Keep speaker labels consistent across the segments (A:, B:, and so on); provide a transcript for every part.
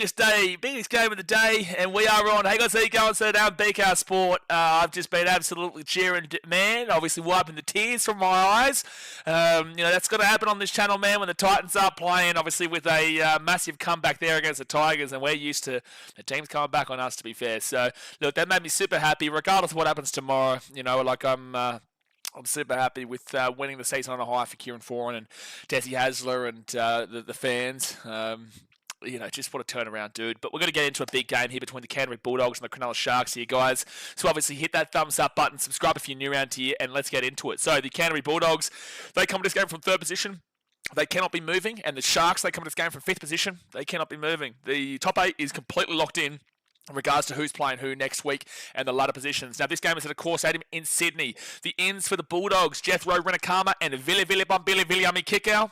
A: biggest game of the day, and we are on. Hey guys, how you going? So down BKR Sport. I've just been absolutely cheering, man. Obviously wiping the tears from my eyes. That's going to happen on this channel, man, when the Titans are playing, obviously with a massive comeback there against the Tigers, and we're used to the teams coming back on us, to be fair. So, look, that made me super happy, regardless of what happens tomorrow. I'm super happy with winning the season on a high for Kieran Foran and Desi Hasler and the fans. Just what a turnaround, dude. But we're going to get into a big game here between the Canterbury Bulldogs and the Cronulla Sharks here, guys. So obviously hit that thumbs up button, subscribe if you're new around here, and let's get into it. So the Canterbury Bulldogs, they come to this game from third position. They cannot be moving. And the Sharks, they come to this game from fifth position. They cannot be moving. The top 8 is completely locked in regards to who's playing who next week and the ladder positions. Now, this game is at a core stadium in Sydney. The ins for the Bulldogs, Jethro Renakama and Vili Viliami Kikau.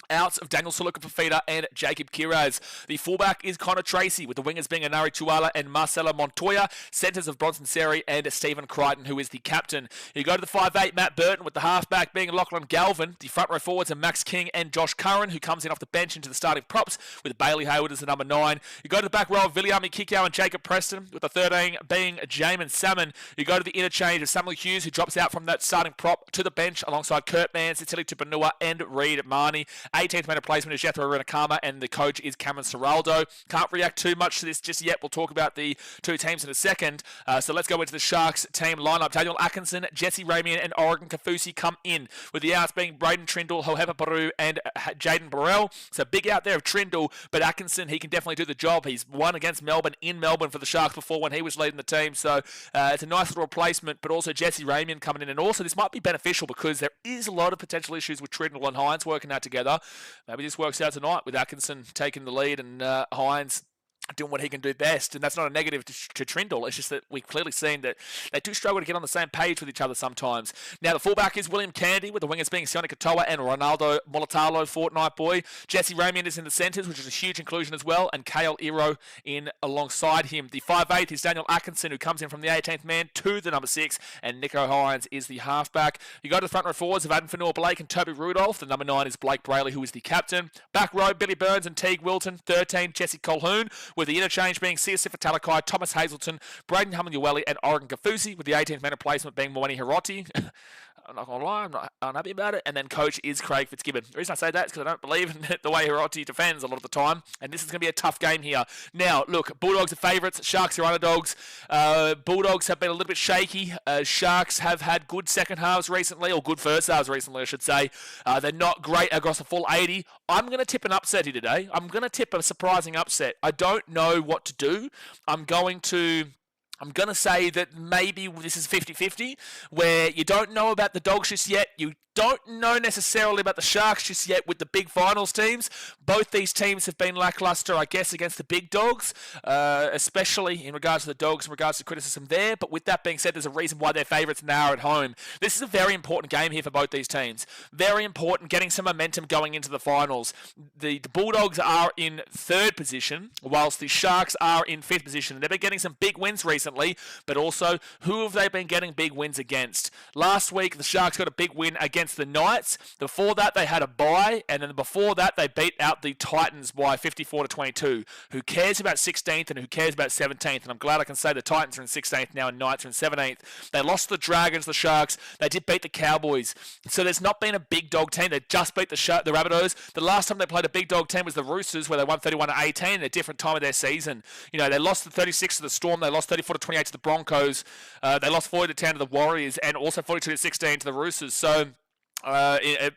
A: Outs of Daniel Suluka-Fafita and Jacob Kiraz. The fullback is Connor Tracy, with the wingers being Anari Tuala and Marcelo Montoya. Centres of Bronson Seri and Stephen Crichton, who is the captain. You go to the 5'8", Matt Burton, with the halfback being Lachlan Galvin. The front row forwards are Max King and Josh Curran, who comes in off the bench into the starting props, with Bailey Hayward as the number 9. You go to the back row of Viliami Kikau and Jacob Preston, with the 13 being Jamin Salmon. You go to the interchange of Samuel Hughes, who drops out from that starting prop to the bench alongside Kurt Mann, Sitili Tupanua and Reid Marnie. 18th man replacement is Jethro Renakama, and the coach is Cameron Serraldo. Can't react too much to this just yet. We'll talk about the two teams in a second. So let's go into the Sharks team lineup. Daniel Atkinson, Jesse Ramian, and Oregon Kafusi come in, with the outs being Braden Trindle, Hohepa Peru, and Jaden Burrell. So big out there of Trindle, but Atkinson, he can definitely do the job. He's won against Melbourne in Melbourne for the Sharks before when he was leading the team. So it's a nice little replacement, but also Jesse Ramian coming in. And also this might be beneficial because there is a lot of potential issues with Trindle and Hines working out together. Maybe this works out tonight with Atkinson taking the lead and Hines doing what he can do best. And that's not a negative to Trindle. It's just that we've clearly seen that they do struggle to get on the same page with each other sometimes. Now, the fullback is William Candy, with the wingers being Sione Katoa and Ronaldo Molatalo, Fortnite boy. Jesse Ramian is in the centres, which is a huge inclusion as well, and Kale Iro in alongside him. The 5'8" is Daniel Atkinson, who comes in from the 18th man to the number 6, and Nico Hines is the halfback. You go to the front row forwards of Adam Fanua Blake and Toby Rudolph. The number 9 is Blake Brayley, who is the captain. Back row, Billy Burns and Teague Wilton. 13, Jesse Colhoun, with the interchange being Siasifa Talakai, Thomas Hazelton, Braden Hamanueli, and Oregon Kafusi, with the 18th man replacement being Moeni Hiroti. I'm not going to lie, I'm not unhappy about it. And then coach is Craig Fitzgibbon. The reason I say that is because I don't believe in the way Hiroti defends a lot of the time. And this is going to be a tough game here. Now, look, Bulldogs are favourites. Sharks are underdogs. Bulldogs have been a little bit shaky. Sharks have had good second halves recently, or good first halves recently, I should say. They're not great across a full 80. I'm going to tip an upset here today. I'm going to tip a surprising upset. I don't know what to do. I'm going to say that maybe this is 50-50, where you don't know about the Dogs just yet. You don't know necessarily about the Sharks just yet with the big finals teams. Both these teams have been lackluster, I guess, against the big dogs, especially in regards to the Dogs, in regards to criticism there. But with that being said, there's a reason why they're favourites now at home. This is a very important game here for both these teams. Very important, getting some momentum going into the finals. The Bulldogs are in third position, whilst the Sharks are in fifth position. They've been getting some big wins recently, but also, who have they been getting big wins against? Last week, the Sharks got a big win against the Knights. Before that, they had a bye, and then before that, they beat out the Titans by 54-22. Who cares about 16th and who cares about 17th? And I'm glad I can say the Titans are in 16th now and Knights are in 17th. They lost the Dragons, the Sharks. They did beat the Cowboys. So there's not been a big dog team. They just beat the Rabbitohs. The last time they played a big dog team was the Roosters, where they won 31-18 at a different time of their season. You know, they lost the 36 to the Storm. They lost 34-28 to the Broncos. They lost 40-10 to the Warriors, and also 42-16 to the Roosters. So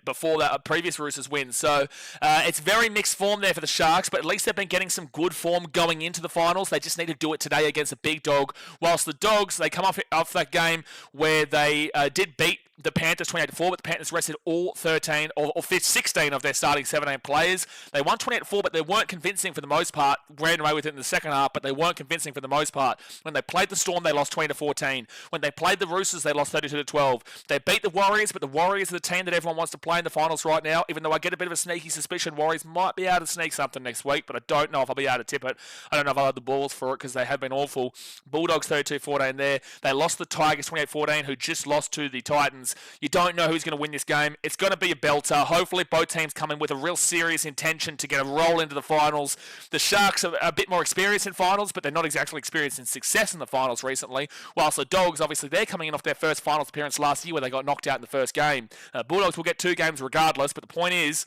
A: before that previous Roosters win. So it's very mixed form there for the Sharks, but at least they've been getting some good form going into the finals. They just need to do it today against a big dog. Whilst the Dogs, they come off that game where they did beat the Panthers 28-4, but the Panthers rested all 13 or 16 of their starting 17 players. They won 28-4, but they weren't convincing for the most part. Ran away with it in the second half, but they weren't convincing for the most part. When they played the Storm, they lost 20-14. When they played the Roosters, they lost 32-12. They beat the Warriors, but the Warriors are the team that everyone wants to play in the finals right now, even though I get a bit of a sneaky suspicion Warriors might be able to sneak something next week, but I don't know if I'll be able to tip it. I don't know if I'll have the balls for it because they have been awful. Bulldogs 32-14 there. They lost the Tigers 28-14, who just lost to the Titans Bulldogs. You don't know who's going to win this game. It's going to be a belter. Hopefully both teams come in with a real serious intention to get a roll into the finals. The Sharks are a bit more experienced in finals, but they're not exactly experienced in success in the finals recently. Whilst the Dogs, obviously, they're coming in off their first finals appearance last year where they got knocked out in the first game. Bulldogs will get 2 games regardless, but the point is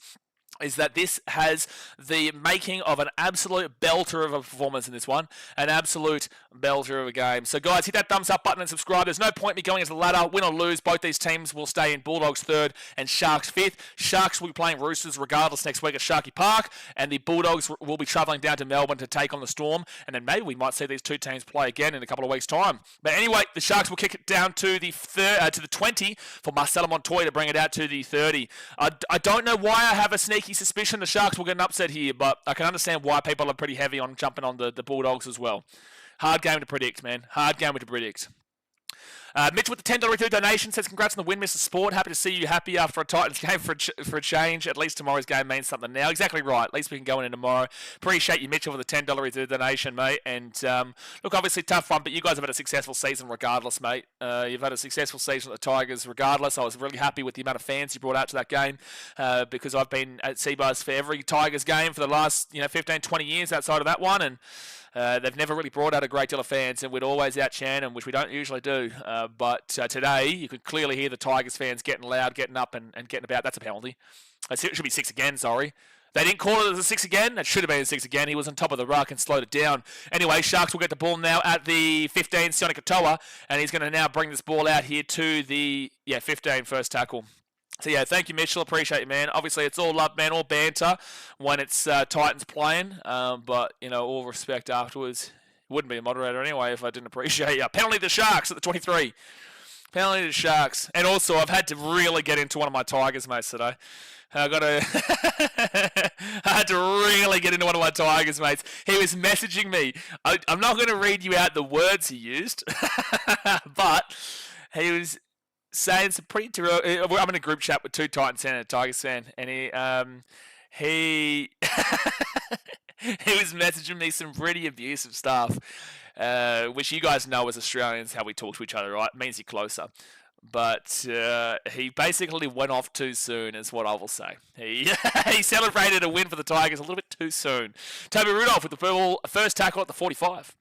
A: that this has the making of an absolute belter of a performance in this one. An absolute belter of a game. So, guys, hit that thumbs up button and subscribe. There's no point in me going into the ladder. Win or lose, both these teams will stay in. Bulldogs 3rd and Sharks 5th. Sharks will be playing Roosters regardless next week at Sharky Park. And the Bulldogs will be travelling down to Melbourne to take on the Storm. And then maybe we might see these 2 teams play again in a couple of weeks' time. But anyway, the Sharks will kick it down to the 20 for Marcelo Montoya to bring it out to the 30. I don't know why I have a sneaky suspicion the Sharks will get an upset here, but I can understand why people are pretty heavy on jumping on the Bulldogs as well. Hard game to predict, man. Hard game to predict. Mitch with the $10 through donation says, congrats on the win, Mr. Sport. Happy to see you happy after a Titans game for a change. At least tomorrow's game means something now. Exactly right. At least we can go in tomorrow. Appreciate you, Mitchell, for the $10 through donation, mate. And look, obviously tough one, but you guys have had a successful season regardless, mate. You've had a successful season at the Tigers regardless. I was really happy with the amount of fans you brought out to that game because I've been at Seabuzz for every Tigers game for the last 15, 20 years outside of that one. And they've never really brought out a great deal of fans, and we'd always out-chant them, which we don't usually do. But today, you could clearly hear the Tigers fans getting loud, getting up, and getting about. That's a penalty. It should be 6 again, sorry. They didn't call it as a 6 again. It should have been a 6 again. He was on top of the ruck and slowed it down. Anyway, Sharks will get the ball now at the 15, Sione Katoa, and he's going to now bring this ball out here to the 15 first tackle. So, yeah, thank you, Mitchell. Appreciate you, man. Obviously, it's all love, man, all banter when it's Titans playing. But, all respect afterwards. Wouldn't be a moderator anyway if I didn't appreciate you. Penalty to Sharks at the 23. Penalty to Sharks. And also, I've had to really get into one of my Tigers mates today. I had to really get into one of my Tigers mates. He was messaging me. I'm not going to read you out the words he used, but he was saying some pretty I'm in a group chat with 2 Titans fans and a Tigers fan, and he he was messaging me some pretty abusive stuff, which you guys know as Australians how we talk to each other, right? It means you're closer. But he basically went off too soon, is what I will say. He celebrated a win for the Tigers a little bit too soon. Toby Rudolph with the first tackle at the 45.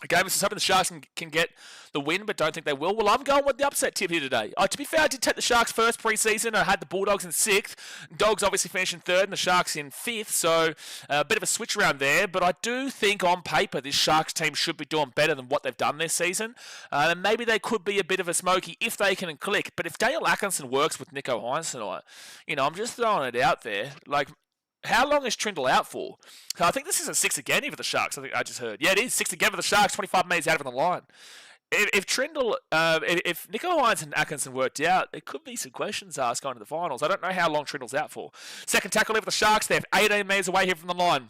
A: Okay, Mr. hoping the Sharks can get the win, but don't think they will. Well, I'm going with the upset tip here today. To be fair, I did take the Sharks first pre-season. I had the Bulldogs in 6th. Dogs obviously finished in 3rd and the Sharks in 5th, so a bit of a switch around there. But I do think on paper this Sharks team should be doing better than what they've done this season. And maybe they could be a bit of a smoky if they can click. But if Dale Atkinson works with Nico Hines tonight, I'm just throwing it out there. Like, how long is Trindle out for? I think this is a 6 again for the Sharks. I think I just heard. Yeah, it is 6 again for the Sharks. 25 minutes out of the line. If Trindle, if Nico Hines and Atkinson worked out, there could be some questions asked going to the finals. I don't know how long Trindle's out for. Second tackle for the Sharks. They're 18 metres away here from the line.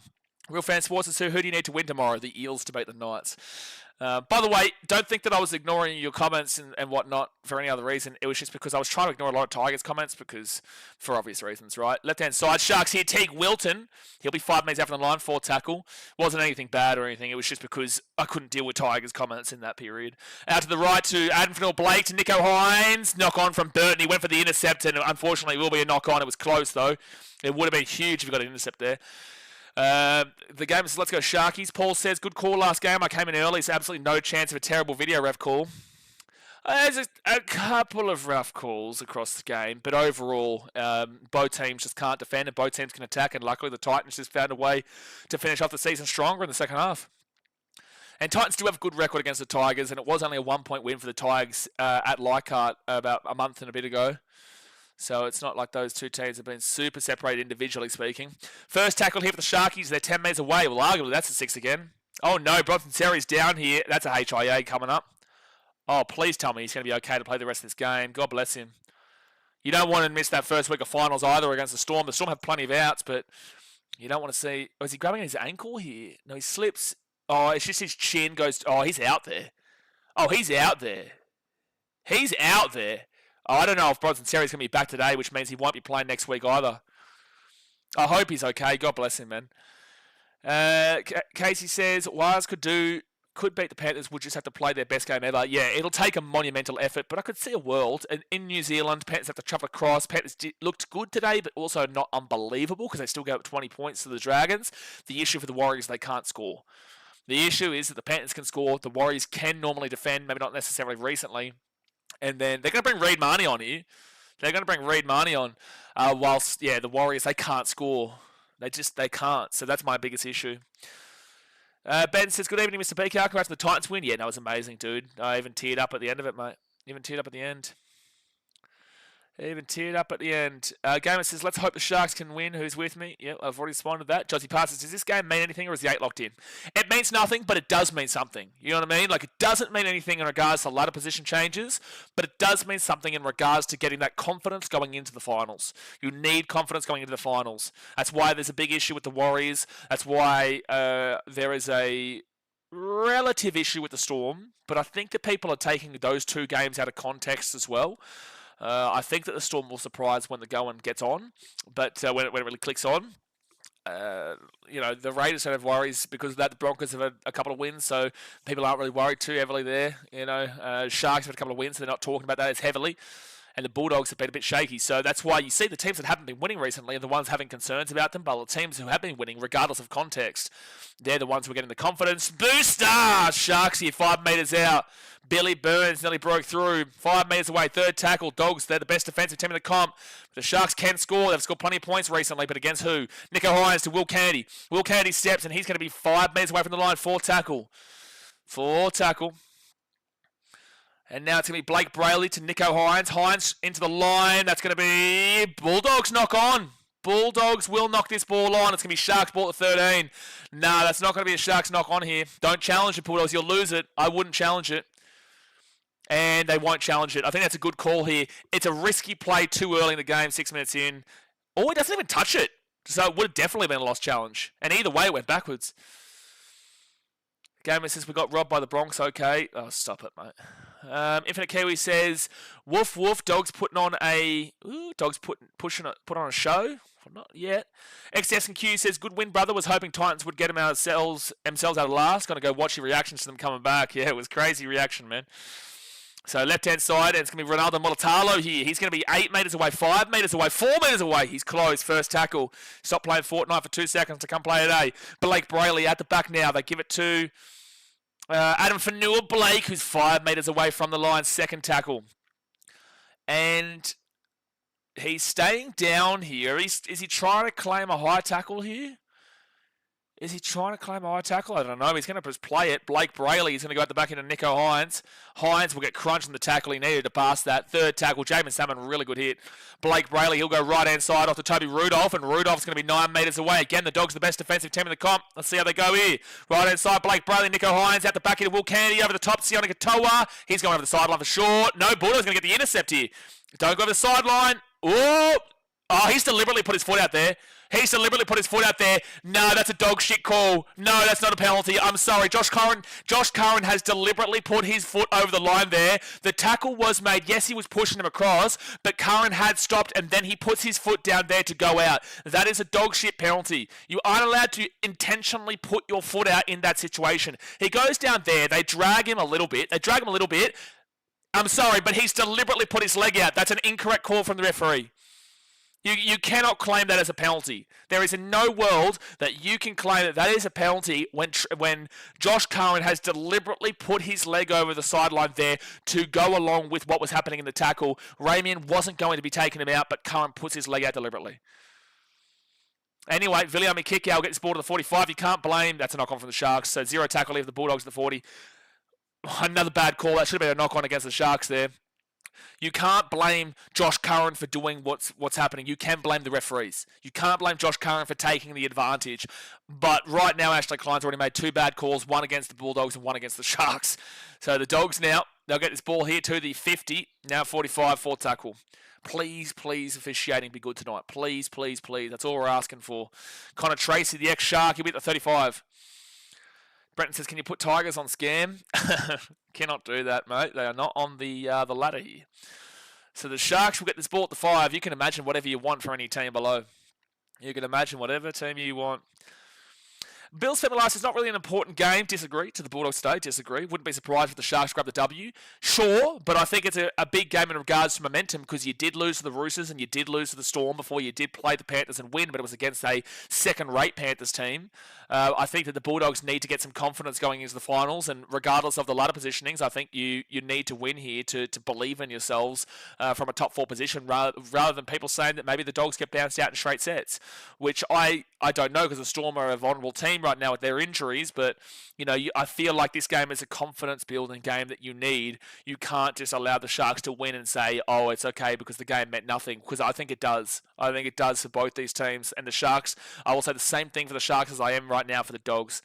A: Real Fan Sports is who do you need to win tomorrow? The Eels to beat the Knights. By the way, don't think that I was ignoring your comments and whatnot for any other reason. It was just because I was trying to ignore a lot of Tigers comments for obvious reasons, right? Left-hand side, Sharks here, Teague Wilton. He'll be 5 metres after the line, 4 tackle. Wasn't anything bad or anything. It was just because I couldn't deal with Tigers comments in that period. Out to the right to Adam Fennell-Blake to Nico Hines. Knock on from Burton. He went for the intercept and unfortunately it will be a knock on. It was close though. It would have been huge if he got an intercept there. The game is let's go Sharkies. Paul says, good call last game. I came in early, so absolutely no chance of a terrible video ref call. There's a couple of rough calls across the game, but overall, both teams just can't defend and both teams can attack, and luckily the Titans just found a way to finish off the season stronger in the second half. And Titans do have a good record against the Tigers, and it was only a 1-point win for the Tigers at Leichhardt about a month and a bit ago. So it's not like those two teams have been super separated individually speaking. First tackle here for the Sharkies. They're 10 metres away. Well, arguably that's a 6 again. Oh no, Bronson Terry's down here. That's a HIA coming up. Oh, please tell me he's going to be okay to play the rest of this game. God bless him. You don't want to miss that first week of finals either against the Storm. The Storm have plenty of outs, but you don't want to see... Oh, is he grabbing his ankle here? No, he slips. Oh, it's just his chin goes... Oh, he's out there. Oh, he's out there. He's out there. Oh, I don't know if Bronson Terry's going to be back today, which means he won't be playing next week either. I hope he's okay. God bless him, man. Casey says, Waz could do Could beat the Panthers, would just have to play their best game ever. Yeah, it'll take a monumental effort, but I could see a world. And in New Zealand, Panthers have to travel across. Panthers looked good today, but also not unbelievable because they still go up 20 points to the Dragons. The issue for the Warriors, they can't score. The issue is that the Panthers can score. The Warriors can normally defend, maybe not necessarily recently. And then they're going to bring Reid Marnie on here. They're going to bring Reid Marnie on. Whilst, yeah, the Warriors, they can't score. They can't. So that's my biggest issue. Ben says, good evening, Mr. BKR. Congrats on the Titans win. Yeah, that was amazing, dude. I even teared up at the end of it, mate. Even teared up at the end. Gamer says, let's hope the Sharks can win. Who's with me? Yeah, I've already responded to that. Jossie passes, does this game mean anything or is the 8 locked in? It means nothing, but it does mean something. You know what I mean? Like, it doesn't mean anything in regards to ladder position changes, but it does mean something in regards to getting that confidence going into the finals. You need confidence going into the finals. That's why there's a big issue with the Warriors. That's why there is a relative issue with the Storm, but I think that people are taking those 2 games out of context as well. I think that the Storm will surprise when the going gets on, but when it really clicks on, the Raiders don't have worries because of that. The Broncos have had a couple of wins, so people aren't really worried too heavily there. Sharks have had a couple of wins, so they're not talking about that as heavily. And the Bulldogs have been a bit shaky. So that's why you see the teams that haven't been winning recently are the ones having concerns about them. But the teams who have been winning, regardless of context, they're the ones who are getting the confidence booster. Sharks here, 5 metres out. Billy Burns nearly broke through. 5 metres away, 3rd tackle. Dogs, they're the best defensive team in the comp. The Sharks can score. They've scored plenty of points recently, but against who? Nicho Hynes to Will Kennedy. Will Kennedy steps, and he's going to be 5 metres away from the line. 4th tackle. 4th tackle. And now it's going to be Blake Brayley to Nicho Hynes. Hynes into the line. That's going to be Bulldogs knock on. Bulldogs will knock this ball on. It's going to be Sharks ball at 13. No, that's not going to be a Sharks knock on here. Don't challenge it, Bulldogs. You'll lose it. I wouldn't challenge it. And they won't challenge it. I think that's a good call here. It's a risky play too early in the game, 6 minutes in. Oh, he doesn't even touch it. So it would have definitely been a lost challenge. And either way, it went backwards. Gamer says we got robbed by the Bronx. Okay. Oh, stop it, mate. Infinite Kiwi says, woof woof, dogs putting on a... Ooh, dogs put on a show? Not yet. XS&Q says, good win, brother. Was hoping Titans would get themselves out of last. Going to go watch your reactions to them coming back. Yeah, it was crazy reaction, man. So left-hand side, and it's going to be Ronaldo Molitalo here. He's going to be 8 metres away, 5 metres away, 4 metres away. He's close. First tackle. Stop playing Fortnite for 2 seconds to come play today. Blake Brayley at the back now. They give it to... Adam Fanua Blake, who's 5 metres away from the line, 2nd tackle. And he's staying down here. Is he trying to claim a high tackle here? Is he trying to claim a high tackle? I don't know. He's going to just play it. Blake Brayley is going to go at the back into Nicho Hynes. Hynes will get crunched in the tackle. He needed to pass that. 3rd tackle. Jamin Salmon, really good hit. Blake Brayley, he'll go right-hand side off to Toby Rudolph, and Rudolph's going to be 9 metres away. Again, the Dogs the best defensive team in the comp. Let's see how they go here. Right-hand side, Blake Brayley, Nicho Hynes out the back into Will Kennedy, over the top, Sione Katoa. He's going over the sideline for short. No, Bulldogs going to get the intercept here. Don't go over the sideline. Oh, he's deliberately put his foot out there. No, that's a dog shit call. No, that's not a penalty. I'm sorry. Josh Curran has deliberately put his foot over the line there. The tackle was made. Yes, he was pushing him across, but Curran had stopped, and then he puts his foot down there to go out. That is a dog shit penalty. You aren't allowed to intentionally put your foot out in that situation. He goes down there. They drag him a little bit. I'm sorry, but he's deliberately put his leg out. That's an incorrect call from the referee. You cannot claim that as a penalty. There is in no world that you can claim that is a penalty when Josh Curran has deliberately put his leg over the sideline there to go along with what was happening in the tackle. Ramian wasn't going to be taking him out, but Curran puts his leg out deliberately. Anyway, Viliami Kikau will get this ball to the 45. You can't blame. That's a knock-on from the Sharks. So 0 tackle, leave the Bulldogs at the 40. Another bad call. That should have been a knock-on against the Sharks there. You can't blame Josh Curran for doing what's happening. You can blame the referees. You can't blame Josh Curran for taking the advantage. But right now, Ashley Klein's already made 2 bad calls, one against the Bulldogs and one against the Sharks. So the Dogs now, they'll get this ball here to the 50. Now 45, 4th tackle. Please, officiating be good tonight. Please. That's all we're asking for. Connor Tracy, the ex-Shark, he'll be at the 35. Brenton says, can you put Tigers on scam? Cannot do that, mate. They are not on the ladder here. So the Sharks will get this ball at the 5. You can imagine whatever you want for any team below. You can imagine whatever team you want. Bills Family is not really an important game. Disagree. To the Bulldogs today. Disagree. Wouldn't be surprised if the Sharks grab the W. Sure, but I think it's a big game in regards to momentum because you did lose to the Roosters and you did lose to the Storm before you did play the Panthers and win, but it was against a second-rate Panthers team. I think that the Bulldogs need to get some confidence going into the finals, and regardless of the ladder positionings, I think you need to win here to believe in yourselves from a top 4 position rather than people saying that maybe the Dogs get bounced out in straight sets, which I don't know because the Storm are a vulnerable team right now with their injuries, but I feel like this game is a confidence-building game that you need. You can't just allow the Sharks to win and say, oh, it's okay because the game meant nothing, because I think it does. I think it does for both these teams. And the Sharks, I will say the same thing for the Sharks as I am right now for the Dogs.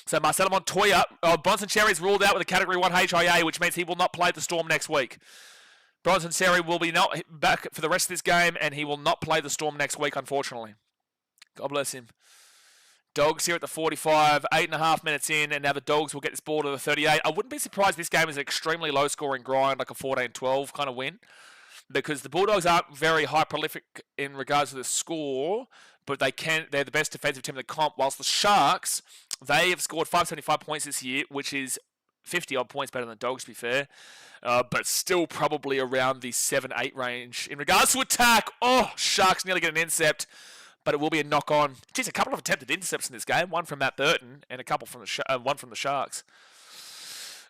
A: So Marcelo Montoya, Bronson Cherry's ruled out with a Category 1 HIA, which means he will not play the Storm next week. Bronson Cherry will be not back for the rest of this game, and he will not play the Storm next week, unfortunately. God bless him. Dogs here at the 45, 8.5 minutes in, and now the Dogs will get this ball to the 38. I wouldn't be surprised if this game is an extremely low-scoring grind, like a 14-12 kind of win, because the Bulldogs aren't very high prolific in regards to the score, but they're the best defensive team in the comp, whilst the Sharks, they have scored 575 points this year, which is 50-odd points better than the Dogs, to be fair, but still probably around the 7-8 range. In regards to attack, Sharks nearly get an intercept, but it will be a knock-on. Geez, a couple of attempted intercepts in this game, one from Matt Burton and a couple from one from the Sharks.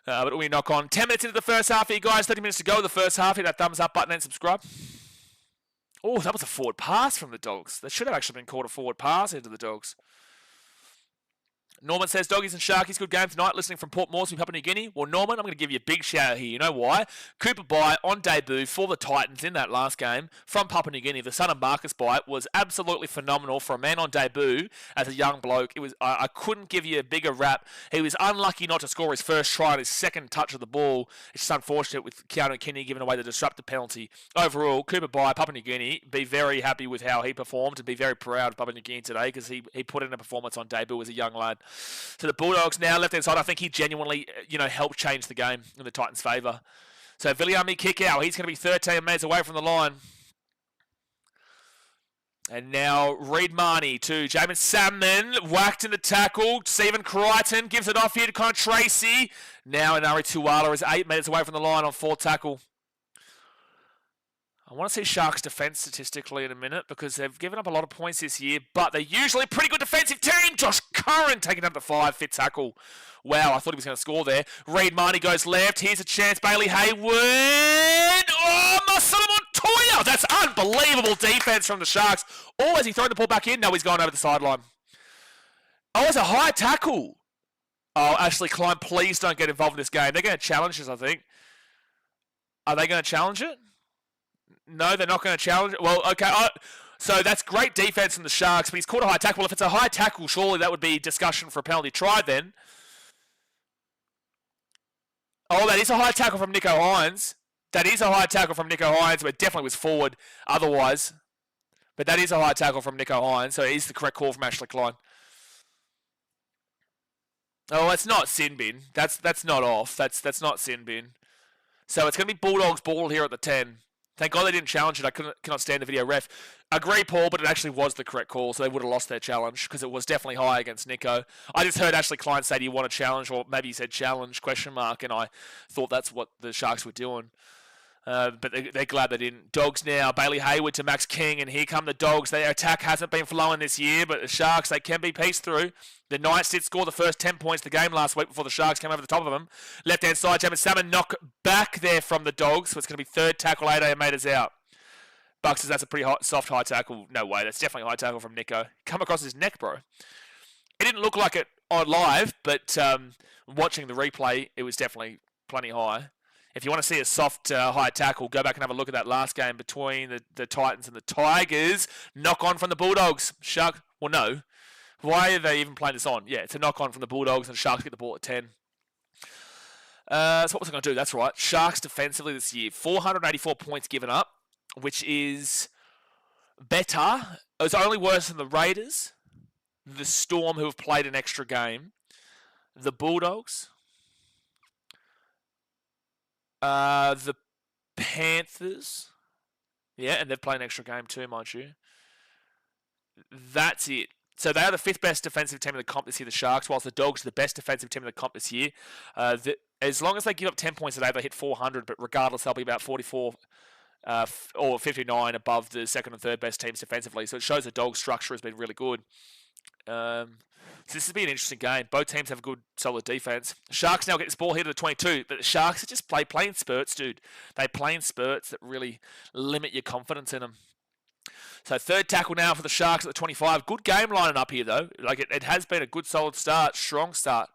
A: But it will be a knock-on. 10 minutes into the first half here, guys. 30 minutes to go in the first half. Hit that thumbs up button and subscribe. Oh, that was a forward pass from the Dogs. That should have actually been called a forward pass into the Dogs. Norman says, Doggies and Sharkies, good game tonight. Listening from Port Moresby, Papua New Guinea. Well, Norman, I'm going to give you a big shout out here. You know why? Cooper Bye on debut for the Titans in that last game from Papua New Guinea. The son of Marcus Bye was absolutely phenomenal for a man on debut as a young bloke. It was I couldn't give you a bigger rap. He was unlucky not to score his first try on his second touch of the ball. It's just unfortunate with Keanu Kinney giving away the disruptive penalty. Overall, Cooper Bye, Papua New Guinea, be very happy with how he performed and be very proud of Papua New Guinea today because he put in a performance on debut as a young lad. So the Bulldogs now left-hand side, I think he genuinely, helped change the game in the Titans' favour. So Viliami kick out. He's going to be 13 metres away from the line. And now Reed Marnie to Jamin Salmon. Whacked in the tackle. Stephen Crichton gives it off here to Connor Tracy. Now Inari Tuala is 8 metres away from the line on 4 tackle. I want to see Sharks' defence statistically in a minute because they've given up a lot of points this year, but they're usually a pretty good defensive team. Josh Curran taking up the 5, fit tackle. Wow, I thought he was going to score there. Reed Marnie goes left. Here's a chance. Bailey Hayward. Oh, Marcelo Montoya. That's unbelievable defence from the Sharks. Oh, has he thrown the ball back in? No, he's gone over the sideline. Oh, it's a high tackle. Oh, Ashley Klein, please don't get involved in this game. They're going to challenge this, I think. Are they going to challenge it? No, they're not going to challenge it. Well, okay. So that's great defense from the Sharks, but he's caught a high tackle. Well, if it's a high tackle, surely that would be discussion for a penalty try then. Oh, that is a high tackle from Nicho Hynes. That is a high tackle from Nicho Hynes, but it definitely was forward otherwise. But that is a high tackle from Nicho Hynes, so it is the correct call from Ashley Klein. Oh, it's not sin bin. That's not off. That's not sin bin. So it's going to be Bulldogs ball here at the 10. Thank God they didn't challenge it. I cannot stand the video ref. Agree, Paul, but it actually was the correct call, so they would have lost their challenge because it was definitely high against Nicho. I just heard Ashley Klein say, do you want a challenge? Or maybe he said challenge, ? And I thought that's what the Sharks were doing. But they're glad they didn't. Dogs now. Bailey Hayward to Max King, and here come the Dogs. Their attack hasn't been flowing this year, but the Sharks, they can be pieced through. The Knights did score the first 10 points of the game last week before the Sharks came over the top of them. Left-hand side, Jamin Salmon knock back there from the Dogs, so it's going to be third tackle, 8 metres out. Buck says that's a pretty soft high tackle. No way, that's definitely a high tackle from Nicho. Come across his neck, bro. It didn't look like it on live, but watching the replay, it was definitely plenty high. If you want to see a soft high tackle, go back and have a look at that last game between the Titans and the Tigers. Knock on from the Bulldogs. Shark, well, no. Why are they even playing this on? Yeah, it's a knock on from the Bulldogs, and Sharks get the ball at 10. So what was I going to do? That's right. Sharks defensively this year, 484 points given up, which is better. It was only worse than the Raiders, the Storm, who have played an extra game, the Bulldogs, the Panthers. Yeah, and they've played an extra game too, mind you. That's it. So they are the 5th best defensive team in the comp this year, the Sharks, whilst the Dogs are the best defensive team in the comp this year. As long as they give up 10 points a day, they hit 400, but regardless, they'll be about 44 or 59 above the 2nd and 3rd best teams defensively. So it shows the Dogs' structure has been really good. So this has been an interesting game. Both teams have a good, solid defense. Sharks now get this ball here to the 22, but the Sharks just play in spurts, dude. They play in spurts that really limit your confidence in them. So 3rd tackle now for the Sharks at the 25. Good game lining up here, though. Like it has been a good, solid start, strong start.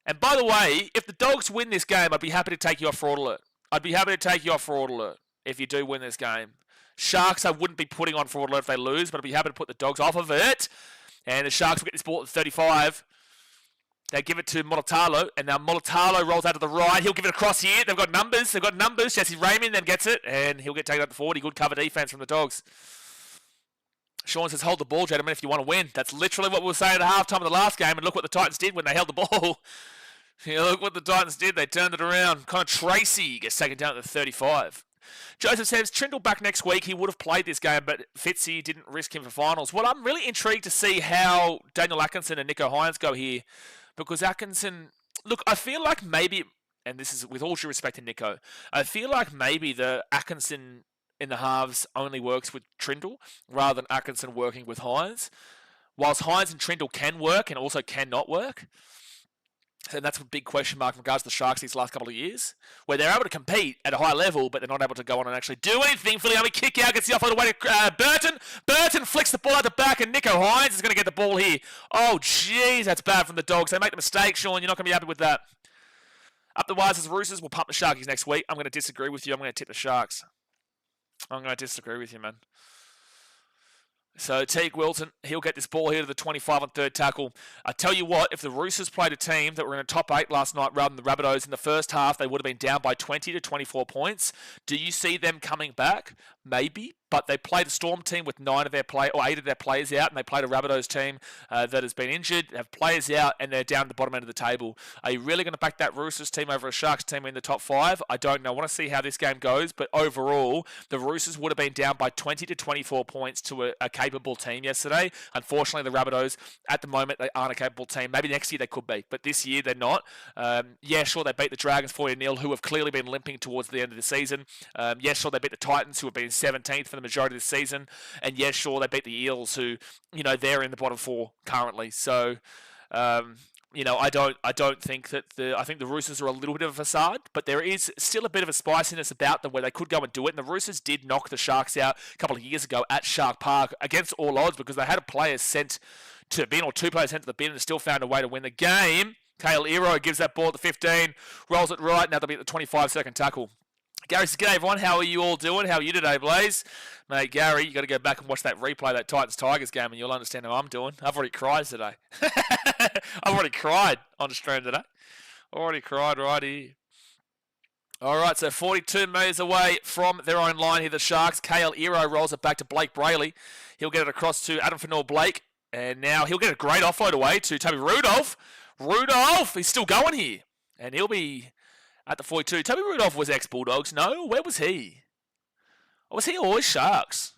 A: And by the way, if the Dogs win this game, I'd be happy to take you off fraud alert. I'd be happy to take you off fraud alert if you do win this game. Sharks, I wouldn't be putting on fraud alert if they lose, but I'd be happy to put the Dogs off of it. And the Sharks will get this ball at the 35. They give it to Molitalo, and now Molitalo rolls out to the right. He'll give it across here. They've got numbers. Jesse Raymond then gets it, and he'll get taken out to 40. Good cover defense from the Dogs. Sean says, hold the ball, gentlemen, if you want to win. That's literally what we were saying at halftime of the last game, and look what the Titans did when they held the ball. Look what the Titans did. They turned it around. Connor Tracy gets taken down at the 35. Joseph says, Trindle back next week. He would have played this game, but Fitzy didn't risk him for finals. Well, I'm really intrigued to see how Daniel Atkinson and Nicho Hynes go here, because Atkinson... Look, I feel like maybe, and this is with all due respect to Nicho, I feel like maybe the Atkinson in the halves only works with Trindle rather than Atkinson working with Hynes. Whilst Hynes and Trindle can work and also cannot work. And that's a big question mark in regards to the Sharks these last couple of years, where they're able to compete at a high level, but they're not able to go on and actually do anything. Filiami kick out, gets the offload away to Burton. Burton flicks the ball out the back, and Nicho Hynes is going to get the ball here. Oh, jeez, that's bad from the Dogs. They make the mistake, Sean. You're not going to be happy with that. Up the wires as Roosters will pump the Sharkies next week. I'm going to disagree with you. I'm going to tip the Sharks. I'm going to disagree with you, man. So Teague Wilton, he'll get this ball here to the 25 on 3rd tackle. I tell you what, if the Roosters played a team that were in a top 8 last night rather than the Rabbitohs in the first half, they would have been down by 20 to 24 points. Do you see them coming back? Maybe. But they played a Storm team with 8 of their players out, and they played a Rabbitohs team that has been injured, have players out, and they're down at the bottom end of the table. Are you really going to back that Roosters team over a Sharks team in the top 5? I don't know. I want to see how this game goes, but overall, the Roosters would have been down by 20 to 24 points to a capable team yesterday. Unfortunately, the Rabbitohs, at the moment, they aren't a capable team. Maybe next year they could be, but this year they're not. Yeah, sure, they beat the Dragons 40-0, who have clearly been limping towards the end of the season. Yes, sure, they beat the Titans, who have been 17th for the majority of the season, and yes, sure, they beat the Eels, who, they're in the bottom 4 currently. So, I don't think that I think the Roosters are a little bit of a facade, but there is still a bit of a spiciness about them where they could go and do it. And the Roosters did knock the Sharks out a couple of years ago at Shark Park against all odds, because they had a player sent to the bin, or 2 players sent to the bin, and still found a way to win the game. Kale Ero gives that ball at the 15, rolls it right. Now they'll be at the 25-second tackle. Gary says, g'day everyone, how are you all doing? How are you today, Blaze? Mate, Gary, you got to go back and watch that replay, that Titans-Tigers game, and you'll understand how I'm doing. I've already cried today. I've already cried on the stream today. Already cried right here. All right, so 42 metres away from their own line here, the Sharks. Kale Ero rolls it back to Blake Brayley. He'll get it across to Adam Fanor-Blake, and now he'll get a great offload away to Toby Rudolph. Rudolph, he's still going here, and he'll be at the 42. Toby Rudolph was ex-Bulldogs. No, where was he? Or was he always Sharks?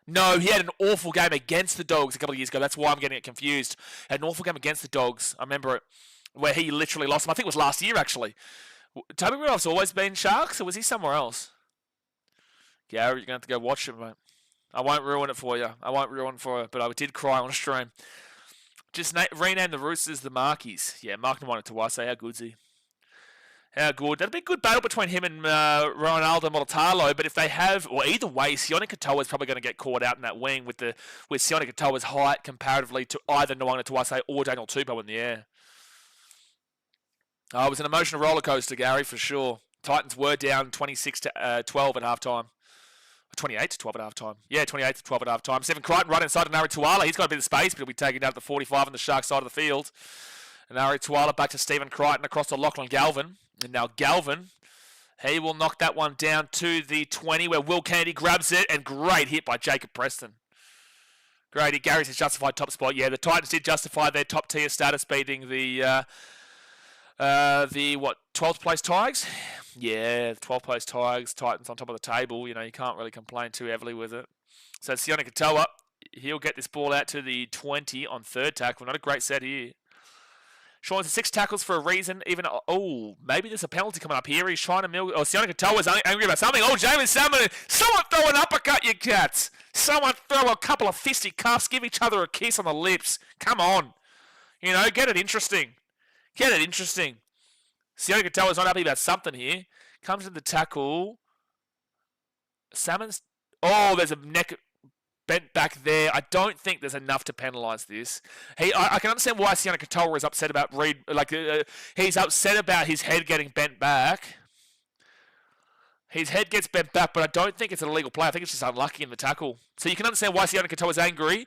A: No, he had an awful game against the Dogs a couple of years ago. That's why I'm getting it confused. Had an awful game against the Dogs. I remember it, where he literally lost them. I think it was last year, actually. Toby Rudolph's always been Sharks, or was he somewhere else? Gary, you're going to have to go watch it, mate. I won't ruin it for you. I won't ruin it for you, but I did cry on stream. Just rename the Roosters the Markies. Yeah, Mark wanted to say, how good's he? How good. That'd be a good battle between him and Ronaldo Molitalo, but if they have, or either way, Sione Katoa is probably going to get caught out in that wing with Sione Katoa's height comparatively to either Nwanga Tuwase or Daniel Tupou in the air. Oh, it was an emotional roller coaster, Gary, for sure. Titans were down 26 to 12 at halftime. 28 to 12 at halftime. Yeah, 28 to 12 at halftime. Stephen Crichton right inside of Nari Tuala. He's got a bit of space, but he'll be taken down at the 45 on the Sharks side of the field. And Nari Tuala back to Stephen Crichton across to Lachlan Galvin. And now Galvin, he will knock that one down to the 20 where Will Kennedy grabs it. And great hit by Jacob Preston. Great. Gary's his justified top spot. Yeah, the Titans did justify their top tier status, beating the 12th place Tigers? Yeah, the 12th place Tigers, Titans on top of the table. You can't really complain too heavily with it. So Sione Katoa, He'll get this ball out to the 20 on third tackle. Not a great set here. Sean's 6 tackles for a reason. Even maybe there's a penalty coming up here. He's trying to milk. Sione Katoa's angry about something. James Salmon. Someone throw an uppercut, you cats. Someone throw a couple of fisty cuffs. Give each other a kiss on the lips. Come on. Get it interesting. Sione Katoa's not happy about something here. Comes to the tackle. Salmon's... there's a neck bent back there. I don't think there's enough to penalise this. I can understand why Sione Katoa is upset about Reid. He's upset about his head getting bent back. His head gets bent back, but I don't think it's an illegal play. I think it's just unlucky in the tackle. So you can understand why Sione Katoa is angry,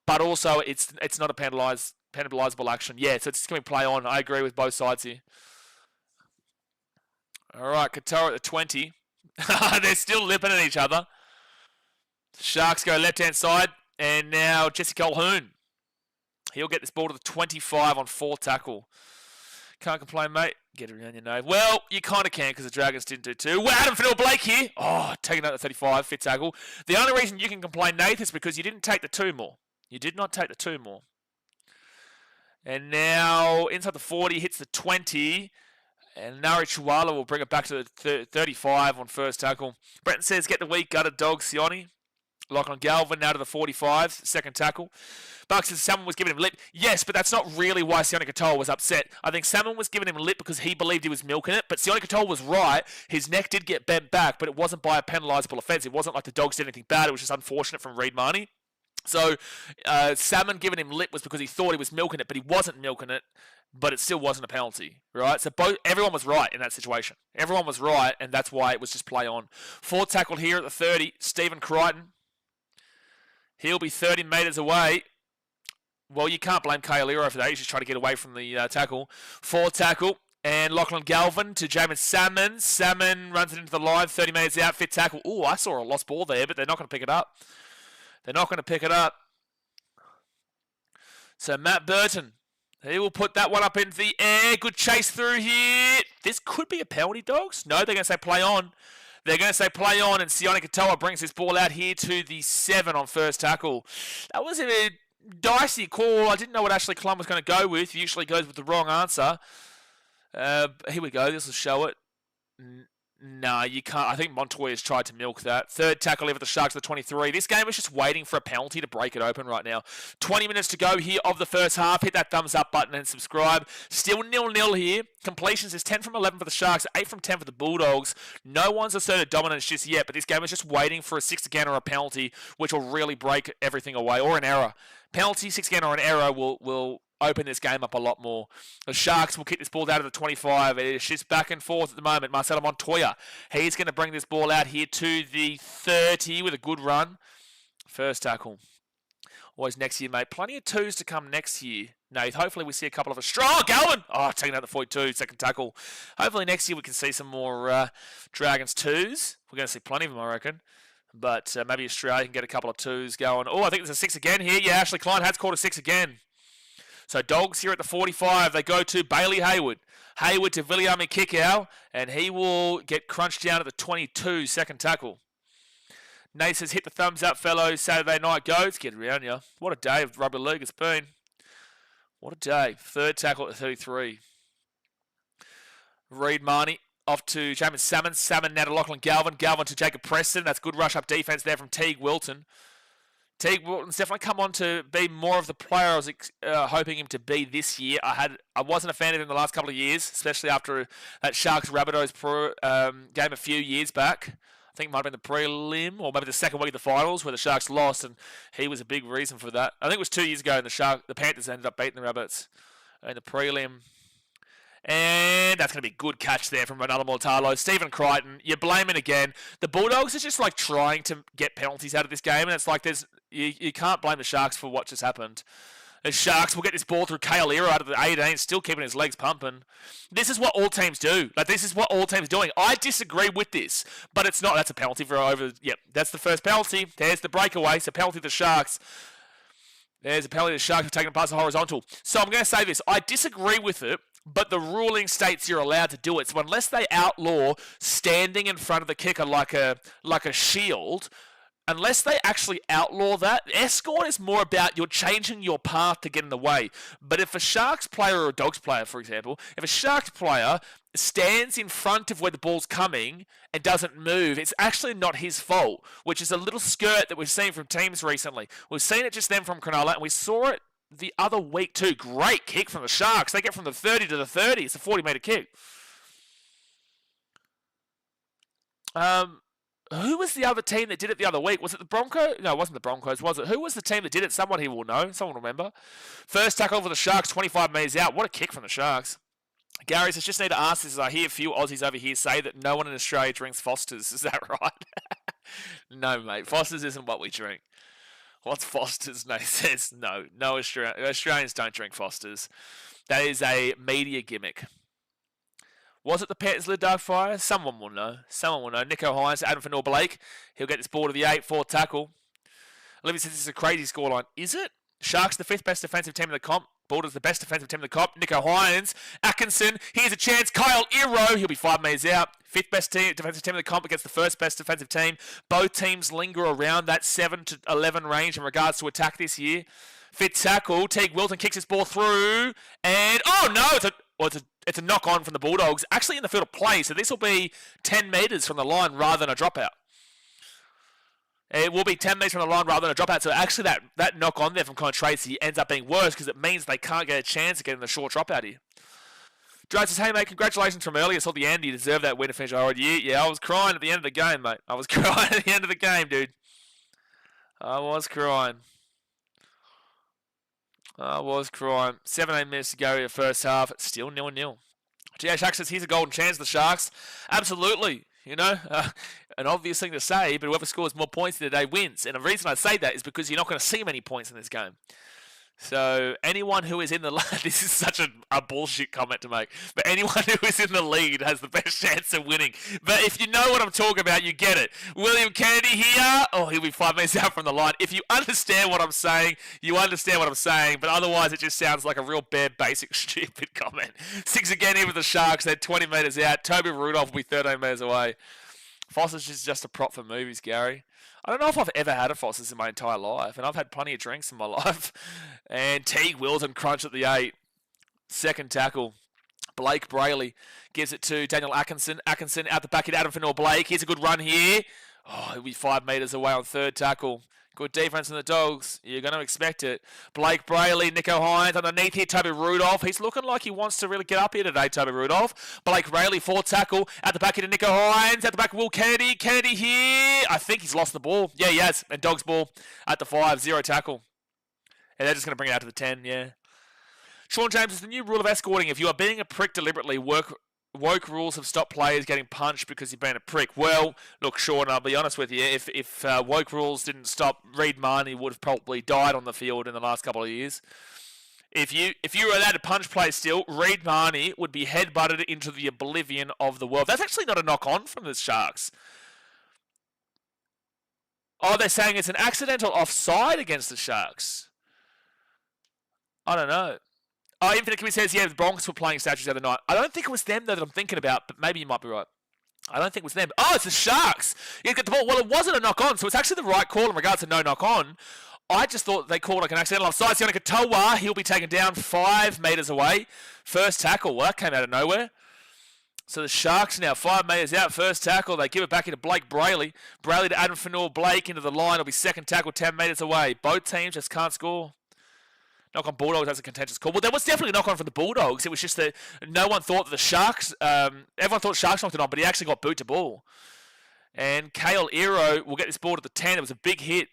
A: but also it's not a penalisable action. Yeah, so it's just going to play on. I agree with both sides here. All right, Katoa at the 20. They're still lipping at each other. Sharks go left-hand side, and now Jesse Colquhoun. He'll get this ball to the 25 on fourth tackle. Can't complain, mate. Get it around your nose. Well, you kind of can because the Dragons didn't do too. Well, Adam Finnell-Blake here. Taking out the 35, fit tackle. The only reason you can complain, Nath, is because you didn't take the 2 more. You did not take the 2 more. And now, inside the 40, hits the 20. And Nari Chihuahua will bring it back to the 35 on first tackle. Brenton says, get the weak gutted dog, Sione. Lachlan Galvin now to the 45, second tackle. Bucks says Salmon was giving him lip. Yes, but that's not really why Sione Katoa was upset. I think Salmon was giving him lip because he believed he was milking it, but Sione Katoa was right. His neck did get bent back, but it wasn't by a penalisable offence. It wasn't like the Dogs did anything bad. It was just unfortunate from Reid Marnie. So Salmon giving him lip was because he thought he was milking it, but he wasn't milking it, but it still wasn't a penalty, right? So everyone was right in that situation. Everyone was right, and that's why it was just play on. Fourth tackle here at the 30, Stephen Crichton. He'll be 30 metres away. Well, you can't blame Kailiro for that. He's just trying to get away from the tackle. Fourth tackle. And Lachlan Galvin to Jamin Salmon. Salmon runs it into the line. 30 metres out. Fit tackle. I saw a lost ball there, but they're not going to pick it up. So Matt Burton. He will put that one up into the air. Good chase through here. This could be a penalty, Dogs. No, they're going to say play on. They're going to say play on, and Sione Katoa brings this ball out here to the 7 on first tackle. That was a dicey call. I didn't know what Ashley Clum was going to go with. He usually goes with the wrong answer. Here we go. This will show it. No, you can't. I think Montoya's tried to milk that. Third tackle over the Sharks at the 23. This game is just waiting for a penalty to break it open right now. 20 minutes to go here of the first half. Hit that thumbs up button and subscribe. Still 0-0 here. Completions is 10 from 11 for the Sharks, 8 from 10 for the Bulldogs. No one's asserted dominance just yet, but this game is just waiting for a 6 again or a penalty, which will really break everything away, or an error. Penalty, 6 again or an error will open this game up a lot more. The Sharks will kick this ball out of the 25. It shifts back and forth at the moment. Marcelo Montoya, he's going to bring this ball out here to the 30 with a good run. First tackle. Always next year, mate. Plenty of 2s to come next year. Nath, hopefully we see a couple of Galvin! Taking out the 42, second tackle. Hopefully next year we can see some more Dragons 2s. We're going to see plenty of them, I reckon. But maybe Australia can get a couple of 2s going. I think there's a 6 again here. Yeah, Ashley Klein has caught a 6 again. So Dogs here at the 45, they go to Bailey Hayward. Hayward to Viliami Kikau, and he will get crunched down at the 22, second tackle. Nate says, hit the thumbs up, fellow Saturday night goats. Get around you. What a day of rugby league it's been. What a day. Third tackle at the 33. Reid Marnie off to Jamin Salmon. Salmon now to Lachlan Galvin. Galvin to Jacob Preston. That's good rush up defense there from Teague Wilton. Teague Wilton's definitely come on to be more of the player I was hoping him to be this year. I wasn't a fan of him the last couple of years, especially after that Sharks-Rabbitohs game a few years back. I think it might have been the prelim or maybe the second week of the finals where the Sharks lost, and he was a big reason for that. I think it was 2 years ago, and the Panthers ended up beating the Rabbits in the prelim. And that's going to be a good catch there from Ronaldo Mortalo. Stephen Crichton, you're blaming again. The Bulldogs are just like trying to get penalties out of this game, and it's like you can't blame the Sharks for what just happened. The Sharks will get this ball through Kailiro out of the 18, still keeping his legs pumping. This is what all teams do. This is what all teams are doing. I disagree with this, but it's not. That's a penalty for over. Yep, that's the first penalty. There's the breakaway. So penalty to the Sharks. There's a penalty to the Sharks for taking a pass horizontal. So I'm going to say this. I disagree with it, but the ruling states you're allowed to do it. So unless they outlaw standing in front of the kicker like a shield, unless they actually outlaw that, escort is more about you're changing your path to get in the way. But if a Sharks player or a Dogs player, for example, if a Sharks player stands in front of where the ball's coming and doesn't move, it's actually not his fault, which is a little skirt that we've seen from teams recently. We've seen it just then from Cronulla, and we saw it the other week too. Great kick from the Sharks. They get from the 30 to the 30. It's a 40-metre kick. Who was the other team that did it the other week? Was it the Broncos? No, it wasn't the Broncos, was it? Who was the team that did it? Someone here will know. Someone will remember. First tackle for the Sharks, 25 metres out. What a kick from the Sharks. Gary says, just need to ask this, as I hear a few Aussies over here say that no one in Australia drinks Foster's. Is that right? No, mate. Foster's isn't what we drink. What's Foster's? No, he says no. No, Australians don't drink Foster's. That is a media gimmick. Was it the Panthers led Dark Fire? Someone will know. Someone will know. Nico Hines, Adam Fanor-Blake. He'll get this ball to the 8, 4th tackle. Olivia says this is a crazy scoreline. Is it? Sharks the 5th best defensive team in the comp. Bulldogs the best defensive team in the comp. Nico Hines, Atkinson. Here's a chance. Kyle Iro. He'll be 5 metres out. 5th best defensive team in the comp against the 1st best defensive team. Both teams linger around that 7 to 11 range in regards to attack this year. 5th tackle. Teague Wilton kicks his ball through. And, oh no, it's a knock-on from the Bulldogs, actually in the field of play, so this will be 10 metres from the line rather than a dropout. It will be 10 metres from the line rather than a dropout, so actually that knock-on there from Connor Tracy ends up being worse because it means they can't get a chance of getting the short dropout here. Drake says, hey, mate, congratulations from earlier. I saw the end. You deserve that win to finish our year. Yeah, I was crying at the end of the game, mate. I was crying at the end of the game, dude. I was crying. 7-8 minutes to go in the first half. Still 0-0. GH Sharks says, here's a golden chance for the Sharks. Absolutely. You know, an obvious thing to say, but whoever scores more points today wins. And the reason I say that is because you're not going to see many points in this game. So anyone who is in the lead, this is such a bullshit comment to make, but anyone who is in the lead has the best chance of winning. But if you know what I'm talking about, you get it. William Kennedy here. Oh, he'll be 5 metres out from the line. If you understand what I'm saying, you understand what I'm saying, but otherwise it just sounds like a real bare, basic, stupid comment. 6 again here with the Sharks. They're 20 metres out. Toby Rudolph will be 13 metres away. Foster's is just a prop for movies, Gary. I don't know if I've ever had a Foster's in my entire life, and I've had plenty of drinks in my life. And Teague Wilton crunch at the 8. 2nd tackle. Blake Brayley gives it to Daniel Atkinson. Atkinson out the back at Adam Fanor-Blake. Here's a good run here. Oh, he'll be 5 metres away on 3rd tackle. Good defense from the Dogs. You're going to expect it. Blake Brayley, Nico Hines underneath here. Toby Rudolph. He's looking like he wants to really get up here today, Toby Rudolph. Blake Brayley, 4th tackle. At the back here to Nico Hines. At the back, Will Kennedy. Kennedy here. I think he's lost the ball. Yeah, he has. And Dogs ball at the 5. 0 tackle. And they're just going to bring it out to the 10, yeah. Sean James, is the new rule of escorting. If you are being a prick deliberately, woke rules have stopped players getting punched because you've been a prick. Well, look, Sean, I'll be honest with you. If woke rules didn't stop, Reid Marnie would have probably died on the field in the last couple of years. If you were allowed to punch players still, Reid Marnie would be headbutted into the oblivion of the world. That's actually not a knock-on from the Sharks. Oh, they're saying it's an accidental offside against the Sharks. I don't know. Oh, Infinite Kimmy says, yeah, the Broncos were playing statues the other night. I don't think it was them, though, that I'm thinking about, but maybe you might be right. I don't think it was them. Oh, it's the Sharks. You get the ball. Well, it wasn't a knock-on, so it's actually the right call in regards to no knock-on. I just thought they called like an accidental offside. Sione Katoa, he'll be taken down 5 metres away. 1st tackle. Well, that came out of nowhere. So the Sharks now 5 metres out. 1st tackle. They give it back into Blake Brayley. Brayley to Adam Fanor-Blake into the line. It'll be 2nd tackle 10 metres away. Both teams just can't score. Knock on Bulldogs has a contentious call. Well, there was definitely a knock on from the Bulldogs. It was just that no one thought that the Sharks, everyone thought Sharks knocked it on, but he actually got boot to ball. And Kyle Iro will get this ball to the 10. It was a big hit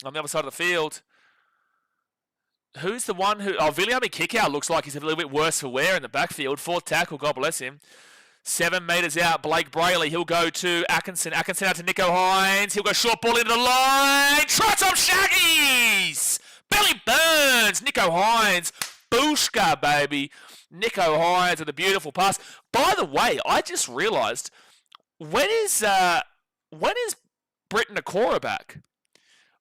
A: on the other side of the field. Who's the one who... Oh, Viliami Kikau looks like he's a little bit worse for wear in the backfield. 4th tackle, God bless him. 7 metres out, Blake Brayley. He'll go to Atkinson. Atkinson out to Nico Hines. He'll go short ball into the line. Try some Shaggies! Billy Burns, Nico Hines, Booshka, baby. Nico Hines with a beautiful pass. By the way, I just realised, when is Britton Nakora back?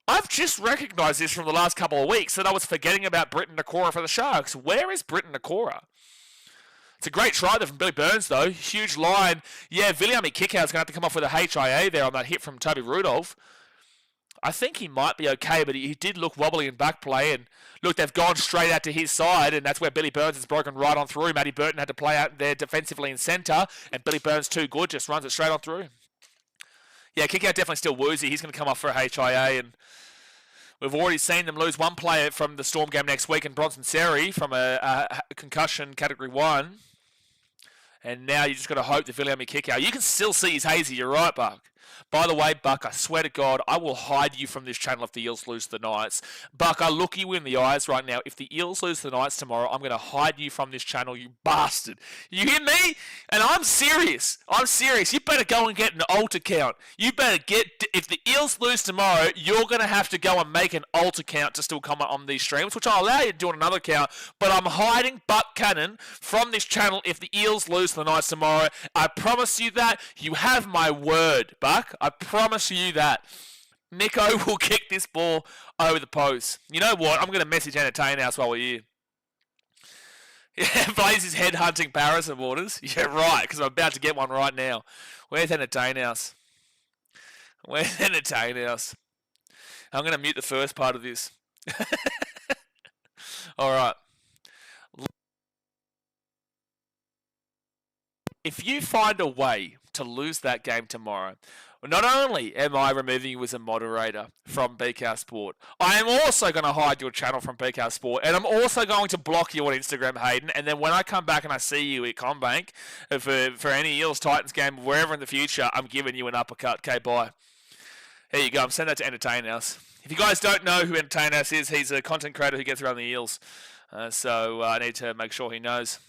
A: I've just recognised this from the last couple of weeks that I was forgetting about Britton Nakora for the Sharks. Where is Britton Nakora? It's a great try there from Billy Burns, though. Huge line. Yeah, Viliami Kikau is going to have to come off with a HIA there on that hit from Toby Rudolph. I think he might be okay, but he did look wobbly in back play. And look, they've gone straight out to his side, and that's where Billy Burns has broken right on through. Matty Burton had to play out there defensively in centre, and Billy Burns, too good, just runs it straight on through. Yeah, kick out definitely still woozy. He's going to come off for a HIA, and we've already seen them lose one player from the Storm game next week in Bronson Seri from a concussion category 1. And now you just got to hope that Viliami kick out. You can still see his hazy. You're right, Buck. By the way, Buck, I swear to God, I will hide you from this channel if the Eels lose to the Knights. Buck, I look you in the eyes right now. If the Eels lose to the Knights tomorrow, I'm going to hide you from this channel, you bastard. You hear me? And I'm serious. I'm serious. You better go and get an alt account. You better get... If the Eels lose tomorrow, you're going to have to go and make an alt account to still comment on these streams, which I'll allow you to do on another account. But I'm hiding Buck Cannon from this channel if the Eels lose to the Knights tomorrow. I promise you that. You have my word, Buck. I promise you that. Nico will kick this ball over the post. You know what? I'm going to message Entertain House while we're here. Yeah, Blaze is headhunting Paris and Waters. Yeah, right, because I'm about to get one right now. Where's Entertain House? Where's Entertain House? I'm going to mute the first part of this. All right. If you find a way to lose that game tomorrow, not only am I removing you as a moderator from BKR Sport, I am also going to hide your channel from BKR Sport, and I'm also going to block you on Instagram, Hayden, and then when I come back and I see you at Combank for any Eels-Titans game, wherever in the future, I'm giving you an uppercut. Okay, bye. Here you go. I'm sending that to Entertain House. If you guys don't know who Entertain House is, he's a content creator who gets around the Eels, so I need to make sure he knows.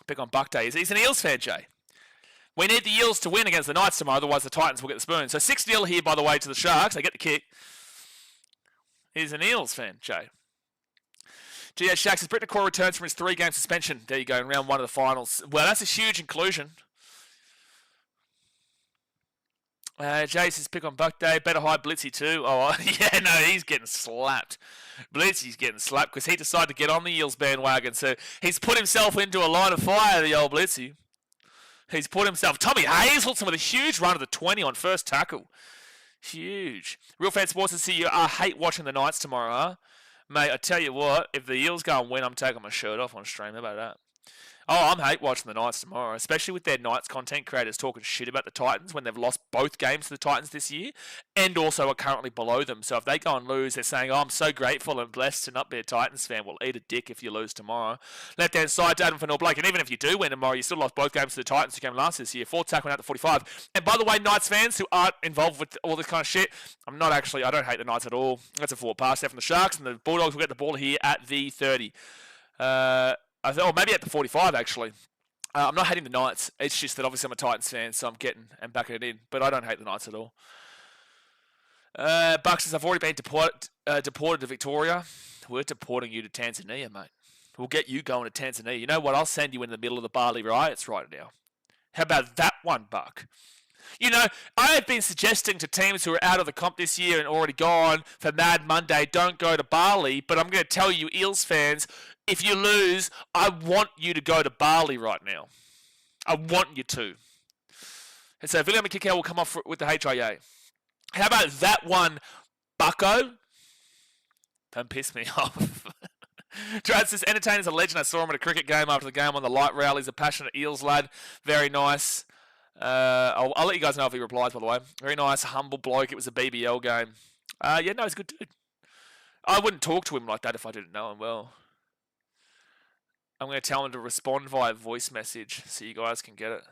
A: Pick on Buck Day. He's an Eels fan, Jay. We need the Eels to win against the Knights tomorrow, otherwise the Titans will get the spoon. So 6-0 here, by the way, to the Sharks. They get the kick. He's an Eels fan, Jay. GS Shacks says, Britt McCaw returns from his 3-game suspension. There you go, in round 1 of the finals. Well, that's a huge inclusion. Jay says, pick on Buck Day. Better hide Blitzy too. Oh, yeah, no, he's getting slapped. Blitzy's getting slapped because he decided to get on the Eels bandwagon. So he's put himself into a line of fire, the old Blitzy. He's put himself... Tommy Hazelton with a huge run of the 20 on first tackle. Huge. Real Fan Sports will see you. I hate watching the Knights tomorrow, huh? Mate, I tell you what, if the Eels go and win, I'm taking my shirt off on stream. How about that? Oh, I'm hate watching the Knights tomorrow, especially with their Knights content creators talking shit about the Titans when they've lost both games to the Titans this year and also are currently below them. So if they go and lose, they're saying, oh, I'm so grateful and blessed to not be a Titans fan. Well, eat a dick if you lose tomorrow. Left-hand side to Adam Fanor Blake. And even if you do win tomorrow, you still lost both games to the Titans who came last this year. 4th tackle out to 45. And by the way, Knights fans who aren't involved with all this kind of shit, I don't hate the Knights at all. That's a forward pass there from the Sharks, and the Bulldogs will get the ball here at the 30. Maybe at the 45, actually. I'm not hating the Knights. It's just that obviously I'm a Titans fan, so I'm getting and backing it in. But I don't hate the Knights at all. Bucks says, I've already been deported to Victoria. We're deporting you to Tanzania, mate. We'll get you going to Tanzania. You know what? I'll send you in the middle of the Bali riots right now. How about that one, Buck? You know, I have been suggesting to teams who are out of the comp this year and already gone for Mad Monday, don't go to Bali. But I'm going to tell you, Eels fans, if you lose, I want you to go to Bali right now. I want you to. And so William Kikau will come off with the HIA. How about that one, Bucko? Don't piss me off. Drad says, Entertainer's a legend. I saw him at a cricket game after the game on the light rail. He's a passionate Eels lad. Very nice. I'll let you guys know if he replies, by the way. Very nice, humble bloke. It was a BBL game. Yeah, no, he's a good dude. I wouldn't talk to him like that if I didn't know him well. I'm going to tell him to respond via voice message so you guys can get it.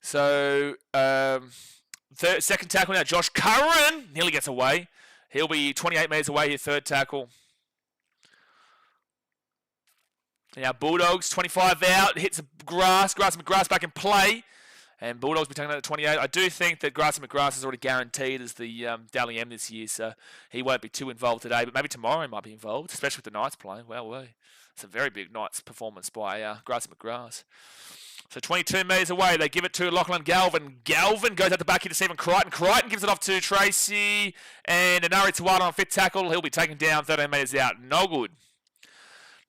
A: So, second tackle now, Josh Curran nearly gets away. He'll be 28 metres away here, third tackle. Now Bulldogs, 25 out, hits the grass McGrath back in play. And Bulldogs will be taking that at 28. I do think that Grassy McGrath is already guaranteed as the Dally M this year, so he won't be too involved today. But maybe tomorrow he might be involved, especially with the Knights playing. Well, it's a very big Knights performance by Grassy McGrath. So 22 metres away, they give it to Lachlan Galvin. Galvin goes out the back here to Stephen Crichton. Crichton gives it off to Tracy. And Anari Tawala on fifth tackle. He'll be taken down 13 metres out. No good.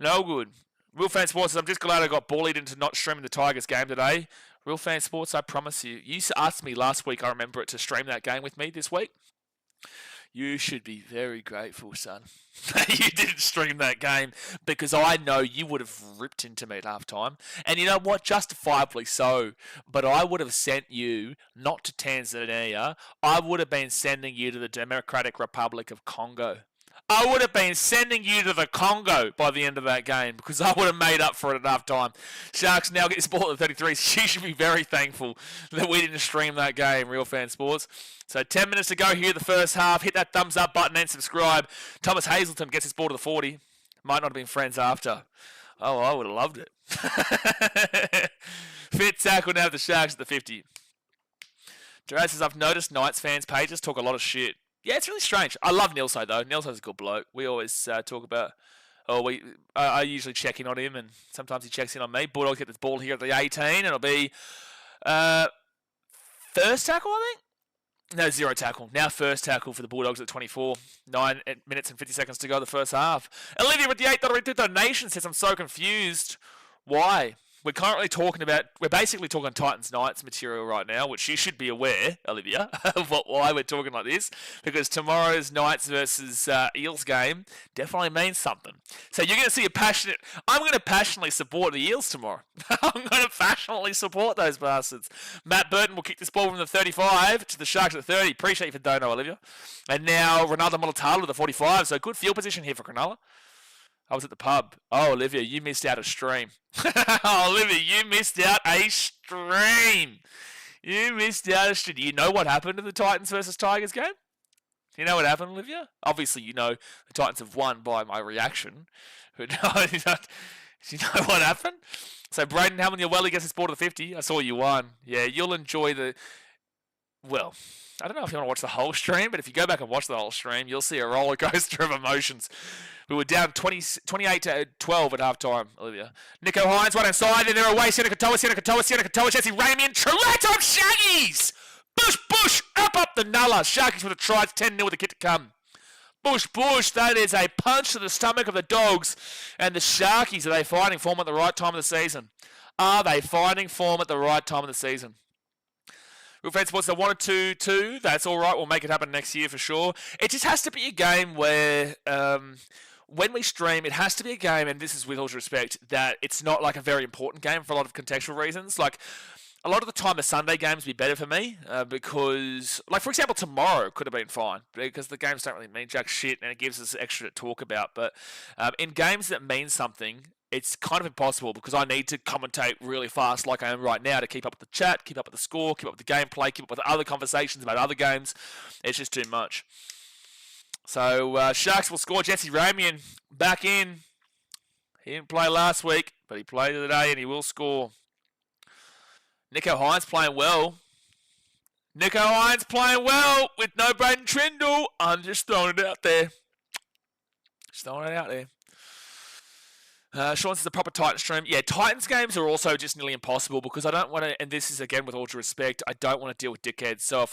A: No good. Real Fan Sports says, I'm just glad I got bullied into not streaming the Tigers game today. Real Fan Sports, I promise you. You asked me last week, I remember it, to stream that game with me this week. You should be very grateful, son. You didn't stream that game because I know you would have ripped into me at halftime. And you know what? Justifiably so. But I would have sent you not to Tanzania. I would have been sending you to the Democratic Republic of Congo. I would have been sending you to the Congo by the end of that game because I would have made up for it at half time. Sharks now get this ball at 33, so you should be very thankful that we didn't stream that game, Real Fan Sports. So 10 minutes to go here the first half. Hit that thumbs up button and subscribe. Thomas Hazelton gets his ball to the 40. Might not have been friends after. Oh, I would have loved it. Fit tackle now to the Sharks at the 50. Gerard says, I've noticed Knights fans' pages talk a lot of shit. Yeah, it's really strange. I love Nilso, though. Nilso's a good bloke. We always talk about... I usually check in on him, and sometimes he checks in on me. Bulldogs get this ball here at the 18, and it'll be... first tackle, I think? No, zero tackle. Now first tackle for the Bulldogs at 24. 9 minutes and 50 seconds to go the first half. Olivia with the $8 donation says, I'm so confused. Why? We're basically talking Titans Knights material right now, which you should be aware, Olivia, of why we're talking like this, because tomorrow's Knights versus Eels game definitely means something. So you're going to see I'm going to passionately support the Eels tomorrow. I'm going to passionately support those bastards. Matt Burton will kick this ball from the 35 to the Sharks at the 30. Appreciate you for dono, Olivia. And now Ronaldo Molitalo to the 45, so good field position here for Cronulla. I was at the pub. Oh, Olivia, you missed out a stream. Olivia, you missed out a stream. You missed out a stream. Do you know what happened in the Titans versus Tigers game? Do you know what happened, Olivia? Obviously, you know the Titans have won by my reaction. But do you know what happened? So, Braden Hamlin-Yaweli gets his ball to the 50. I saw you won. Yeah, you'll enjoy the... Well, I don't know if you want to watch the whole stream, but if you go back and watch the whole stream, you'll see a roller coaster of emotions. We were down 28 to 12 at halftime, Olivia. Nico Hines, right inside, and they're away. Siena Katoa, Jesse Ramian, Toronto Shaggies! Bush, up the Nulla. Sharkies with a try, it's 10-0 with a kick to come. Bush, that is a punch to the stomach of the Dogs. And the Sharkies, are they finding form at the right time of the season? Are they finding form at the right time of the season? Real Fan Sports, they wanted to, that's all right. We'll make it happen next year for sure. It just has to be a game where, when we stream, it has to be a game, and this is with all due respect, that it's not like a very important game for a lot of contextual reasons. Like, a lot of the time, the Sunday games would be better for me because, like, for example, tomorrow could have been fine because the games don't really mean jack shit and it gives us extra to talk about. But in games that mean something, it's kind of impossible because I need to commentate really fast like I am right now to keep up with the chat, keep up with the score, keep up with the gameplay, keep up with other conversations about other games. It's just too much. So Sharks will score. Jesse Ramian back in. He didn't play last week, but he played today and he will score. Nico Hines playing well. Nico Hines playing well with no Braden Trindle. I'm just throwing it out there. Sean says a proper Titans stream. Yeah, Titans games are also just nearly impossible because I don't want to, and this is again with all due respect, I don't want to deal with dickheads. So if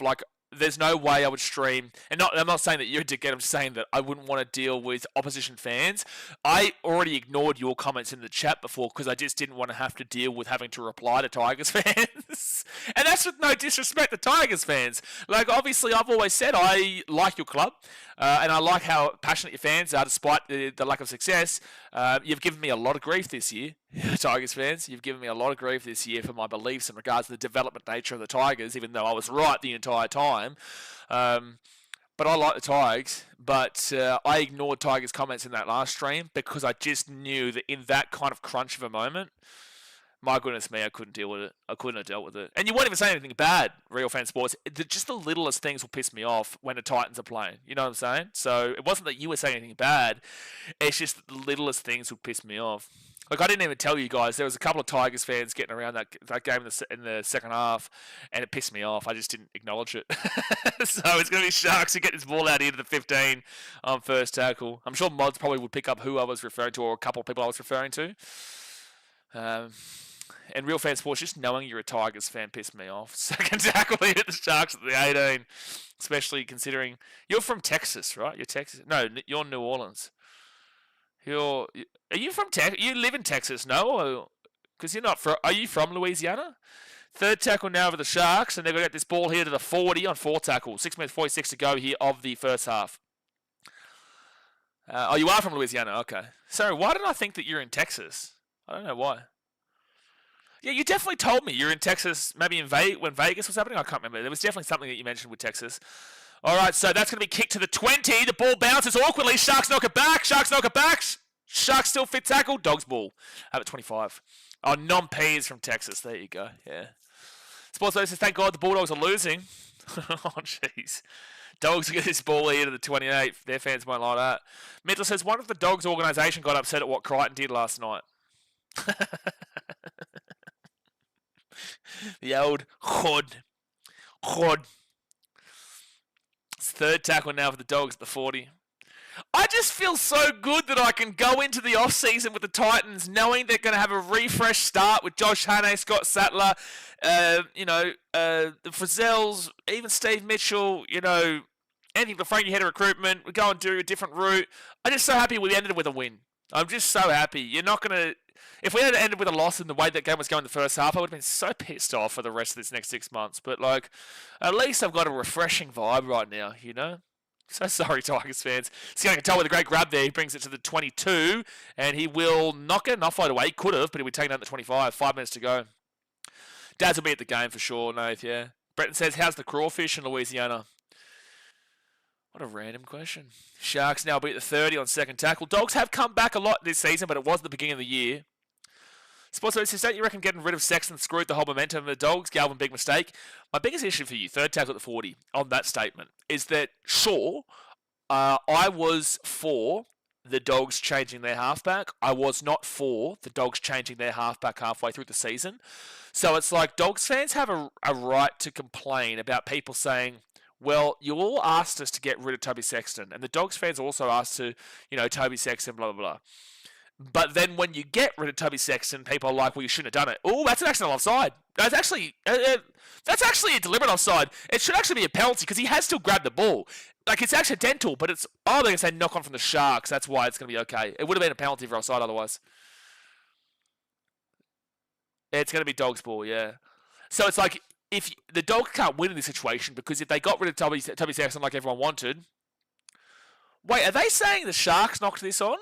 A: there's no way I would stream, and I'm not saying that you're a dickhead, I'm just saying that I wouldn't want to deal with opposition fans. I already ignored your comments in the chat before because I just didn't want to have to deal with having to reply to Tigers fans. And that's with no disrespect to Tigers fans. Like, obviously, I've always said I like your club, and I like how passionate your fans are despite the lack of success. You've given me a lot of grief this year, Tigers fans. You've given me a lot of grief this year for my beliefs in regards to the development nature of the Tigers, even though I was right the entire time. But I like the Tigers, but I ignored Tigers' comments in that last stream because I just knew that in that kind of crunch of a moment, my goodness me, I couldn't deal with it. I couldn't have dealt with it. And you won't even say anything bad, Real Fan Sports. Just the littlest things will piss me off when the Titans are playing. You know what I'm saying? So it wasn't that you were saying anything bad. It's just that the littlest things would piss me off. Like, I didn't even tell you guys, there was a couple of Tigers fans getting around that game in the second half, and it pissed me off. I just didn't acknowledge it. So it's going to be Sharks who get this ball out here to the 15 on first tackle. I'm sure Mods probably would pick up who I was referring to or a couple of people I was referring to. And Real Fan Sports, just knowing you're a Tigers fan pissed me off. Second tackle here at the Sharks at the 18, especially considering you're from Texas, right? You're Texas. No, you're New Orleans. Are you from Texas? You live in Texas, no? Because you're not from. Are you from Louisiana? Third tackle now for the Sharks, and they're going to get this ball here to the 40 on 4 tackles. 6 minutes 46 to go here of the first half. Oh, you are from Louisiana. Okay. Sorry, why did I think that you're in Texas? I don't know why. Yeah, you definitely told me you're in Texas, maybe in when Vegas was happening. I can't remember. There was definitely something that you mentioned with Texas. All right, so that's going to be kicked to the 20. The ball bounces awkwardly. Sharks knock it back. Sharks knock it back. Sharks still fit tackle. Dogs ball. Have it 25. Oh, non-P's from Texas. There you go. Yeah. Sports says, thank God the Bulldogs are losing. Oh, jeez. Dogs get this ball here to the 28. Their fans won't like that. Mitchell says, one of the Dogs organisation got upset at what Crichton did last night. The old Chod. It's third tackle now for the Dogs at the 40. I just feel so good that I can go into the off-season with the Titans knowing they're going to have a refresh start with Josh Hannay, Scott Sattler, the Frizzels, even Steve Mitchell, anything for Frankie Header recruitment. We go and do a different route. I'm just so happy we ended with a win. I'm just so happy. You're not going to... If we had ended with a loss in the way that game was going in the first half, I would have been so pissed off for the rest of this next 6 months. But, at least I've got a refreshing vibe right now, So sorry, Tigers fans. Scanning a toe with a great grab there. He brings it to the 22, and he will knock it and offload away. He could have, but he would take it out at the 25. 5 minutes to go. Dads will be at the game for sure, Nath, yeah. Bretton says, how's the crawfish in Louisiana? What a random question. Sharks now beat the 30 on second tackle. Dogs have come back a lot this season, but it was the beginning of the year. Sports says, don't you reckon getting rid of Sexton screwed the whole momentum of the Dogs? Galvin, big mistake. My biggest issue for you, third tackle at the 40, on that statement, is that, sure, I was for the Dogs changing their halfback. I was not for the Dogs changing their halfback halfway through the season. So it's like Dogs fans have a right to complain about people saying, well, you all asked us to get rid of Toby Sexton. And the Dogs fans also asked to, Toby Sexton, blah, blah, blah. But then when you get rid of Toby Sexton, people are like, well, you shouldn't have done it. Oh, that's an accidental offside. That's actually a deliberate offside. It should actually be a penalty because he has still grabbed the ball. It's accidental, but it's, they're going to say knock on from the Sharks. That's why it's going to be okay. It would have been a penalty for offside otherwise. It's going to be Dogs ball, yeah. So it's like, if the Dogs can't win in this situation because if they got rid of Toby Sexton like everyone wanted. Wait, are they saying the Sharks knocked this on?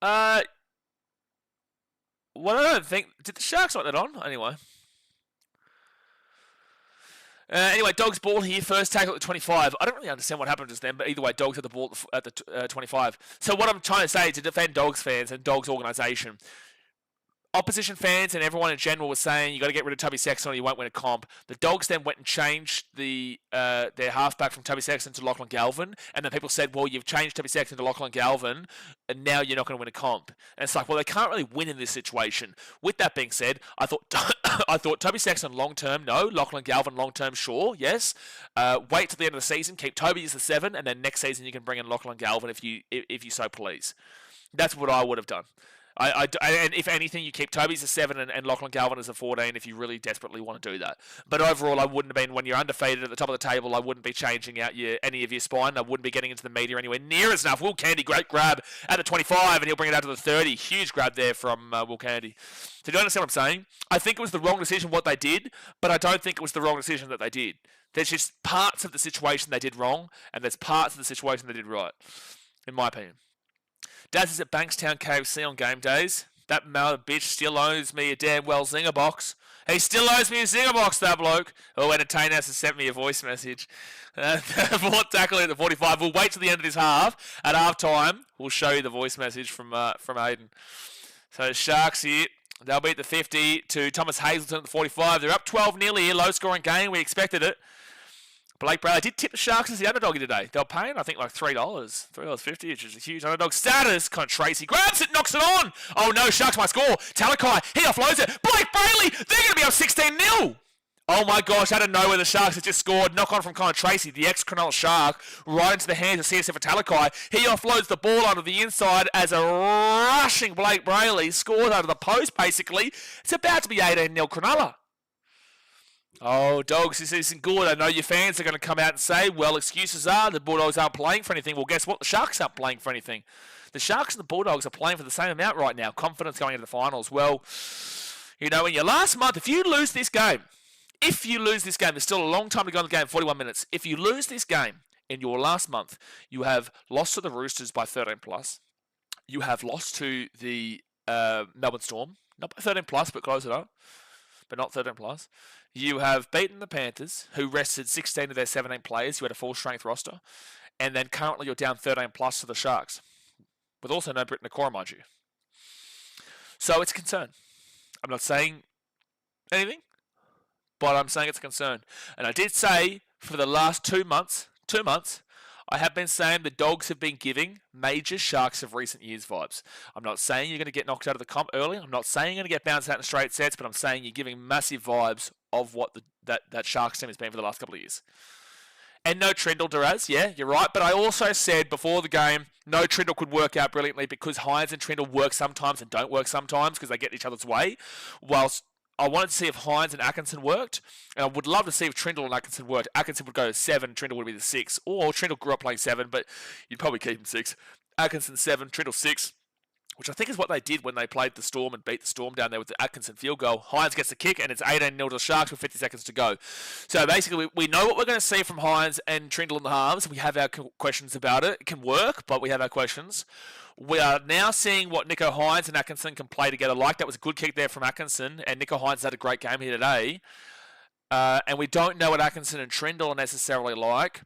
A: Well, I don't think... Did the Sharks knock that on? Anyway. Dogs ball here. First tackle at the 25. I don't really understand what happened just then, but either way, Dogs had the ball at the 25. So what I'm trying to say to defend Dogs fans and Dogs organisation... Opposition fans and everyone in general was saying you got to get rid of Toby Sexton or you won't win a comp. The Dogs then went and changed their halfback from Toby Sexton to Lachlan Galvin, and then people said, well, you've changed Toby Sexton to Lachlan Galvin, and now you're not going to win a comp. And it's like, well, they can't really win in this situation. With that being said, I thought Toby Sexton long term, no. Lachlan Galvin long term, sure, yes. Wait till the end of the season, keep Toby as the 7, and then next season you can bring in Lachlan Galvin if you so please. That's what I would have done. And if anything, you keep Toby as a 7 and Lachlan Galvin as a 14 if you really desperately want to do that. But overall, I wouldn't have been, when you're undefeated at the top of the table, I wouldn't be changing out any of your spine. I wouldn't be getting into the media anywhere near as enough. Will Candy, great grab at the 25, and he'll bring it out to the 30. Huge grab there from Will Candy. So do you understand what I'm saying? I think it was the wrong decision what they did, but I don't think it was the wrong decision that they did. There's just parts of the situation they did wrong, and there's parts of the situation they did right, in my opinion. Daz is at Bankstown KFC on game days. That mother bitch still owes me a damn well zinger box. He still owes me a zinger box, that bloke. Oh, Entertainer has sent me a voice message. Fourth tackle at the 45. We'll wait till the end of this half. At half time, we'll show you the voice message from Aiden. So Sharks here. They'll beat the 50 to Thomas Hazelton at the 45. They're up 12-0 here. Low-scoring game. We expected it. Blake Bradley did tip the Sharks as the underdog today. They were paying, I think, like $3. $3.50, which is a huge underdog status. Kind of Tracy grabs it, knocks it on. Oh no, Sharks might score. Talakai, he offloads it. Blake Bradley, they're going to be up 16-0. Oh my gosh, out of nowhere, the Sharks have just scored. Knock on from Connor Tracy, the ex-Cronulla Shark, right into the hands of CSF Talakai. He offloads the ball onto the inside as a rushing Blake Bradley scores out of the post, basically. It's about to be 18-0 Cronulla. Oh, Dogs, this isn't good. I know your fans are going to come out and say, well, excuses are the Bulldogs aren't playing for anything. Well, guess what? The Sharks aren't playing for anything. The Sharks and the Bulldogs are playing for the same amount right now. Confidence going into the finals. Well, in your last month, if you lose this game, there's still a long time to go in the game, 41 minutes. If you lose this game in your last month, you have lost to the Roosters by 13 plus. You have lost to the Melbourne Storm, not by 13 plus, but close enough, but not 13 plus. You have beaten the Panthers, who rested 16 of their 17 players. You had a full-strength roster. And then currently you're down 13 plus to the Sharks, with also no Britain Nakora, mind you. So it's a concern. I'm not saying anything, but I'm saying it's a concern. And I did say for the last 2 months, I have been saying the Dogs have been giving major Sharks of recent years vibes. I'm not saying you're going to get knocked out of the comp early. I'm not saying you're going to get bounced out in straight sets, but I'm saying you're giving massive vibes of what that Sharks team has been for the last couple of years. And no Trindle, Duraz, yeah, you're right. But I also said before the game, no Trindle could work out brilliantly because Hines and Trindle work sometimes and don't work sometimes because they get in each other's way, whilst I wanted to see if Hines and Atkinson worked, and I would love to see if Trindle and Atkinson worked. Atkinson would go to 7, Trindle would be the 6, or Trindle grew up playing 7, but you'd probably keep him 6. Atkinson 7, Trindle 6, which I think is what they did when they played the Storm and beat the Storm down there with the Atkinson field goal. Hines gets the kick, and it's 18-0 to the Sharks with 50 seconds to go. So basically, we know what we're going to see from Hines and Trindle in the halves. We have our questions about it. It can work, but we have our questions. We are now seeing what Nicho Hines and Atkinson can play together like. That was a good kick there from Atkinson, and Nicho Hines had a great game here today. And we don't know what Atkinson and Trindle are necessarily like,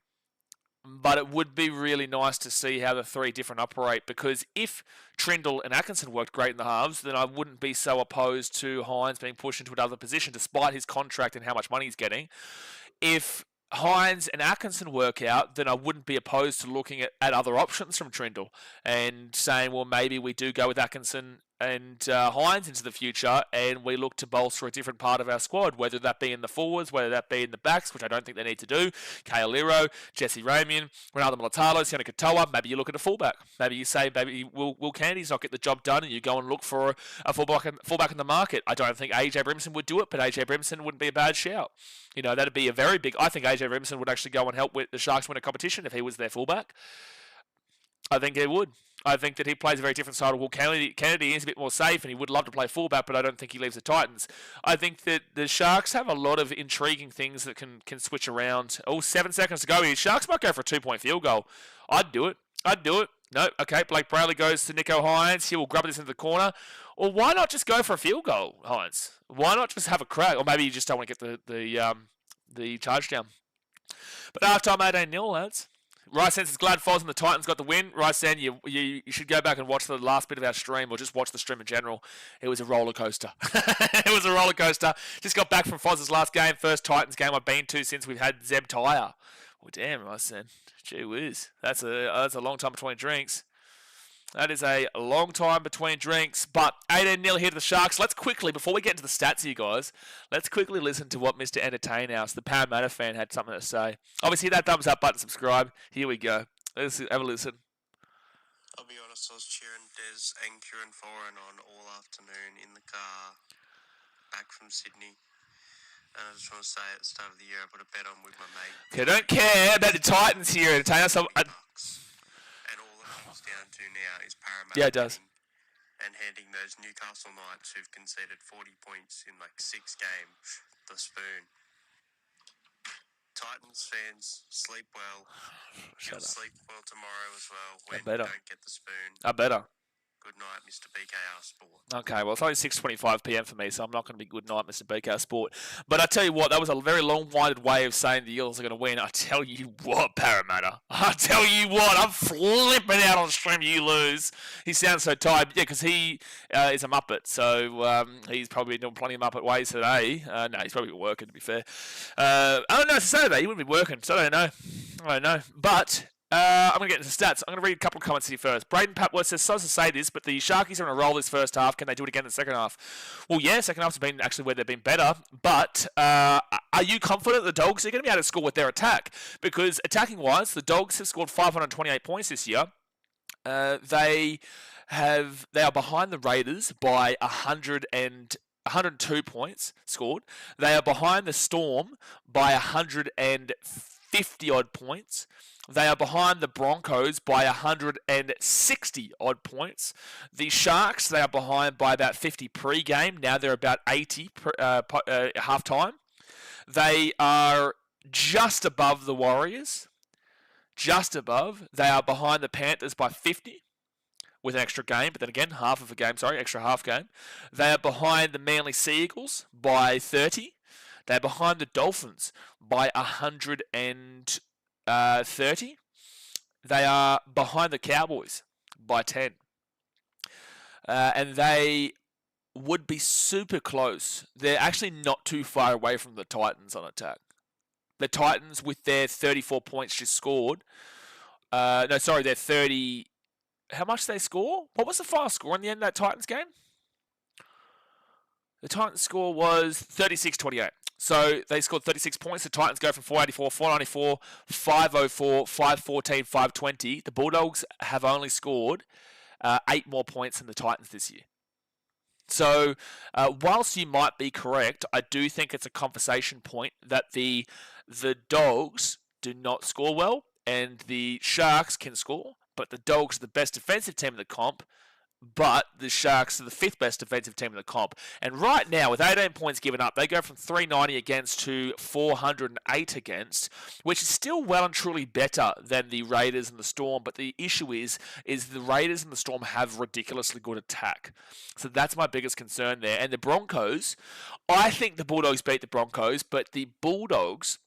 A: but it would be really nice to see how the three different operate, because if Trindle and Atkinson worked great in the halves, then I wouldn't be so opposed to Hines being pushed into another position despite his contract and how much money he's getting. If Hines and Atkinson work out, then I wouldn't be opposed to looking at other options from Trindle and saying, well, maybe we do go with Atkinson and Hines into the future, and we look to bolster a different part of our squad, whether that be in the forwards, whether that be in the backs, which I don't think they need to do. Kale Lero, Jesse Ramian, Ronaldo Mulatalo, Sione Katoa. Maybe you look at a fullback. Maybe you say, maybe Will Candy's not get the job done, and you go and look for a fullback in the market. I don't think AJ Brimson would do it, but AJ Brimson wouldn't be a bad shout. That'd be a very big. I think AJ Brimson would actually go and help with the Sharks win a competition if he was their fullback. I think he would. I think that he plays a very different side of Will Kennedy. Kennedy is a bit more safe, and he would love to play fullback, but I don't think he leaves the Titans. I think that the Sharks have a lot of intriguing things that can switch around. 7 seconds to go here. Sharks might go for a 2-point field goal. I'd do it. No, okay, Blake Brayley goes to Nicho Hines. He will grab this into the corner. Or why not just go for a field goal, Hines? Why not just have a crack? Or maybe you just don't want to get the charge down. But halftime 18-0, lads. Rice is glad Foz and the Titans got the win. Rice, you should go back and watch the last bit of our stream, or just watch the stream in general. It was a roller coaster. It was a roller coaster. Just got back from Foz's last game, first Titans game I've been to since we've had Zeb Tyre. Well, damn, Rice, gee whiz, that's a long time between drinks. That is a long time between drinks, but 18-0 here to the Sharks. Let's quickly, before we get into the stats here, guys, let's quickly listen to what Mr. Entertain House, the Parramatta fan, had something to say. Obviously, hit that thumbs up button, subscribe. Here we go. Let's have a listen.
B: I'll be honest, I was cheering Des and Kieran Foran on all afternoon in the car back from Sydney. And I just want to say at the start of the year, I put a bet on with my mate.
A: Okay, don't care about the Titans here. Entertain House.
B: And all it comes down to now is Parramatta.
A: Yeah, it does.
B: And handing those Newcastle Knights who've conceded 40 points in 6 games the spoon. Titans fans, sleep well. You'll sleep well tomorrow as well when you don't get the spoon.
A: I better.
B: Good night, Mr. BKR Sport.
A: Okay, well, it's only 6:25 p.m. for me, so I'm not going to be good night, Mr. BKR Sport. But I tell you what, that was a very long-winded way of saying the Eagles are going to win. I tell you what, Parramatta. I tell you what, I'm flipping out on stream. You lose. He sounds so tired. Yeah, because he is a Muppet, so he's probably doing plenty of Muppet ways today. No, he's probably working, to be fair. I don't know, it's Saturday. He wouldn't be working, so I don't know. But I'm going to get into the stats. I'm going to read a couple of comments here first. Braden Papworth says, sorry to say this, but the Sharkies are on a roll this first half. Can they do it again in the second half? Well, yeah, second half's been actually where they've been better. But are you confident the Dogs are going to be able to score with their attack? Because attacking-wise, the Dogs have scored 528 points this year. They are behind the Raiders by 100 and 102 points scored. They are behind the Storm by 150 odd points. They are behind the Broncos by 160 odd points. The Sharks, they are behind by about 50 pre-game. Now they're about 80 half-time. They are just above the Warriors. Just above. They are behind the Panthers by 50 with an extra game, but then again, extra half game. They are behind the Manly Sea Eagles by 30. They're behind the Dolphins by 130. They are behind the Cowboys by 10. And they would be super close. They're actually not too far away from the Titans on attack. The Titans, with their 34 points just scored, their 30... How much did they score? What was the final score in the end of that Titans game? The Titans score was 36-28. So they scored 36 points. The Titans go from 484, 494, 504, 514, 520. The Bulldogs have only scored 8 more points than the Titans this year. So whilst you might be correct, I do think it's a conversation point that the Dogs do not score well and the Sharks can score. But the Dogs are the best defensive team in the comp, but the Sharks are the 5th best defensive team in the comp. And right now, with 18 points given up, they go from 390 against to 408 against, which is still well and truly better than the Raiders and the Storm. But the issue is the Raiders and the Storm have ridiculously good attack. So that's my biggest concern there. And the Broncos, I think the Bulldogs beat the Broncos, but the Bulldogs,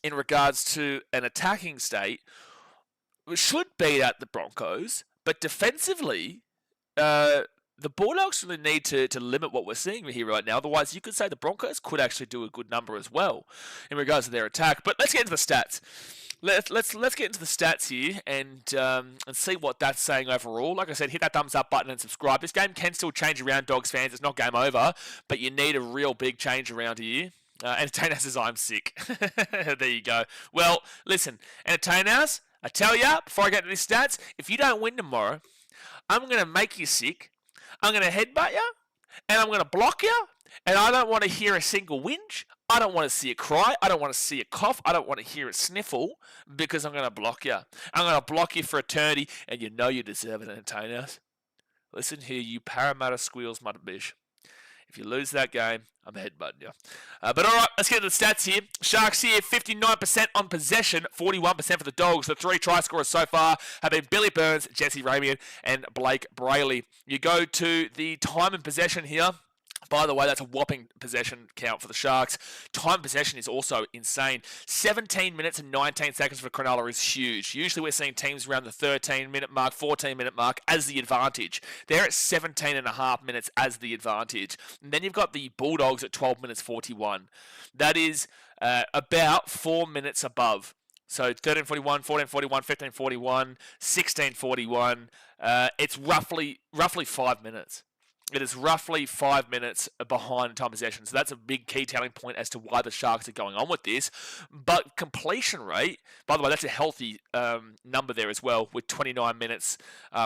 A: in regards to an attacking state, should beat out the Broncos, but defensively, the Bulldogs really need to limit what we're seeing here right now. Otherwise, you could say the Broncos could actually do a good number as well in regards to their attack. But let's get into the stats. Let's get into the stats here and see what that's saying overall. Like I said, hit that thumbs up button and subscribe. This game can still change around, Dogs fans. It's not game over, but you need a real big change around here. Entertain us as I'm sick. There you go. Well, listen, entertain us. I tell ya, before I get into these stats, if you don't win tomorrow, I'm going to make you sick, I'm going to headbutt you, and I'm going to block you, and I don't want to hear a single whinge, I don't want to see a cry, I don't want to see a cough, I don't want to hear a sniffle, because I'm going to block you. I'm going to block you for eternity, and you know you deserve it, entertain us. Listen here, you Parramatta squeals, mother bish. If you lose that game, I'm headbutting you. But all right, let's get to the stats here. Sharks here, 59% on possession, 41% for the Dogs. The 3 try scorers so far have been Billy Burns, Jesse Ramian, and Blake Brayley. You go to the time and possession here. By the way, that's a whopping possession count for the Sharks. Time possession is also insane. 17 minutes and 19 seconds for Cronulla is huge. Usually we're seeing teams around the 13-minute mark, 14-minute mark as the advantage. They're at 17 and a half minutes as the advantage. And then you've got the Bulldogs at 12 minutes 41. That is about 4 minutes above. So 13:41, 14:41, 15:41, 16:41. It's roughly 5 minutes. It is roughly 5 minutes behind time possession. So that's a big key telling point as to why the Sharks are going on with this. But completion rate, by the way, that's a healthy number there as well, with 29 minutes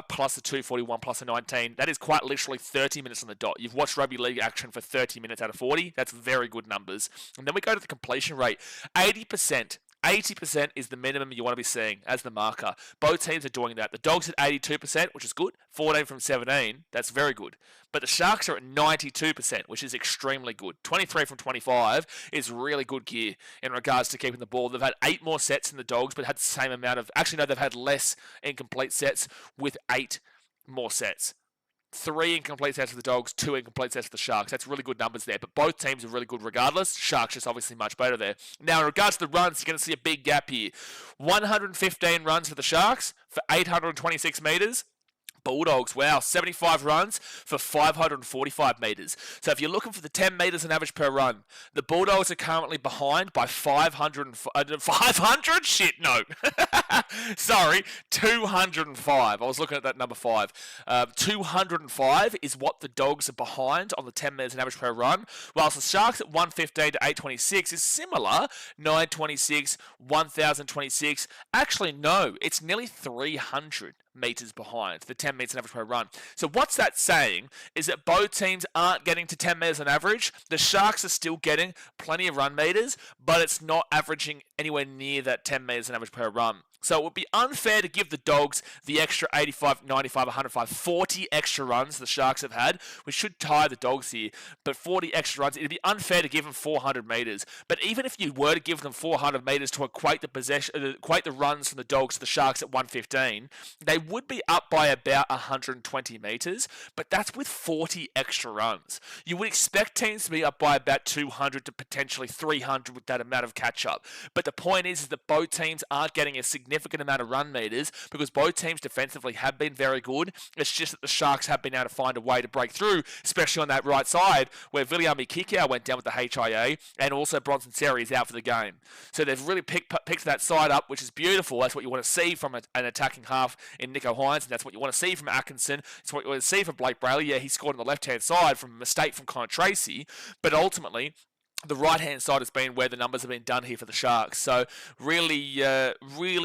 A: plus the 2:41 plus the 19. That is quite literally 30 minutes on the dot. You've watched rugby league action for 30 minutes out of 40. That's very good numbers. And then we go to the completion rate. 80%. 80% is the minimum you want to be seeing as the marker. Both teams are doing that. The Dogs at 82%, which is good. 14 from 17, that's very good. But the Sharks are at 92%, which is extremely good. 23 from 25 is really good gear in regards to keeping the ball. They've had 8 more sets than the Dogs, but had the same amount of... Actually, no, they've had less incomplete sets with 8 more sets. 3 incomplete sets for the Dogs, 2 incomplete sets for the Sharks. That's really good numbers there. But both teams are really good regardless. Sharks just obviously much better there. Now, in regards to the runs, you're going to see a big gap here. 115 runs for the Sharks for 826 metres. Bulldogs, wow, 75 runs for 545 metres. So if you're looking for the 10 metres on average per run, the Bulldogs are currently behind by 500? Shit, no. Sorry, 205. I was looking at that number 5. 205 is what the Dogs are behind on the 10 metres on average per run, whilst the Sharks at 115 to 826 is similar, 926, 1026. Actually, no, it's nearly 300 metres behind, the 10 metres on average per run. So what's that saying is that both teams aren't getting to 10 metres on average. The Sharks are still getting plenty of run meters, but it's not averaging anywhere near that 10 metres on average per run. So it would be unfair to give the Dogs the extra 85, 95, 105, 40 extra runs the Sharks have had, which should tie the Dogs here, but 40 extra runs, it'd be unfair to give them 400 metres. But even if you were to give them 400 metres to equate the runs from the Dogs to the Sharks at 115, they would be up by about 120 metres, but that's with 40 extra runs. You would expect teams to be up by about 200 to potentially 300 with that amount of catch-up. But the point is that both teams aren't getting a significant amount of run meters because both teams defensively have been very good. It's just that the Sharks have been able to find a way to break through, especially on that right side where Viliami Kikau went down with the HIA and also Bronson Seri is out for the game. So they've really picked that side up, which is beautiful. That's what you want to see from an attacking half in Nico Hines, and that's what you want to see from Atkinson. It's what you want to see from Blake Brayley. Yeah, he scored on the left-hand side from a mistake from Connor Tracy, but ultimately the right-hand side has been where the numbers have been done here for the Sharks. So really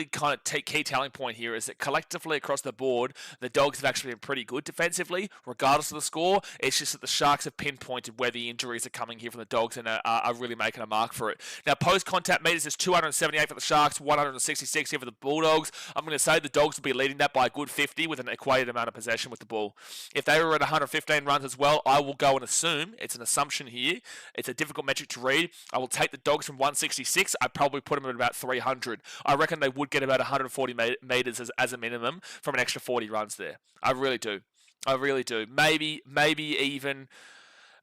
A: kind of key telling point here is that collectively across the board, the Dogs have actually been pretty good defensively, regardless of the score. It's just that the Sharks have pinpointed where the injuries are coming here from the Dogs and are really making a mark for it. Now, post-contact meters is 278 for the Sharks, 166 here for the Bulldogs. I'm going to say the Dogs will be leading that by a good 50 with an equated amount of possession with the ball. If they were at 115 runs as well, I will go and assume, it's an assumption here, it's a difficult metric to read. I will take the Dogs from 166. I'd probably put them at about 300. I reckon they would get about 140 metres as a minimum from an extra 40 runs there. I really do. Maybe even,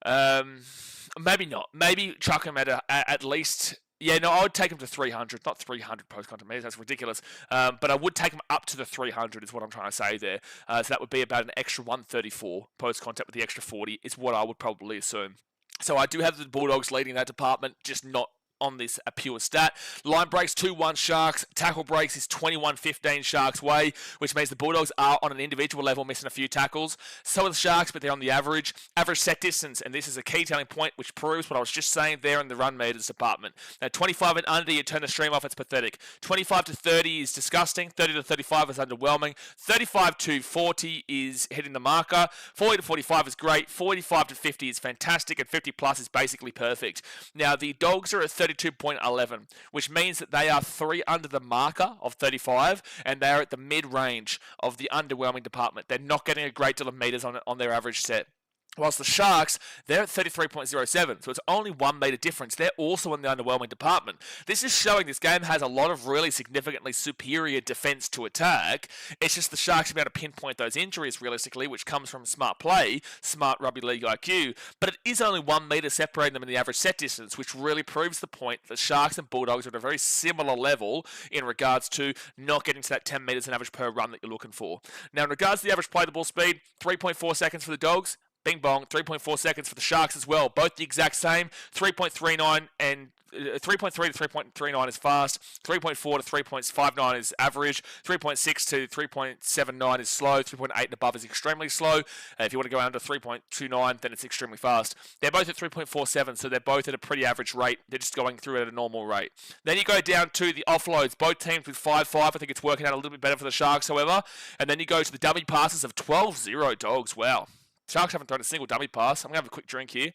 A: maybe not. Maybe chuck them at least. Yeah, no, I would take them to 300, not 300 post-contact meters. That's ridiculous. But I would take them up to the 300 is what I'm trying to say there. So that would be about an extra 134 post-contact with the extra 40 is what I would probably assume. So I do have the Bulldogs leading that department, just not on this a pure stat. Line breaks 2-1 Sharks. Tackle breaks is 21-15 Sharks way, which means the Bulldogs are on an individual level missing a few tackles. So are the Sharks, but they're on the average. Average set distance, and this is a key telling point which proves what I was just saying there in the run meters department. Now 25 and under, you turn the stream off, it's pathetic. 25 to 30 is disgusting. 30 to 35 is underwhelming. 35 to 40 is hitting the marker. 40 to 45 is great. 45 to 50 is fantastic, and 50 plus is basically perfect. Now the Dogs are at 32.11, which means that they are 3 under the marker of 35, and they are at the mid-range of the underwhelming department. They're not getting a great deal of meters on their average set. Whilst the Sharks, they're at 33.07, so it's only 1 metre difference. They're also in the underwhelming department. This is showing this game has a lot of really significantly superior defence to attack. It's just the Sharks have been able to pinpoint those injuries realistically, which comes from smart play, smart rugby league IQ, but it is only 1 metre separating them in the average set distance, which really proves the point that the Sharks and Bulldogs are at a very similar level in regards to not getting to that 10 metres an average per run that you're looking for. Now, in regards to the average play the ball speed, 3.4 seconds for the Dogs. Bing bong, 3.4 seconds for the Sharks as well. Both the exact same, 3.39 and 3.3 to 3.39 is fast, 3.4 to 3.59 is average, 3.6 to 3.79 is slow, 3.8 and above is extremely slow. If you want to go under 3.29, then it's extremely fast. They're both at 3.47, so they're both at a pretty average rate. They're just going through at a normal rate. Then you go down to the offloads, both teams with 5-5. I think it's working out a little bit better for the Sharks, however. And then you go to the dummy passes of 12-0 Dogs. Wow. Sharks haven't thrown a single dummy pass. I'm going to have a quick drink here.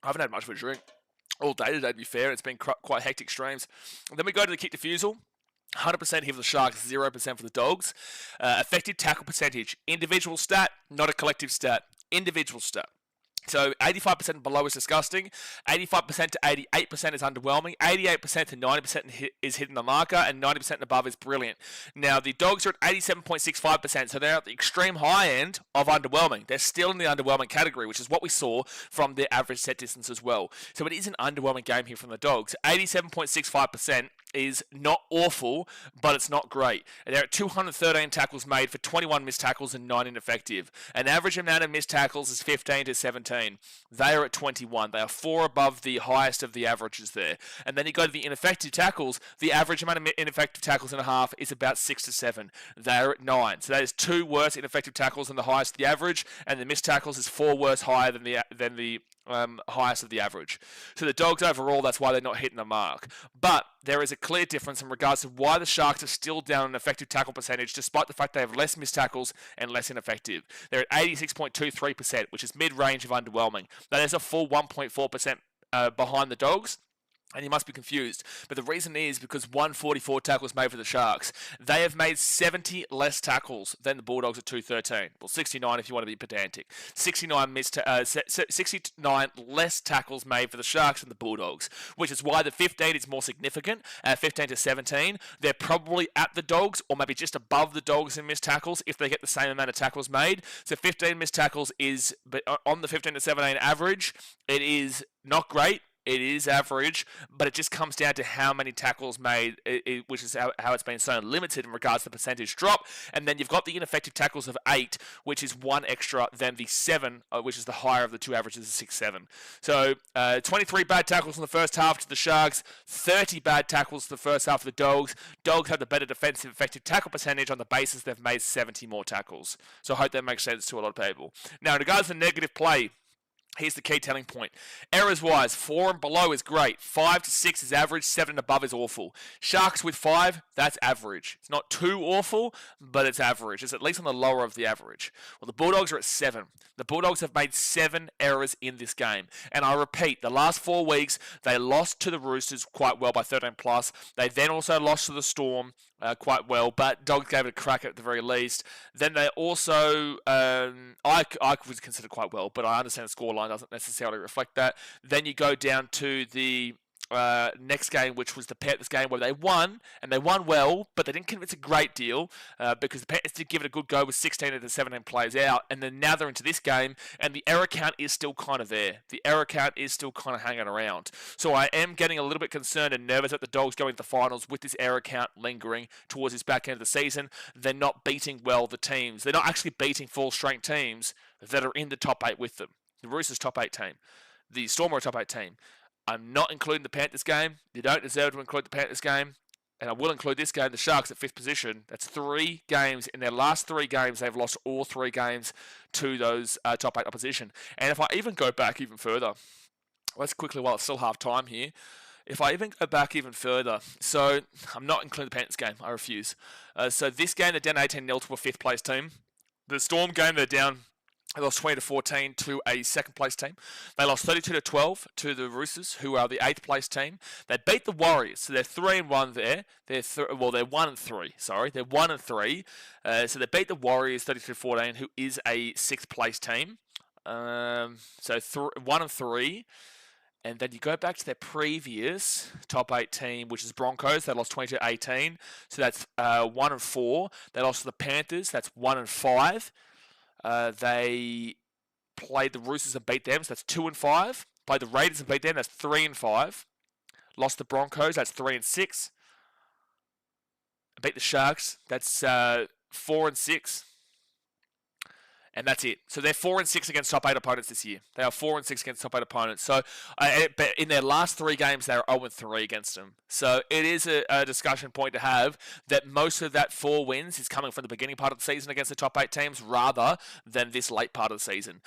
A: I haven't had much of a drink all day today, to be fair. It's been quite hectic streams. And then we go to the kick defusal. 100% here for the Sharks, 0% for the Dogs. Effective tackle percentage. Individual stat, not a collective stat. Individual stat. So 85% below is disgusting, 85% to 88% is underwhelming, 88% to 90% is hitting the marker, and 90% and above is brilliant. Now, the Dogs are at 87.65%, so they're at the extreme high end of underwhelming. They're still in the underwhelming category, which is what we saw from their average set distance as well. So it is an underwhelming game here from the Dogs. 87.65% is not awful, but it's not great. They're at 213 tackles made for 21 missed tackles and 9 ineffective. An average amount of missed tackles is 15 to 17. They are at 21. They are 4 above the highest of the averages there. And then you go to the ineffective tackles. The average amount of ineffective tackles in a half is about 6 to 7. They are at 9. So that is 2 worse ineffective tackles than the highest of the average, and the missed tackles is 4 worse higher than the highest of the average. So the Dogs overall, that's why they're not hitting the mark. But there is a clear difference in regards to why the Sharks are still down in effective tackle percentage, despite the fact they have less missed tackles and less ineffective. They're at 86.23%, which is mid-range of underwhelming. That is a full 1.4% behind the Dogs. And you must be confused. But the reason is because 144 tackles made for the Sharks. They have made 70 less tackles than the Bulldogs at 213. Well, 69 if you want to be pedantic. 69 less tackles made for the Sharks than the Bulldogs, which is why the 15 is more significant. 15 to 17, they're probably at the Dogs or maybe just above the Dogs in missed tackles if they get the same amount of tackles made. So 15 missed tackles is, but on the 15 to 17 average, it is not great. It is average, but it just comes down to how many tackles made, which is how it's been so limited in regards to the percentage drop. And then you've got the ineffective tackles of 8, which is 1 extra than the 7, which is the higher of the two averages of 6-7. So 23 bad tackles in the first half to the Sharks, 30 bad tackles to the first half of the Dogs. Dogs have the better defensive effective tackle percentage on the basis they've made 70 more tackles. So I hope that makes sense to a lot of people. Now, in regards to negative play, here's the key telling point. Errors-wise, 4 and below is great. 5 to 6 is average. 7 and above is awful. Sharks with 5, that's average. It's not too awful, but it's average. It's at least on the lower of the average. Well, the Bulldogs are at 7. The Bulldogs have made 7 errors in this game. And I repeat, the last 4 weeks, they lost to the Roosters quite well by 13 plus. They then also lost to the Storm quite well, but Dogs gave it a crack at the very least. Then they also, I would consider quite well, but I understand the scoreline doesn't necessarily reflect that. Then you go down to the next game, which was the Panthers game, where they won, and they won well, but they didn't convince a great deal because the Panthers did give it a good go with 16 of the 17 players out, and then now they're into this game, and the error count is still kind of there. The error count is still kind of hanging around. So I am getting a little bit concerned and nervous at the Dogs going to the finals with this error count lingering towards this back end of the season. They're not beating well the teams. They're not actually beating full-strength teams that are in the top 8 with them. The Roosters top 8 team. The Storm are a top 8 team. I'm not including the Panthers game. You don't deserve to include the Panthers game. And I will include this game, the Sharks at 5th position. That's 3 games. In their last 3 games, they've lost all 3 games to those top 8 opposition. And if I even go back even further, let's quickly, while it's still half time here, if I even go back even further, so I'm not including the Panthers game. I refuse. So this game, they're down 18-0 to a 5th place team. The Storm game, they're down. They lost 20-14 to a 2nd place team. They lost 32-12 to the Roosters, who are the 8th place team. They beat the Warriors, so they're 3-1 there. They're 1-3. Sorry, they're 1-3. So they beat the Warriors 32-14, who is a 6th place team. So 1-3. And then you go back to their previous top 8 team, which is Broncos. They lost 22-18. So that's 1-4. They lost to the Panthers. That's 1-5. They played the Roosters and beat them, so that's 2-5. Played the Raiders and beat them, that's 3-5. Lost the Broncos, that's 3-6. Beat the Sharks, that's 4-6. And that's it. So they're 4-6 against top 8 opponents this year. They are 4-6 against top 8 opponents. So, but in their last 3 games, they're 0-3 against them. So it is a discussion point to have that most of that 4 wins is coming from the beginning part of the season against the top 8 teams rather than this late part of the season.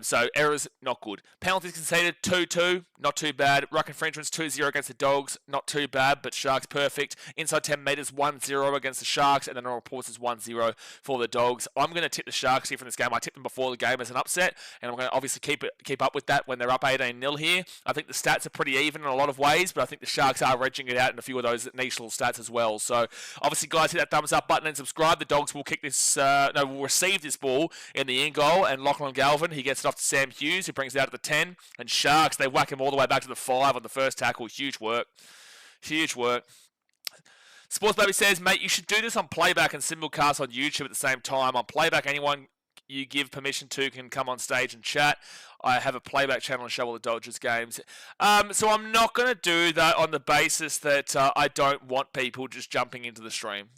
A: So errors, not good. Penalties conceded, 2-2, not too bad. Ruck infringements, 2-0 against the Dogs, not too bad, but Sharks perfect. Inside 10 metres, 1-0 against the Sharks, and then on reports is 1-0 for the Dogs. I'm going to tip the Sharks here from this game. I tipped them before the game as an upset, and I'm going to obviously keep up with that when they're up 18-0 here. I think the stats are pretty even in a lot of ways, but I think the Sharks are edging it out in a few of those niche little stats as well. So obviously, guys, hit that thumbs up button and subscribe. The Dogs will will receive this ball in the in goal, and Lachlan Galvin, he gets it off to Sam Hughes, who brings it out to the 10, and Sharks, they whack him all the way back to the 5 on the first tackle. Huge work. Huge work. Sports Baby says, mate, you should do this on playback and simulcast on YouTube at the same time. On playback, anyone you give permission to can come on stage and chat. I have a playback channel and show all the Dodgers games. So I'm not going to do that on the basis that I don't want people just jumping into the stream.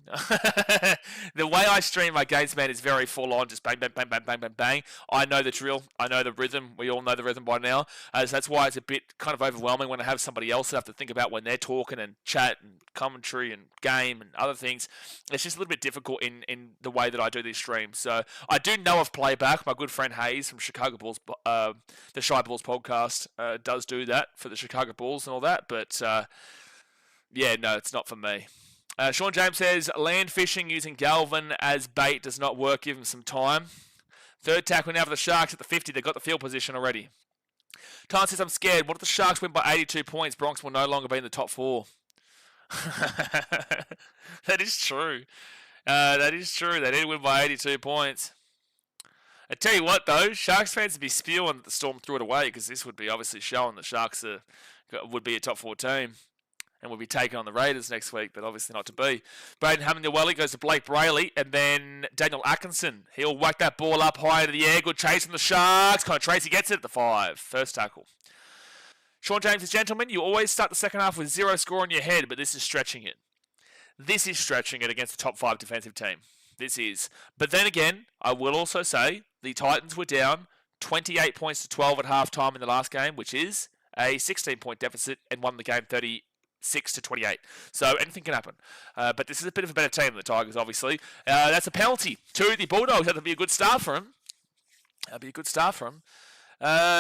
A: The way I stream my games, man, is very full on, just bang, bang, bang, bang, bang, bang, bang. I know the drill. I know the rhythm. We all know the rhythm by now. So that's why it's a bit kind of overwhelming when I have somebody else that I have to think about when they're talking and chat and commentary and game and other things. It's just a little bit difficult in the way that I do these streams. So I do know of playback. My good friend Hayes from Chicago Bulls the Shy Bulls podcast does do that for the Chicago Bulls and all that. But, yeah, no, it's not for me. Sean James says, land fishing using Galvin as bait does not work. Give him some time. Third tackle now for the Sharks at the 50. They've got the field position already. Tan says, I'm scared. What if the Sharks win by 82 points? Bronx will no longer be in the top 4. That is true. That is true. They did win by 82 points. I tell you what, though, Sharks fans would be spewing that the Storm threw it away because this would be obviously showing the Sharks would be a top 4 team and would be taking on the Raiders next week, but obviously not to be. Braden Hammond-Welly goes to Blake Brayley, and then Daniel Atkinson. He'll whack that ball up high into the air. Good chase from the Sharks. Connor Tracy gets it at the 5. First tackle. Sean James says, gentlemen, you always start the second half with 0 score in your head, but this is stretching it. This is stretching it against the top 5 defensive team. This is. But then again, I will also say the Titans were down 28 points to 12 at halftime in the last game, which is a 16-point deficit, and won the game 36 to 28. So anything can happen. But this is a bit of a better team than the Tigers, obviously. That's a penalty to the Bulldogs. That'll be a good start for him.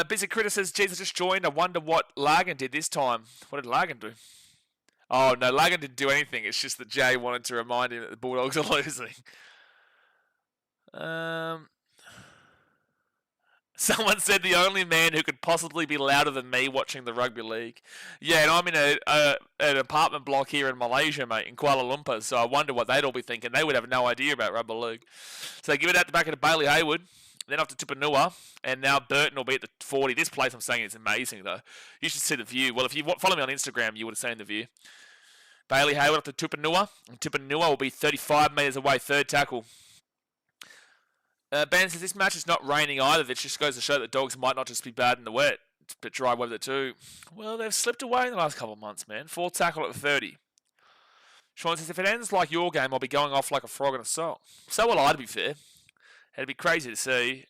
A: Busy Critter says, geez, I just joined. I wonder what Lagan did this time. What did Lagan do? Oh, no, Lagan didn't do anything. It's just that Jay wanted to remind him that the Bulldogs are losing. Someone said the only man who could possibly be louder than me watching the rugby league. Yeah, and I'm in an apartment block here in Malaysia, mate, in Kuala Lumpur, so I wonder what they'd all be thinking. They would have no idea about rugby league. So they give it out the back of the Bailey Hayward, then off to Tupanua, and now Burton will be at the 40. This place, I'm saying, is amazing, though. You should see the view. Well, if you follow me on Instagram, you would have seen the view. Bailey Hayward up to Tupanua, and Tupanua will be 35 metres away, third tackle. Ben says, this match is not raining either. That just goes to show that dogs might not just be bad in the wet, but dry weather too. Well, they've slipped away in the last couple of months, man. Fourth tackle at the 30. Sean says, if it ends like your game, I'll be going off like a frog in a sock. So will I, to be fair. It'd be crazy to see.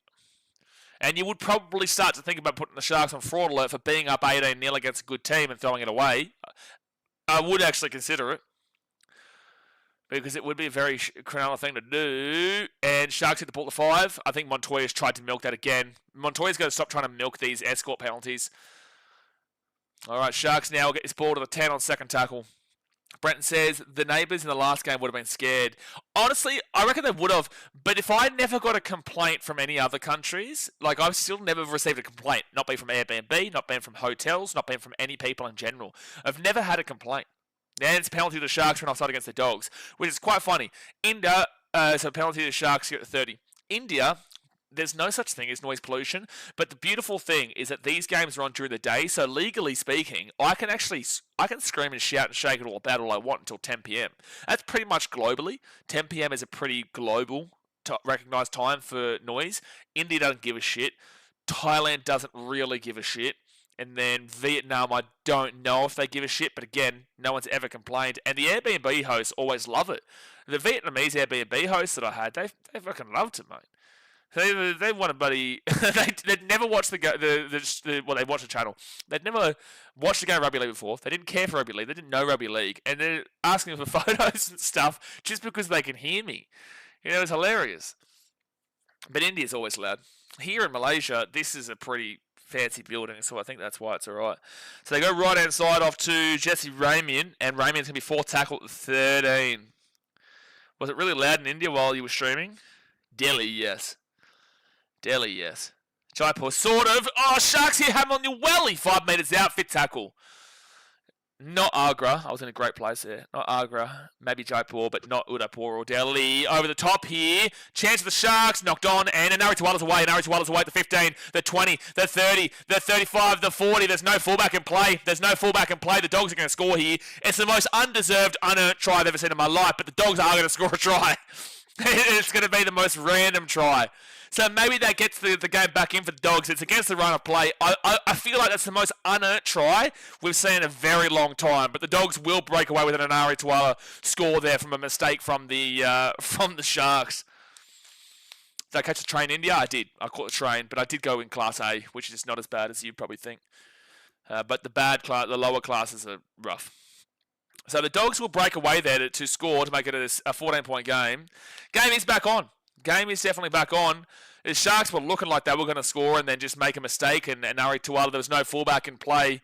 A: And you would probably start to think about putting the Sharks on fraud alert for being up 18-0 against a good team and throwing it away. I would actually consider it, because it would be a very Cronulla thing to do. And Sharks hit the ball to 5. I think Montoya's tried to milk that again. Montoya's got to stop trying to milk these escort penalties. All right, Sharks now get this ball to the 10 on second tackle. Brenton says, the neighbours in the last game would have been scared. Honestly, I reckon they would have. But if I never got a complaint from any other countries, like I've still never received a complaint. Not been from Airbnb, not been from hotels, not been from any people in general. I've never had a complaint. And it's penalty to the Sharks when offside against the Dogs, which is quite funny. India, so penalty to the Sharks here at 30. India, there's no such thing as noise pollution, but the beautiful thing is that these games are on during the day, so legally speaking, I can scream and shout and shake it all about all I want until 10 p.m. That's pretty much globally. 10 p.m. is a pretty global recognised time for noise. India doesn't give a shit. Thailand doesn't really give a shit. And then Vietnam, I don't know if they give a shit, but again, no one's ever complained. And the Airbnb hosts always love it. The Vietnamese Airbnb hosts that I had, they fucking loved it, mate. They want a buddy. They'd never watched well, they watched the channel. They'd never watched the game of rugby league before. They didn't care for rugby league. They didn't know rugby league, and they're asking for photos and stuff just because they can hear me. You know, it's hilarious. But India's always loud. Here in Malaysia, this is a pretty fancy building, so I think that's why it's alright. So they go right hand side off to Jesse Ramian, and Ramian's going to be fourth tackle at 13. Was it really loud in India while you were streaming? Delhi, yes. Jaipur, sort of. Oh, Sharks here, hammer on your welly. 5 metres out, fifth tackle. Not Agra. I was in a great place there. Not Agra. Maybe Jaipur, but not Udaipur or Delhi. Over the top here. Chance of the Sharks. Knocked on. And Anari Tuala's away. Anari Tuala's away at the 15, the 20, the 30, the 35, the 40. There's no fullback in play. The Dogs are going to score here. It's the most undeserved, unearned try I've ever seen in my life, but the Dogs are going to score a try. It's going to be the most random try. So maybe that gets the game back in for the Dogs. It's against the run of play. I feel like that's the most unearned try we've seen in a very long time. But the Dogs will break away with an Anari Tuala score there from a mistake from the Sharks. Did I catch the train in India? I did. I caught the train, but I did go in Class A, which is not as bad as you probably think. But the lower classes are rough. So the Dogs will break away there to score to make it a 14-point game. Game is back on. Game is definitely back on. The Sharks were looking like they were going to score and then just make a mistake, and Ari Tuala, there was no fullback in play.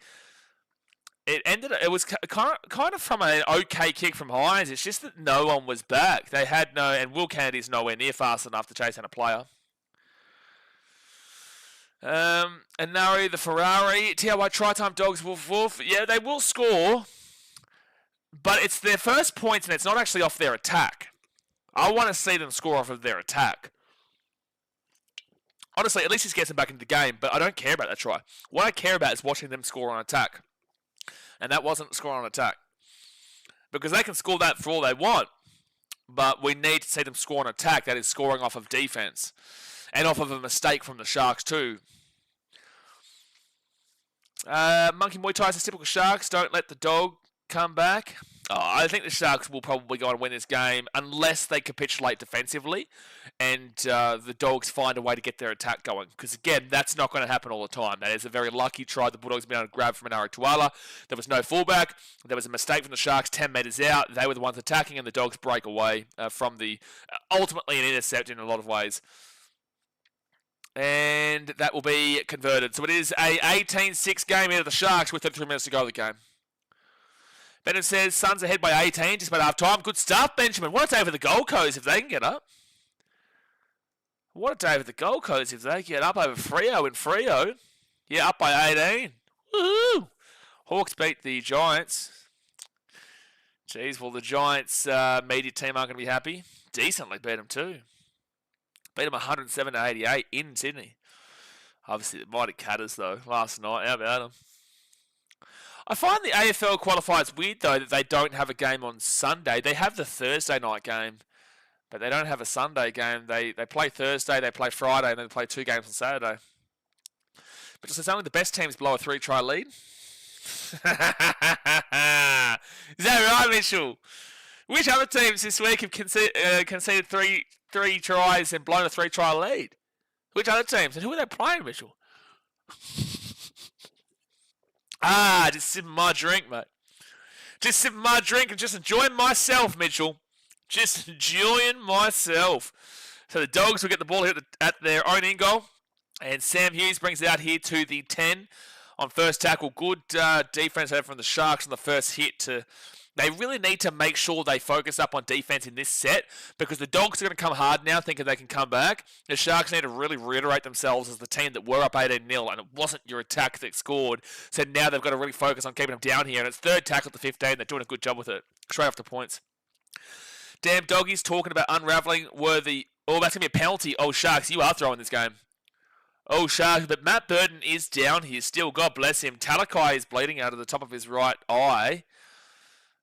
A: It was kind of from an okay kick from Hines. It's just that no one was back. They had no, and Will Kennedy's nowhere near fast enough to chase down a player. And Nari, the Ferrari, TRY Tri-Time Dogs, Wolf Wolf. Yeah, they will score, but it's their first points, and it's not actually off their attack. I want to see them score off of their attack. Honestly, at least this gets them back into the game, but I don't care about that try. What I care about is watching them score on attack. And that wasn't a score on attack. Because they can score that for all they want, but we need to see them score on attack. That is scoring off of defense. And off of a mistake from the Sharks too. Monkey Muay Thai is typical Sharks. Don't let the dog come back. I think the Sharks will probably go on and win this game unless they capitulate defensively and the Dogs find a way to get their attack going. Because, again, that's not going to happen all the time. That is a very lucky try the Bulldogs have been able to grab from an Ari Tuala. There was no fullback. There was a mistake from the Sharks 10 metres out. They were the ones attacking, and the Dogs break away from the ultimately an intercept in a lot of ways. And that will be converted. So it is a 18-6 game into the Sharks with 33 minutes to go of the game. Bennett says, Suns ahead by 18, just about half time. Good stuff, Benjamin. What a day for the Gold Coast if they can get up. What a day for the Gold Coast if they get up over Freo in Freo. Yeah, up by 18. Woohoo! Hawks beat the Giants. Jeez, well, the Giants media team aren't going to be happy. Decently beat them too. Beat them 107-88 in Sydney. Obviously, the mighty Catters, though, last night. How about them? I find the AFL qualifiers weird, though, that they don't have a game on Sunday. They have the Thursday night game, but they don't have a Sunday game. They play Thursday, they play Friday, and then they play 2 games on Saturday. But just as only the best teams blow a 3-try lead. Is that right, Mitchell? Which other teams this week have conceded three tries and blown a 3-try lead? Which other teams? And who are they playing, Mitchell? Just sipping my drink, mate. Just sipping my drink and just enjoying myself, Mitchell. Just enjoying myself. So the Dogs will get the ball at their own in goal. And Sam Hughes brings it out here to the 10 on first tackle. Good defense over from the Sharks on the first hit. They really need to make sure they focus up on defense in this set because the Dogs are going to come hard now thinking they can come back. The Sharks need to really reiterate themselves as the team that were up 18-0 and it wasn't your attack that scored. So now they've got to really focus on keeping them down here. And it's third tackle at the 15. They're doing a good job with it. Straight off the points. Damn Doggies talking about unravelling worthy. Oh, that's going to be a penalty. Oh, Sharks, you are throwing this game. Oh, Sharks, but Matt Burton is down here still. God bless him. Talakai is bleeding out of the top of his right eye.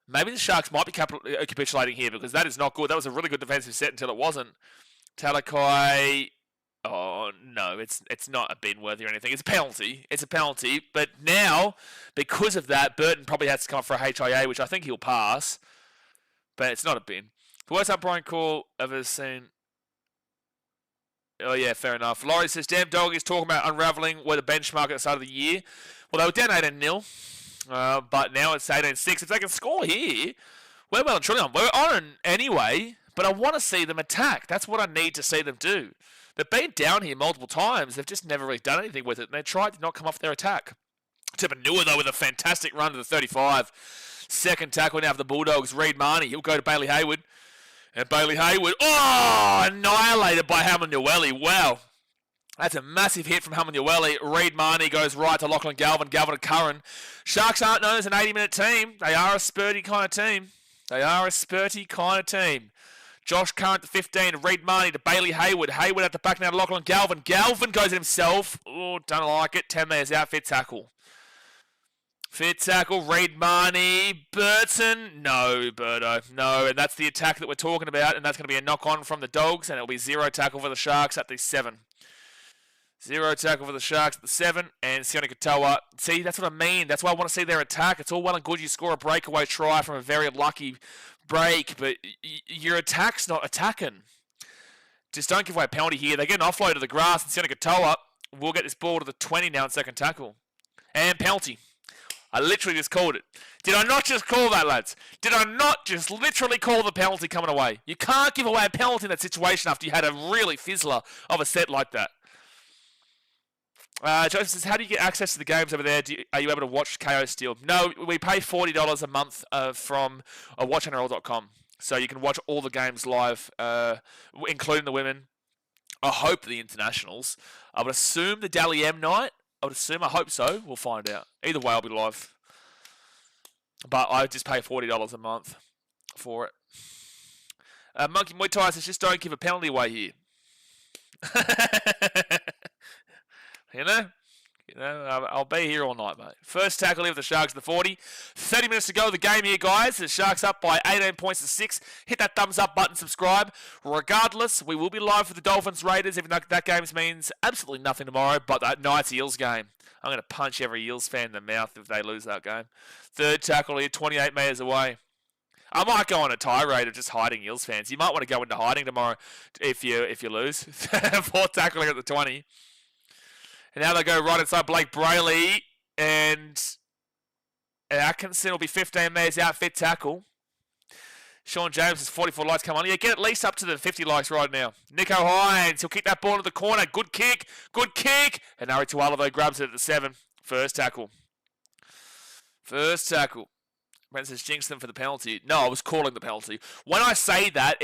A: Maybe the Sharks might be capitulating here because that is not good. That was a really good defensive set until it wasn't. Talakai, oh no, it's not a bin worthy or anything. It's a penalty. It's a penalty. But now, because of that, Burton probably has to come for a HIA, which I think he'll pass. But it's not a bin. The worst umpiring call I've ever seen. Oh yeah, fair enough. Laurie says, damn dog is talking about unravelling where the benchmark at the start of the year. Well, they were down 18-0. But now it's 18-6. If they can score here, we're well and truly on. We're on anyway, but I want to see them attack. That's what I need to see them do. They've been down here multiple times. They've just never really done anything with it, and they tried to not come off their attack. Tipanua, though, with a fantastic run to the 35. Second tackle now for the Bulldogs. Reid Marnie. He'll go to Bailey Hayward. And Bailey Hayward, annihilated by Hamlin-Ueli. Wow. That's a massive hit from Hamlin-Ueli. Reid Marnie goes right to Lachlan Galvin. Galvin to Curran. Sharks aren't known as an 80-minute team. They are a spurty kind of team. Josh Curran to 15. Reid Marnie to Bailey Hayward. Hayward at the back now to Lachlan Galvin. Galvin goes himself. Oh, don't like it. 10 metres out. Fit tackle. Reid Marnie. Burton. No, Birdo. No, and that's the attack that we're talking about. And that's going to be a knock-on from the Dogs. And it'll be 0 tackle for the Sharks at the 7. 0 tackle for the Sharks at the 7, and Sione Katoa. See, that's what I mean. That's why I want to see their attack. It's all well and good you score a breakaway try from a very lucky break, but your attack's not attacking. Just don't give away a penalty here. They get an offload to the grass, and Sione Katoa will get this ball to the 20 now in second tackle. And penalty. I literally just called it. Did I not just call that, lads? Did I not just literally call the penalty coming away? You can't give away a penalty in that situation after you had a really fizzler of a set like that. Joseph says, how do you get access to the games over there? Are you able to watch KO still? No, we pay $40 a month from watchnrl.com. So you can watch all the games live, including the women. I hope the internationals. I would assume the Dally M night. I hope so. We'll find out. Either way, I'll be live. But I just pay $40 a month for it. Monkey Muay Thai says, just don't give a penalty away here. You know, I'll be here all night, mate. First tackle here for the Sharks, the 40. 30 minutes to go of the game here, guys. The Sharks up by 18 points to 6. Hit that thumbs up button, subscribe. Regardless, we will be live for the Dolphins Raiders, even though that game means absolutely nothing tomorrow, but that night's Eels game. I'm going to punch every Eels fan in the mouth if they lose that game. Third tackle here, 28 metres away. I might go on a tirade of just hiding Eels fans. You might want to go into hiding tomorrow if you lose. Fourth tackle here at the 20. And now they go right inside Blake Brayley, and Atkinson will be 15 metres out, fit tackle. Sean James has 44 likes come on. Yeah, get at least up to the 50 likes right now. Nico Hines, he'll kick that ball into the corner. Good kick. And Ari Tualavo grabs it at the 7. First tackle. Brent says, jinx them for the penalty. No, I was calling the penalty. When I say that,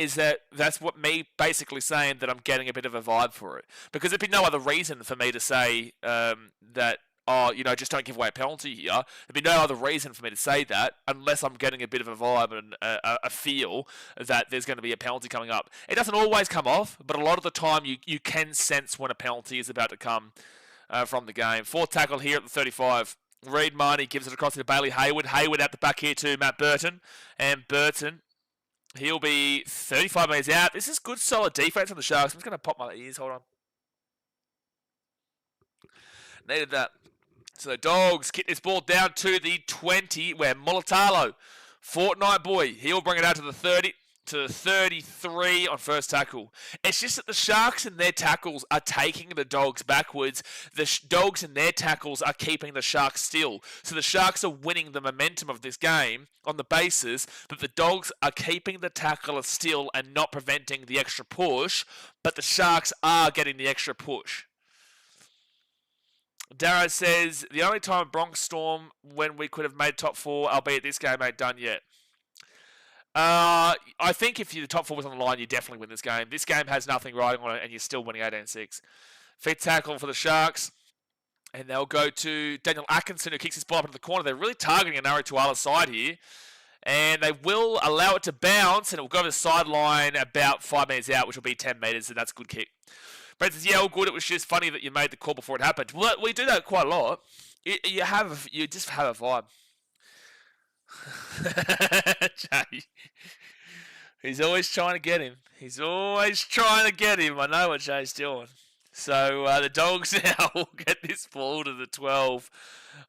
A: that's what me basically saying that I'm getting a bit of a vibe for it. Because there'd be no other reason for me to say that, just don't give away a penalty here. There'd be no other reason for me to say that unless I'm getting a bit of a vibe and a feel that there's going to be a penalty coming up. It doesn't always come off, but a lot of the time you can sense when a penalty is about to come from the game. Fourth tackle here at the 35. Reed Marnie gives it across to Bailey Hayward. Hayward out the back here to Matt Burton. And Burton, he'll be 35 metres out. This is good, solid defence on the Sharks. I'm just going to pop my ears. Hold on. Needed that. So the Dogs kick this ball down to the 20, where Mulatalo, Fortnite boy, he'll bring it out to the 30. To the 33 on first tackle. It's just that the Sharks and their tackles are taking the Dogs backwards. The Dogs and their tackles are keeping the Sharks still. So the Sharks are winning the momentum of this game on the basis that the Dogs are keeping the tackler still and not preventing the extra push, but the Sharks are getting the extra push. Darrow says, the only time Bronx Storm when we could have made top 4, albeit this game ain't done yet. I think if the top 4 was on the line, you definitely win this game. This game has nothing riding on it, and you're still winning 18-6. Fit tackle for the Sharks. And they'll go to Daniel Atkinson, who kicks his ball up into the corner. They're really targeting Anari Tuala's side here. And they will allow it to bounce, and it will go to the sideline about 5 metres out, which will be 10 metres, and that's a good kick. Brett says, yeah, all good. It was just funny that you made the call before it happened. Well, we do that quite a lot. You just have a vibe. Jay. He's always trying to get him. I know what Jay's doing. So the Dogs now will get this ball to the 12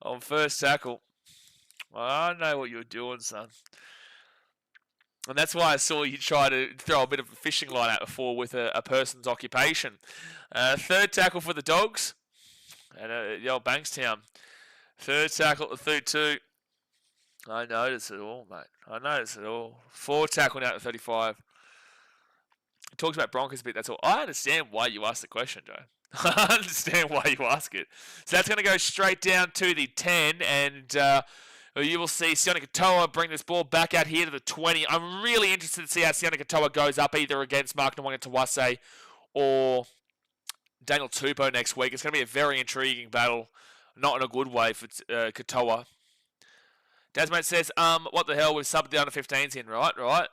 A: on first tackle. I know what you're doing, son. And that's why I saw you try to throw a bit of a fishing line out before with a person's occupation. Third tackle for the Dogs. And the old Bankstown. Third tackle at the 32. I notice it all, mate. Fourth tackle now at 35. It talks about Broncos a bit, that's all. I understand why you asked the question, Joe. I understand why you ask it. So that's going to go straight down to the 10, and you will see Sione Katoa bring this ball back out here to the 20. I'm really interested to see how Sione Katoa goes up either against Mark Nwanga Tawase or Daniel Tupou next week. It's going to be a very intriguing battle, not in a good way for Katoa. Dasmate says, what the hell, we've subbed down to 15s in, right? Well,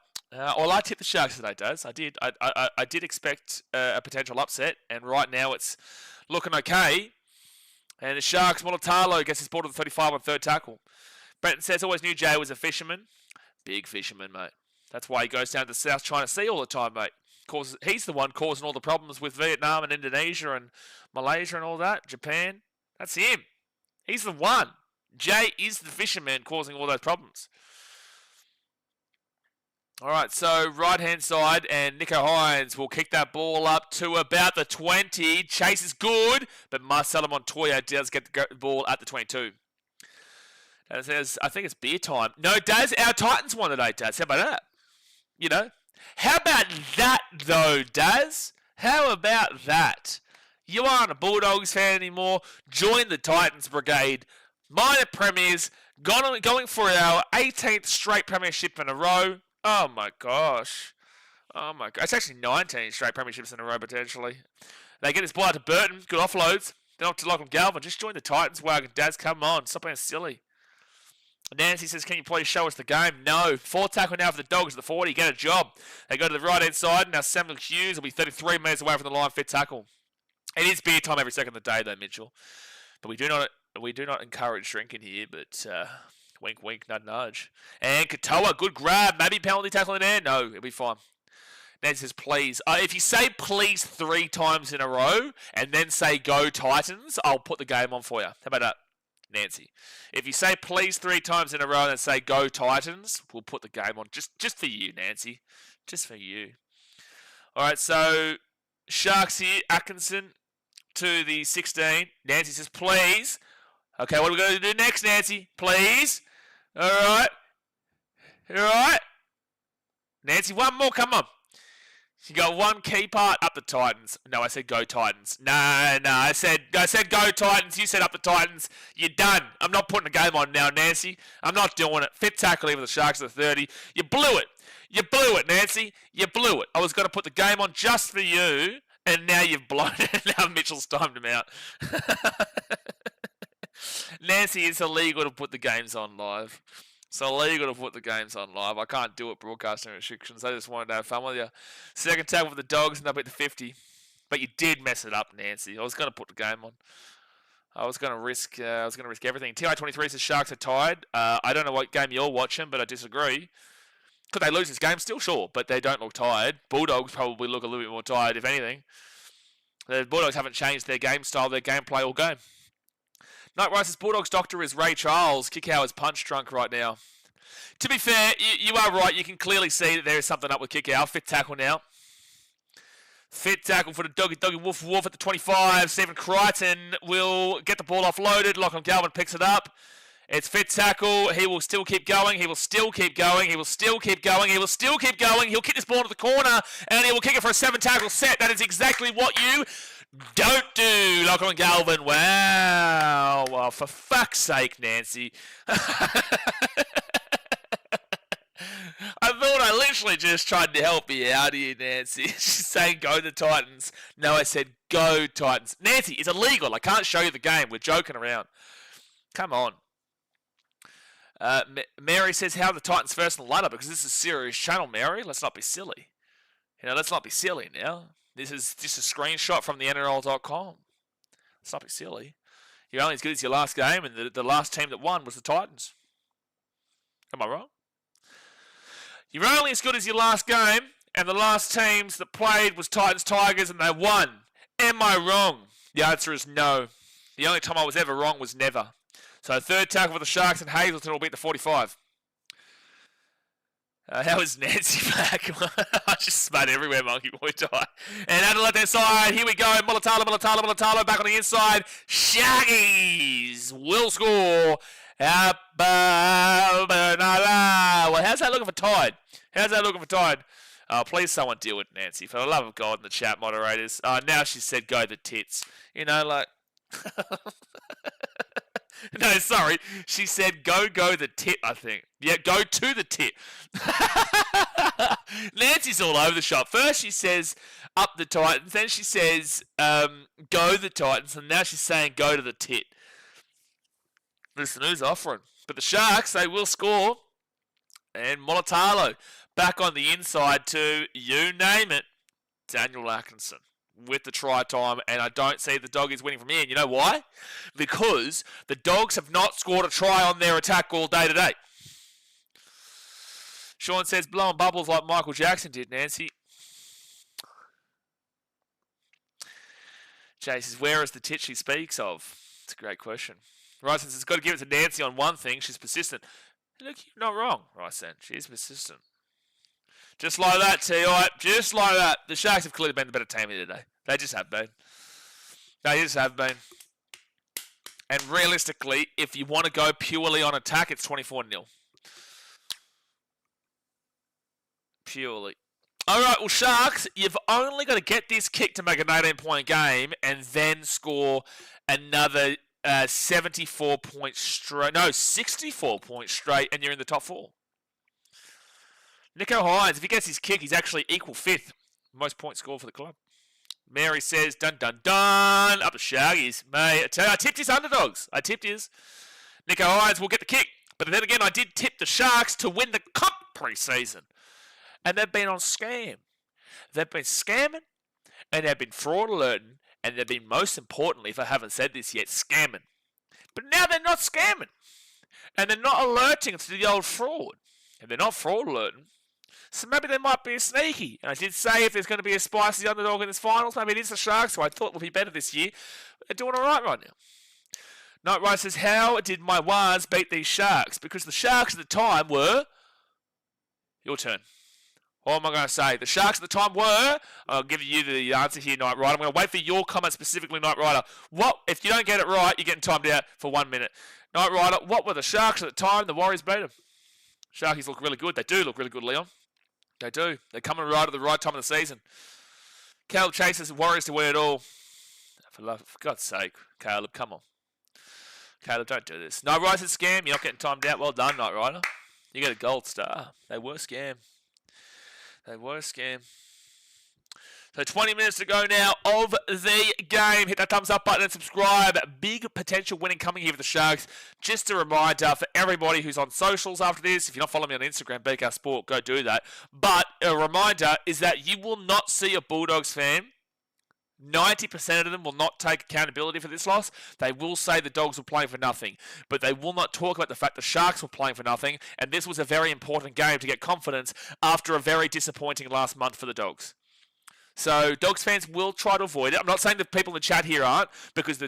A: I tipped the Sharks today, Daz. I did. I did expect a potential upset, and right now it's looking okay. And the Sharks, Mulatalo gets his ball to the 35 on third tackle. Brenton says, always knew Jay was a fisherman. Big fisherman, mate. That's why he goes down to the South China Sea all the time, mate. He's the one causing all the problems with Vietnam and Indonesia and Malaysia and all that, Japan. That's him. He's the one. Jay is the fisherman causing all those problems. All right, so right-hand side, and Nico Hines will kick that ball up to about the 20. Chase is good, but Marcelo Montoya does get the ball at the 22. Dad says, I think it's beer time. No, Daz, our Titans won today, Daz. How about that? You know? How about that, though, Daz? How about that? You aren't a Bulldogs fan anymore. Join the Titans Brigade. Minor premiers, going for our 18th straight premiership in a row. Oh, my gosh. Oh, my God. It's actually 19 straight premierships in a row, potentially. They get this ball out to Burton. Good offloads. Then off to Lachlan Galvin. Just join the Titans wagon. Daz, come on. Stop being silly. Nancy says, can you please show us the game? No. 4 tackle now for the Dogs at the 40. Get a job. They go to the right-hand side. Now Samuel Hughes will be 33 metres away from the line. Fit tackle. It is beer time every second of the day, though, Mitchell. But we do not encourage drinking here, but wink, wink, nudge, nudge. And Katoa, good grab. Maybe penalty tackle in there? No, it'll be fine. Nancy says, please. If you say please 3 times in a row and then say go Titans, I'll put the game on for you. How about that, Nancy? If you say please 3 times in a row and then say go Titans, we'll put the game on. Just for you, Nancy. Just for you. All right, so Sharks here. Atkinson to the 16. Nancy says, please. Okay, what are we going to do next, Nancy? Please. All right. All right. Nancy, one more. Come on. You got one key part, up the Titans. No, I said go Titans. No, I said go Titans. You said up the Titans. You're done. I'm not putting the game on now, Nancy. I'm not doing it. Fit tackle here with the Sharks at the 30. You blew it. You blew it, Nancy. You blew it. I was going to put the game on just for you, and now you've blown it. Now Mitchell's timed him out. Nancy, it's illegal to put the games on live. It's illegal to put the games on live. I can't do it, broadcasting restrictions. I just wanted to have fun with you. Second tackle for the Dogs, and they'll beat the 50. But you did mess it up, Nancy. I was going to put the game on. I was going to risk everything. TI23 says Sharks are tied. I don't know what game you're watching, but I disagree. Could they lose this game? Still sure, but they don't look tired. Bulldogs probably look a little bit more tired, if anything. The Bulldogs haven't changed their game style, their gameplay all game. Night Rice's Bulldogs doctor is Ray Charles. Kickow is punch drunk right now. To be fair, you are right. You can clearly see that there is something up with Kickow. Fit tackle now. Fit tackle for the Doggy Woof Woof at the 25. Stephen Crichton will get the ball offloaded. Lachlan Galvin picks it up. It's fit tackle. He will still keep going. He will still keep going. He will still keep going. He will still keep going. He'll kick this ball to the corner, and he will kick it for a 7 tackle set. That is exactly what you don't do, Lachlan Galvin. Wow. Well, for fuck's sake, Nancy. I thought I literally just tried to help you out here, Nancy. She's saying go the Titans. No, I said go Titans. Nancy, it's illegal. I can't show you the game. We're joking around. Come on. Mary says, how are the Titans first in the lineup? Because this is a serious channel, Mary. Let's not be silly. Let's not be silly now. This is just a screenshot from the NRL.com. Let's not be silly. You're only as good as your last game, and the last team that won was the Titans. Am I wrong? You're only as good as your last game, and the last teams that played was Titans Tigers, and they won. Am I wrong? The answer is no. The only time I was ever wrong was never. So third tackle for the Sharks, and Hazleton will beat the 45. How is Nancy back? I just spat everywhere, Monkey Boy die. And out of the left-hand side, here we go. Mulatalo back on the inside. Shaggies will score. Well, how's that looking for Tide? Please someone deal with Nancy. For the love of God in the chat moderators. Now she said go the tits. Like... No, sorry. She said go the tit, I think. Yeah, go to the tit. Nancy's all over the shop. First she says up the Titans. Then she says go the Titans. And now she's saying go to the tit. Listen, who's offering? But the Sharks, they will score. And Mulatalo back on the inside to, you name it, Daniel Atkinson with the try time, and I don't see the Doggies winning from here. And you know why? Because the Dogs have not scored a try on their attack all day today. Sean says, blowing bubbles like Michael Jackson did, Nancy. Jay says, where is the tit she speaks of? It's a great question. Ryson says, got to give it to Nancy on one thing. She's persistent. Look, you're not wrong, Ryson. She is persistent. Just like that, T.I. Just like that. The Sharks have clearly been the better team here today. They just have been. And realistically, if you want to go purely on attack, it's 24-0. Purely. All right, well, Sharks, you've only got to get this kick to make an 18-point game and then score another 64 points straight. No, 64 points straight, and you're in the top 4. Nicho Hynes, if he gets his kick, he's actually equal 5th. Most points scored for the club. Mary says, dun, dun, dun. Up the Shaggies. Mate, I tell you, I tipped his underdogs. Nicho Hynes will get the kick. But then again, I did tip the Sharks to win the cup pre-season. And they've been on scam. They've been scamming, and they've been fraud alerting, and they've been, most importantly, if I haven't said this yet, scamming. But now they're not scamming. And they're not alerting to the old fraud. And they're not fraud alerting. So maybe they might be a sneaky. And I did say if there's going to be a spicy underdog in this finals, maybe it is the Sharks, who I thought would be better this year. They're doing all right now. Night Rider says, how did my Wans beat these Sharks? Because the Sharks at the time were... Your turn. What am I going to say? The Sharks at the time were... I'll give you the answer here, Night Rider. I'm going to wait for your comment specifically, Night Rider. What? If you don't get it right, you're getting timed out for 1 minute. Night Rider, what were the Sharks at the time? The Warriors beat them. Sharkies look really good. They do look really good, Leon. They do. They're coming right at the right time of the season. Caleb chases the Warriors to win it all. For God's sake, Caleb, come on. Caleb, don't do this. Night Rider's a scam. You're not getting timed out. Well done, Night Rider. You get a gold star. They were a scam. They were a scam. So 20 minutes to go now of the game. Hit that thumbs up button and subscribe. Big potential winning coming here for the Sharks. Just a reminder for everybody who's on socials after this, if you're not following me on Instagram, BK Sport, go do that. But a reminder is that you will not see a Bulldogs fan. 90% of them will not take accountability for this loss. They will say the Dogs were playing for nothing, but they will not talk about the fact the Sharks were playing for nothing, and this was a very important game to get confidence after a very disappointing last month for the Dogs. So Dogs fans will try to avoid it. I'm not saying the people in the chat here aren't, because the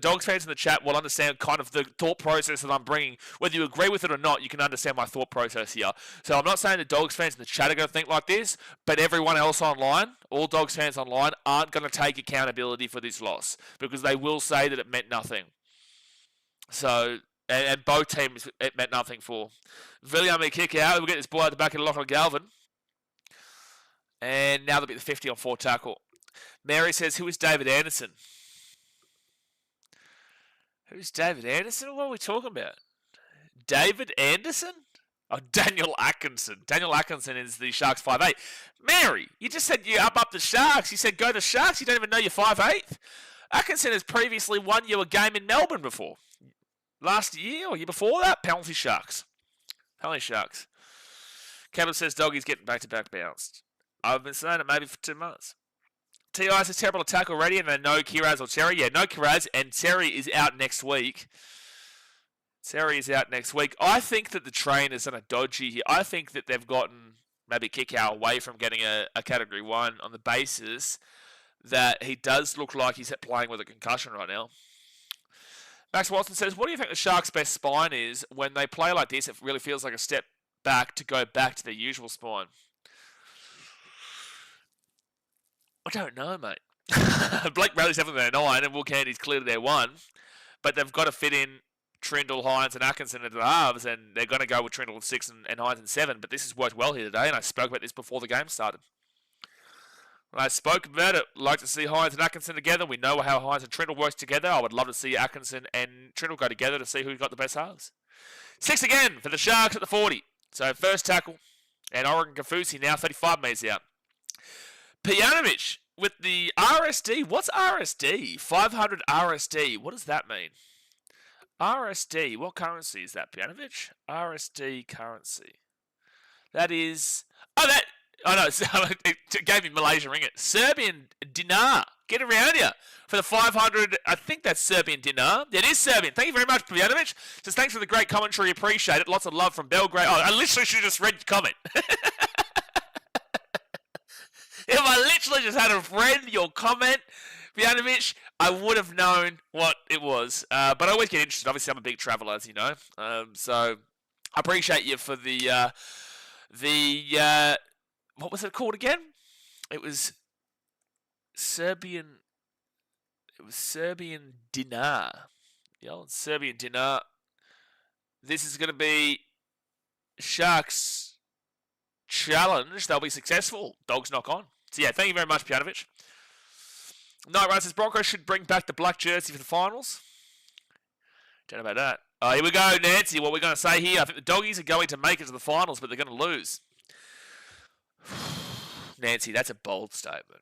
A: Dogs fans in the chat will understand kind of the thought process that I'm bringing. Whether you agree with it or not, you can understand my thought process here. So I'm not saying the Dogs fans in the chat are going to think like this, but everyone else online, all Dogs fans online, aren't going to take accountability for this loss, because they will say that it meant nothing. So, and both teams it meant nothing for. William kick out. We'll get this ball out the back of the lock on Galvin. And now they'll be the 50 on 4 tackle. Mary says, who is David Anderson? Who's David Anderson? What are we talking about? David Anderson? Oh, Daniel Atkinson. Daniel Atkinson is the Sharks 5'8". Mary, you just said you up the Sharks. You said go to Sharks. You don't even know you're 5'8". Atkinson has previously won you a game in Melbourne before. Last year or year before that, penalty Sharks. Penalty Sharks. Campbell says, Doggy's getting back-to-back bounced. I've been saying it maybe for 2 months. T.I. says terrible attack already, and then no Kiraz or Terry. Yeah, no Kiraz, and Terry is out next week. Terry is out next week. I think that the trainers are dodgy here. I think that they've gotten maybe Kikau away from getting a Category 1 on the basis that he does look like he's playing with a concussion right now. Max Watson says, what do you think the Sharks' best spine is? When they play like this, it really feels like a step back to go back to their usual spine. I don't know, mate. Blake Bradley's definitely their 9, and Will Candy's clearly their 1. But they've got to fit in Trindle, Hynes, and Atkinson into the halves, and they're going to go with Trindle in 6 and Hynes in 7. But this has worked well here today, and I spoke about this before the game started. When I spoke about it, I'd like to see Hynes and Atkinson together. We know how Hynes and Trindle works together. I would love to see Atkinson and Trindle go together to see who's got the best halves. 6 again for the Sharks at the 40. So first tackle, and Oregon Kafusi now 35 metres out. Pjanovic with the RSD. What's RSD? 500 RSD. What does that mean? RSD. What currency is that, Pjanovic? RSD currency. That is... Oh, that... Oh, no. It gave me Malaysia ringgit. Serbian dinar. Get around here. For the 500... I think that's Serbian dinar. It is Serbian. Thank you very much, Pjanovic. Just thanks for the great commentary. Appreciate it. Lots of love from Belgrade. Oh, I literally should have just read your comment. If I literally just had read your comment, Pjanovic, I would have known what it was. But I always get interested. Obviously, I'm a big traveller, as you know. So I appreciate you for the what was it called again? It was Serbian dinar. The old Serbian dinner. This is going to be Sharks challenge. They'll be successful. Dogs knock on. So, yeah, thank you very much, Pjanovic. Night Run says Broncos should bring back the black jersey for the finals. Don't know about that. Oh, here we go, Nancy. What we're going to say here. I think the Doggies are going to make it to the finals, but they're going to lose. Nancy, that's a bold statement.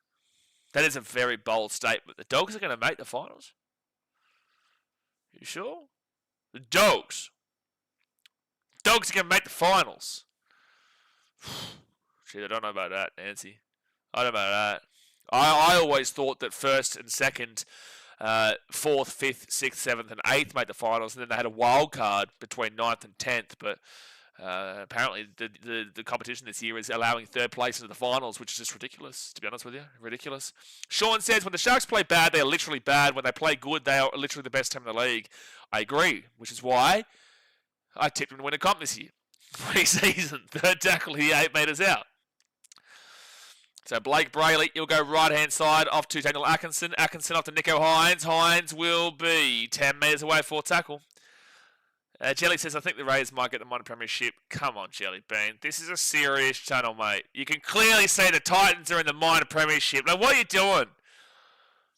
A: That is a very bold statement. The Dogs are going to make the finals? You sure? The Dogs. Dogs are going to make the finals. Shit, I don't know about that, Nancy. I don't know about that. I always thought that first and second, fourth, fifth, sixth, seventh, and eighth made the finals, and then they had a wild card between 9th and 10th. But apparently, the competition this year is allowing third place into the finals, which is just ridiculous. To be honest with you, ridiculous. Sean says when the Sharks play bad, they are literally bad. When they play good, they are literally the best team in the league. I agree, which is why I tipped them to win a comp this year. Pre-season, third tackle here, 8 metres out. So Blake Brayley, you'll go right-hand side off to Daniel Atkinson. Atkinson off to Nico Hines. Hines will be 10 metres away for tackle. Jelly says, I think the Raiders might get the minor premiership. Come on, Jelly Bean. This is a serious channel, mate. You can clearly see the Titans are in the minor premiership. Now, what are you doing?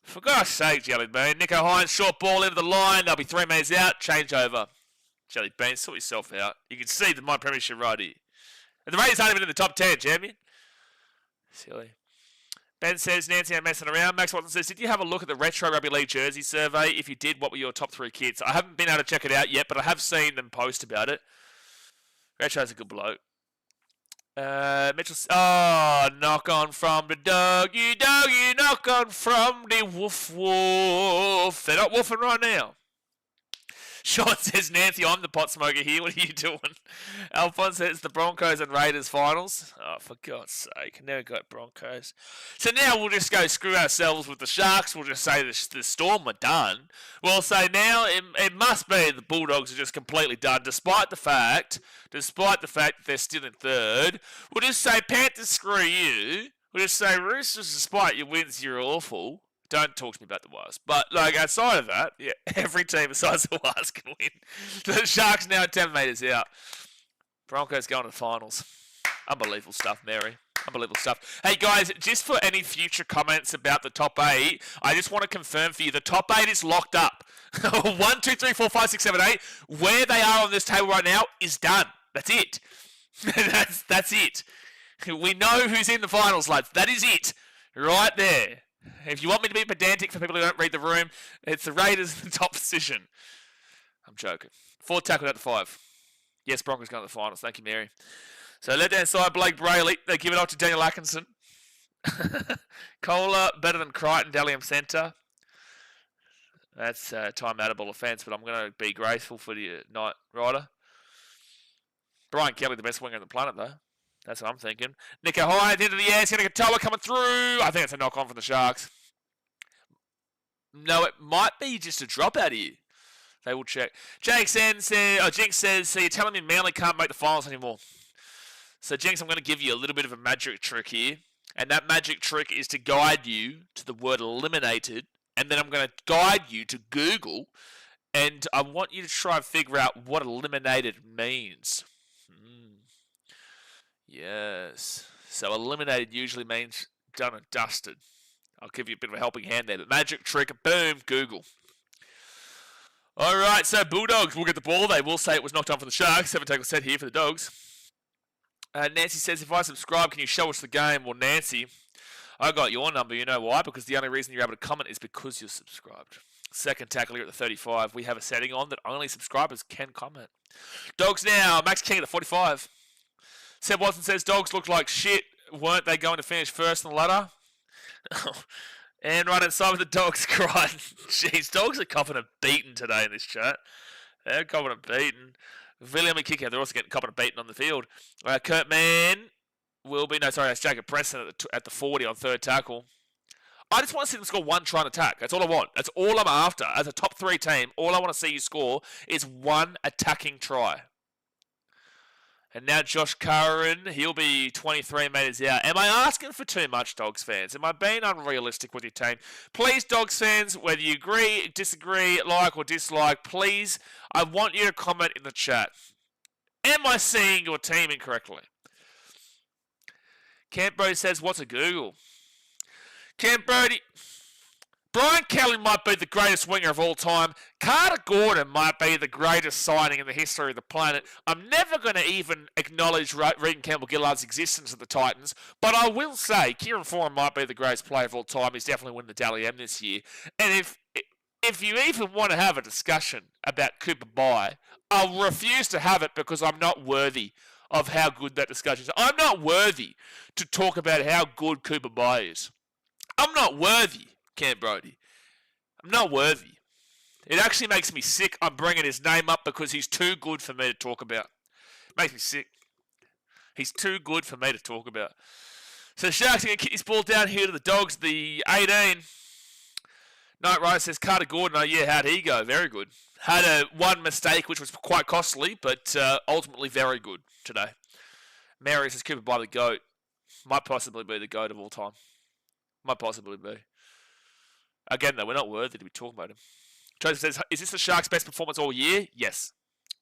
A: For God's sake, Jelly Bean. Nico Hines, short ball into the line. They'll be 3 metres out. Change over. Jelly Bean, sort yourself out. You can see the minor premiership right here. And the Raiders aren't even in the top 10, champion. Silly. Ben says, Nancy, I'm messing around. Max Watson says, did you have a look at the Retro Rugby League jersey survey? If you did, what were your top 3 kits? I haven't been able to check it out yet, but I have seen them post about it. Retro's a good bloke. Mitchell, knock on from the doggy, knock on from the woof woof. They're not woofing right now. Sean says, Nancy, I'm the pot smoker here. What are you doing? Alphonse says, the Broncos and Raiders finals. Oh, for God's sake. Never got Broncos. So now we'll just go screw ourselves with the Sharks. We'll just say the Storm are done. We'll say now it must be the Bulldogs are just completely done, despite the fact that they're still in third. We'll just say, Panthers, screw you. We'll just say, Roosters, despite your wins, you're awful. Don't talk to me about the Wires. But, like, outside of that, yeah, every team besides the Wires can win. The Sharks now 10 metres out. Broncos going to the finals. Unbelievable stuff, Mary. Unbelievable stuff. Hey, guys, just for any future comments about the top 8, I just want to confirm for you, the top 8 is locked up. 1, 2, 3, 4, 5, 6, 7, 8. Where they are on this table right now is done. That's it. That's it. We know who's in the finals, lads. That is it. Right there. If you want me to be pedantic for people who don't read the room, it's the Raiders in the top position. I'm joking. 4 tackled out to 5. Yes, Broncos going to the finals. Thank you, Mary. So left-hand side, Blake Brayley. They give it off to Daniel Atkinson. Kohler, better than Crichton, Dalium Centre. That's a time-outable offence, but I'm going to be graceful for the Night Rider. Brian Kelly, the best winger on the planet, though. That's what I'm thinking. Nico High at the end of the air. He's going to get Katoa coming through. I think it's a knock-on from the Sharks. No, it might be just a drop out here. They will check. Jinx says, so you're telling me Manly can't make the finals anymore. So, Jinx, I'm going to give you a little bit of a magic trick here. And that magic trick is to guide you to the word eliminated. And then I'm going to guide you to Google. And I want you to try and figure out what eliminated means. Yes. So eliminated usually means done and dusted. I'll give you a bit of a helping hand there. But magic trick, boom, Google. All right, so Bulldogs will get the ball. They will say it was knocked on for the Sharks. 7 tackle set here for the Dogs. Nancy says, if I subscribe, can you show us the game? Well, Nancy, I got your number. You know why? Because the only reason you're able to comment is because you're subscribed. Second tackle here at the 35. We have a setting on that only subscribers can comment. Dogs now. Max King at the 45. Seb Watson says, Dogs look like shit. Weren't they going to finish first on the ladder? And right inside with the Dogs cried. Jeez, Dogs are copping a beating today in this chat. They're copping a beating. William and Kicker, they're also getting copping a beating on the field. Kurt Mann will be, that's Jacob Preston at the 40 on third tackle. I just want to see them score 1 try and attack. That's all I want. That's all I'm after. As a top 3 team, all I want to see you score is 1 attacking try. And now Josh Curran, he'll be 23 metres out. Am I asking for too much, Dogs fans? Am I being unrealistic with your team? Please, Dogs fans, whether you agree, disagree, like or dislike, please, I want you to comment in the chat. Am I seeing your team incorrectly? Camp Brody says, what's a Google? Camp Brody, Brian Kelly might be the greatest winger of all time. Carter Gordon might be the greatest signing in the history of the planet. I'm never going to even acknowledge Regan Campbell-Gillard's existence at the Titans, but I will say Kieran Foran might be the greatest player of all time. He's definitely winning the Dally M this year. And if you even want to have a discussion about Cooper Bye, I'll refuse to have it because I'm not worthy of how good that discussion is. I'm not worthy to talk about how good Cooper Bye is. I'm not worthy, Cam Brody. I'm not worthy. It actually makes me sick. I'm bringing his name up because he's too good for me to talk about. It makes me sick. He's too good for me to talk about. So the Sharks are going to kick this ball down here to the Dogs, the 18. Knight Rider says, Carter Gordon, oh yeah, how'd he go? Very good. Had one mistake, which was quite costly, but ultimately very good today. Mary says, Cooper Bye the GOAT. Might possibly be the GOAT of all time. Might possibly be. Again, though, we're not worthy to be talking about him. Joseph says, is this the Sharks' best performance all year? Yes.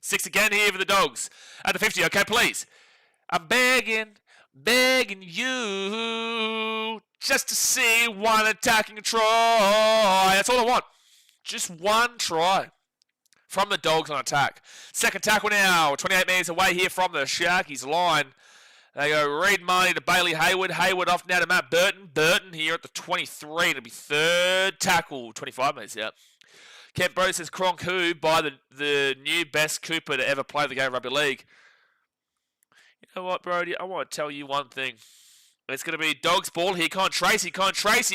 A: 6 again here for the Dogs. At the 50, okay, please. I'm begging you just to see one attacking try. That's all I want. Just one try from the Dogs on attack. Second tackle now. 28 metres away here from the Sharkies line. They go Reed Marnie to Bailey Hayward. Hayward off now to Matt Burton. Burton here at the 23. It'll be third tackle. 25 metres out. Kent Bro says Cronk who by the new best Cooper to ever play the game of rugby league. You know what, Brody? I want to tell you one thing. It's going to be Dogs ball here. Con Tracy.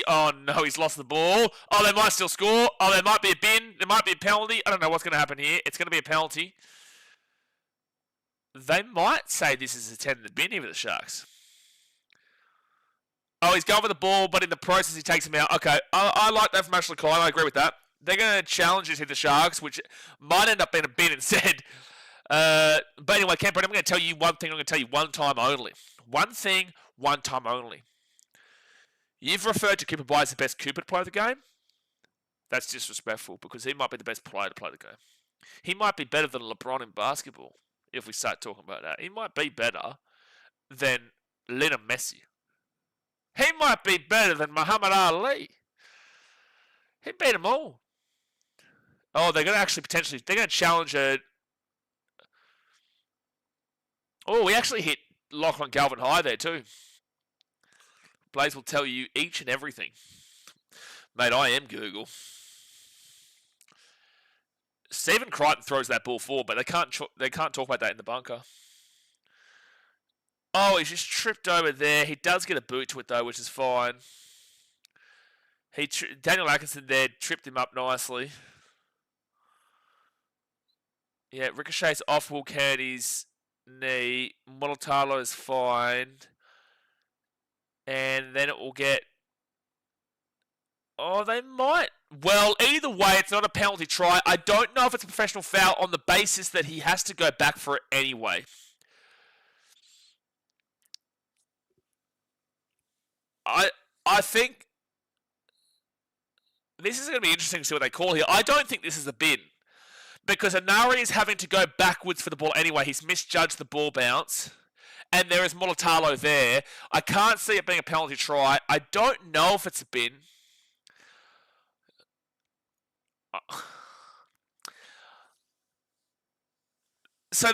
A: Oh, no, he's lost the ball. Oh, they might still score. Oh, there might be a bin. There might be a penalty. I don't know what's going to happen here. It's going to be a penalty. They might say this is a 10 in the bin here for the Sharks. Oh, he's going for the ball, but in the process he takes him out. Okay, I like that from Ashley Klein. I agree with that. They're going to challenge this here, the Sharks, which might end up being a bin instead. But anyway, Camper, I'm going to tell you one thing. I'm going to tell you one time only. One thing, one time only. You've referred to Cooper Bye as the best Cooper to play the game. That's disrespectful because he might be the best player to play the game. He might be better than LeBron in basketball. If we start talking about that, he might be better than Lionel Messi. He might be better than Muhammad Ali. He beat them all. Oh, they're going to actually potentially, they're going to challenge it. Oh, we actually hit Lachlan Galvin high there too. Blaze will tell you each and everything. Mate, I am Google. Stephen Crichton throws that ball forward, but they can't talk about that in the bunker. Oh, he's just tripped over there. He does get a boot to it though, which is fine. Daniel Atkinson there tripped him up nicely. Yeah, ricochets off Will Kennedy's knee. Molotalo is fine. And then it will get... Oh, they might. Well, either way, it's not a penalty try. I don't know if it's a professional foul on the basis that he has to go back for it anyway. I think this is going to be interesting to see what they call here. I don't think this is a bin because Anari is having to go backwards for the ball anyway. He's misjudged the ball bounce. And there is Molotalo there. I can't see it being a penalty try. I don't know if it's a bin. So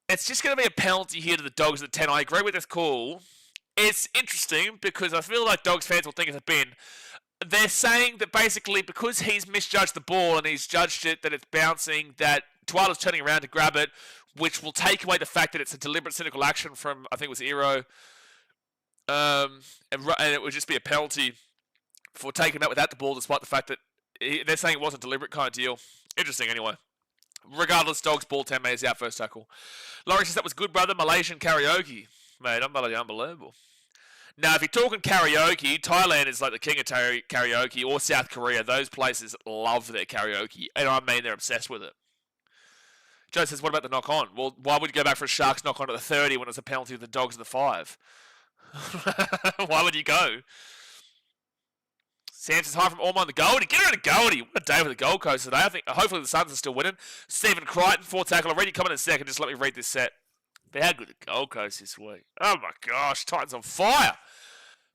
A: it's just going to be a penalty here to the Dogs at 10. I agree with this call. It's interesting because I feel like Dogs fans will think it's a bin. They're saying that basically because he's misjudged the ball and he's judged it that it's bouncing, that Tuala's turning around to grab it, which will take away the fact that it's a deliberate cynical action from, I think it was Ero. And it would just be a penalty for taking that without the ball, despite the fact that they're saying it wasn't a deliberate kind of deal. Interesting anyway. Regardless, Dogs ball 10 metres out, first tackle. Laurie says that was good, brother. Malaysian karaoke. Mate, I'm bloody unbelievable. Now, if you're talking karaoke, Thailand is like the king of karaoke, or South Korea. Those places love their karaoke. And I mean, they're obsessed with it. Joe says, what about the knock-on? Well, why would you go back for a Sharks knock-on at the 30 when it's a penalty with the Dogs at the 5? Why would you go? Sam says, hi from Ormond the Goldie. Get her in a Goldie. What a day for the Gold Coast today. I think hopefully the Suns are still winning. Stephen Crichton, 4 tackle. I'll read your comment in a second. Just let me read this set. But how good the Gold Coast this week. Oh my gosh, Titans on fire.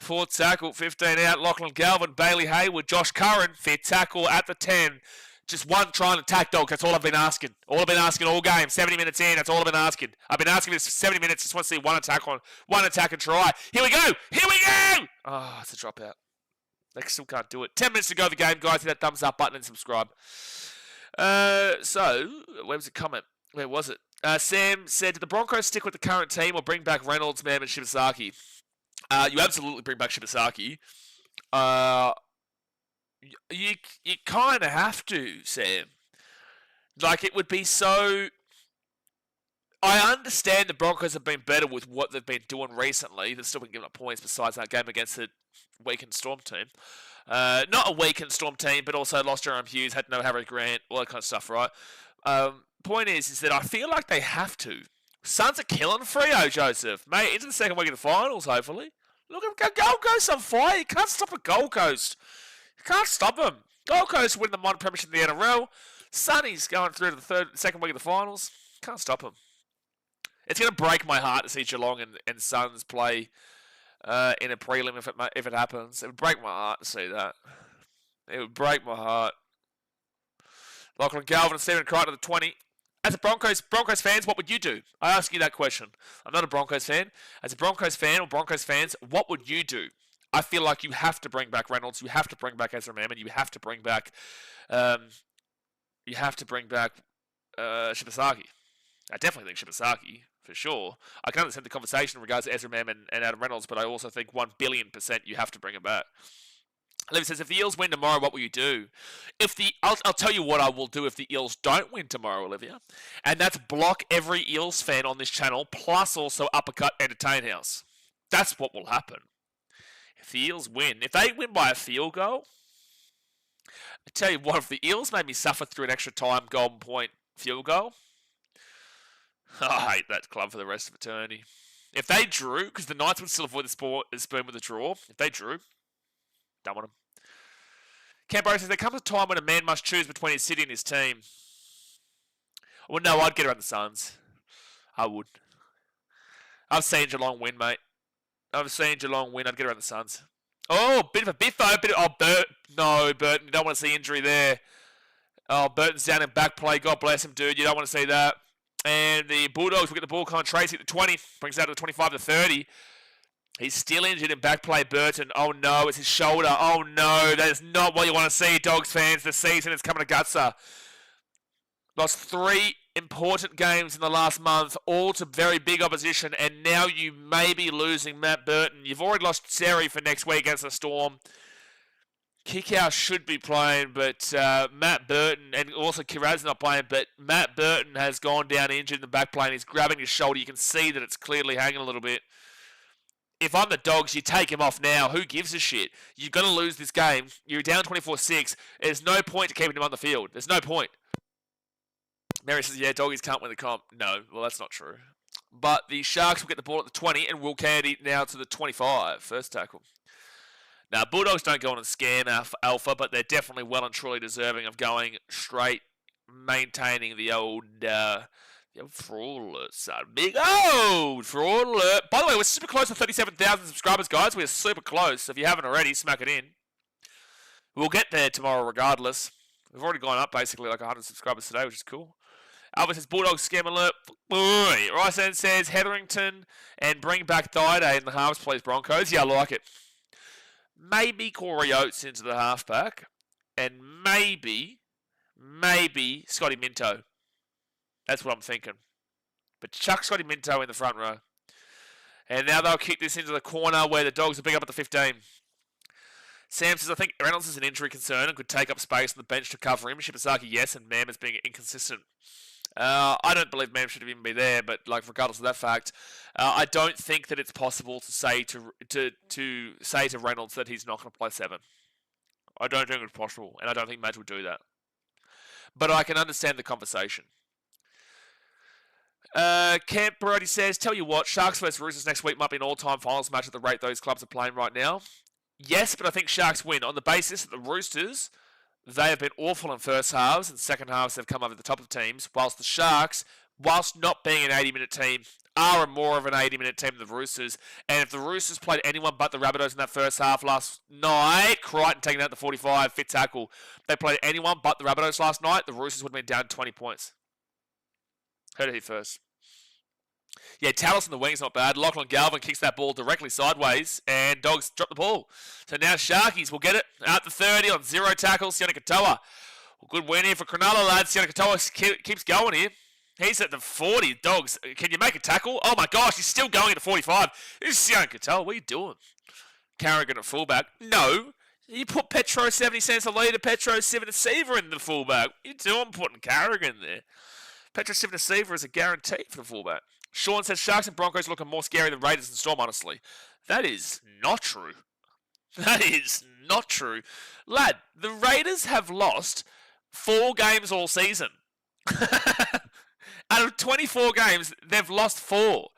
A: 4 tackle, 15 out. Lachlan Galvin, Bailey Hayward, Josh Curran, 5th tackle at the 10. Just one try and attack, Dog. That's all I've been asking. All I've been asking all game. 70 minutes in. That's all I've been asking. I've been asking this for 70 minutes. Just want to see one attack and try. Here we go. Here we go. Oh, it's a dropout. They still can't do it. 10 minutes to go the game, guys. Hit that thumbs up button and subscribe. So, where was the comment? Where was it? Sam said, did the Broncos stick with the current team or bring back Reynolds, Mam, and Shibasaki? You absolutely bring back Shibasaki. You kind of have to, Sam. Like, it would be so... I understand the Broncos have been better with what they've been doing recently. They've still been giving up points besides that game against the weakened Storm team. Not a weakened Storm team, but also lost Jerome Hughes, had no Harry Grant, all that kind of stuff, right? Point is that I feel like they have to. Suns are killing Freo, Joseph. Mate, into the second week of the finals, hopefully. Look at Gold Coast on fire. You can't stop a Gold Coast. You can't stop them. Gold Coast win the minor premiership in the NRL. Sunny's going through to the second week of the finals. Can't stop them. It's going to break my heart to see Geelong and Suns play in a prelim if it happens. It would break my heart to see that. It would break my heart. Lachlan Galvin and Stephen Crichton at the 20. As a Broncos fans, what would you do? I ask you that question. I'm not a Broncos fan. As a Broncos fan or Broncos fans, what would you do? I feel like you have to bring back Reynolds. You have to bring back Ezra Mam, and you have to bring back Shibasaki. I definitely think Shibasaki, for sure. I can understand the conversation in regards to Ezra Mam and Adam Reynolds, but I also think 1,000,000,000% you have to bring him back. Olivia says, if the Eels win tomorrow, what will you do? I'll tell you what I will do if the Eels don't win tomorrow, Olivia. And that's block every Eels fan on this channel, plus also uppercut Entertain House. That's what will happen. If the Eels win, if they win by a field goal, I tell you what, if the Eels made me suffer through an extra time golden point field goal, I hate that club for the rest of eternity. If they drew, because the Knights would still avoid the spoon with a draw. If they drew, done with them. Canberra says, there comes a time when a man must choose between his city and his team. Well, no, I'd get around the Suns. I would. I've seen Geelong win, mate. I've seen Geelong win. I'd get around the Suns. Oh, bit of a biffo. No, Burton. You don't want to see injury there. Oh, Burton's down in back play. God bless him, dude. You don't want to see that. And the Bulldogs will get the ball. Colin Tracy at the 20. Brings it out to the 25 to 30. He's still injured in back play, Burton. Oh, no, it's his shoulder. Oh, no, that is not what you want to see, Dogs fans. The season is coming to Gutser. Lost 3 important games in the last month, all to very big opposition, and now you may be losing Matt Burton. You've already lost Seri for next week against the Storm. Kickout should be playing, but Matt Burton, and also Kiraz not playing, but Matt Burton has gone down injured in the back play, and he's grabbing his shoulder. You can see that it's clearly hanging a little bit. If I'm the Dogs, you take him off now. Who gives a shit? You're going to lose this game. You're down 24-6. There's no point to keeping him on the field. There's no point. Mary says, yeah, Doggies can't win the comp. No, well, that's not true. But the Sharks will get the ball at the 20, and Will Candy now to the 25. First tackle. Now, Bulldogs don't go on and scam Alpha, but they're definitely well and truly deserving of going straight, maintaining the old fraud alert, son. Big old fraud alert. By the way, we're super close to 37,000 subscribers, guys. We're super close. So if you haven't already, smack it in. We'll get there tomorrow regardless. We've already gone up basically like 100 subscribers today, which is cool. Albert says, Bulldogs scam alert. Ryson says, Hetherington and bring back Thaiday in the halves, please, Broncos. Yeah, I like it. Maybe Corey Oates into the halfback. And maybe Scotty Minto. That's what I'm thinking. But chuck Scotty Minto in the front row. And now they'll kick this into the corner where the Dogs will pick up at the 15. Sam says, I think Reynolds is an injury concern and could take up space on the bench to cover him. Shibasaki, yes, and Mam is being inconsistent. I don't believe Mam should even be there, but like regardless of that fact, I don't think that it's possible to say to Reynolds that he's not going to play 7. I don't think it's possible, and I don't think Madge will do that. But I can understand the conversation. Camp Brody says, tell you what, Sharks vs Roosters next week might be an all-time finals match at the rate those clubs are playing right now. Yes, but I think Sharks win on the basis that the Roosters, they have been awful in first halves, and second halves they've come over the top of teams, whilst the Sharks, whilst not being an 80-minute team, are more of an 80-minute team than the Roosters. And if the Roosters played anyone but the Rabbitohs in that first half last night, Crichton taking out the 45, fit tackle, they played anyone but the Rabbitohs last night, the Roosters would have been down 20 points. Heard it here first. Yeah, Tallis in the wing's not bad. Lachlan Galvin kicks that ball directly sideways, and Dogs drop the ball. So now Sharkies will get it out to 30 on 0 tackles. Sione Katoa. Well, good win here for Cronulla, lads. Sione Katoa keeps going here. He's at the 40. Dogs, can you make a tackle? Oh my gosh, he's still going at the 45. This is Sione Katoa. What are you doing? Carrigan at fullback. No. You put Petro 70 cents a litre, Petro 7 Seaver in the fullback. What are you doing putting Carrigan there? Petro 7 Seaver is a guarantee for the fullback. Sean says Sharks and Broncos looking more scary than Raiders and Storm, honestly. That is not true. That is not true. Lad, the Raiders have lost 4 games all season. Out of 24 games, they've lost 4.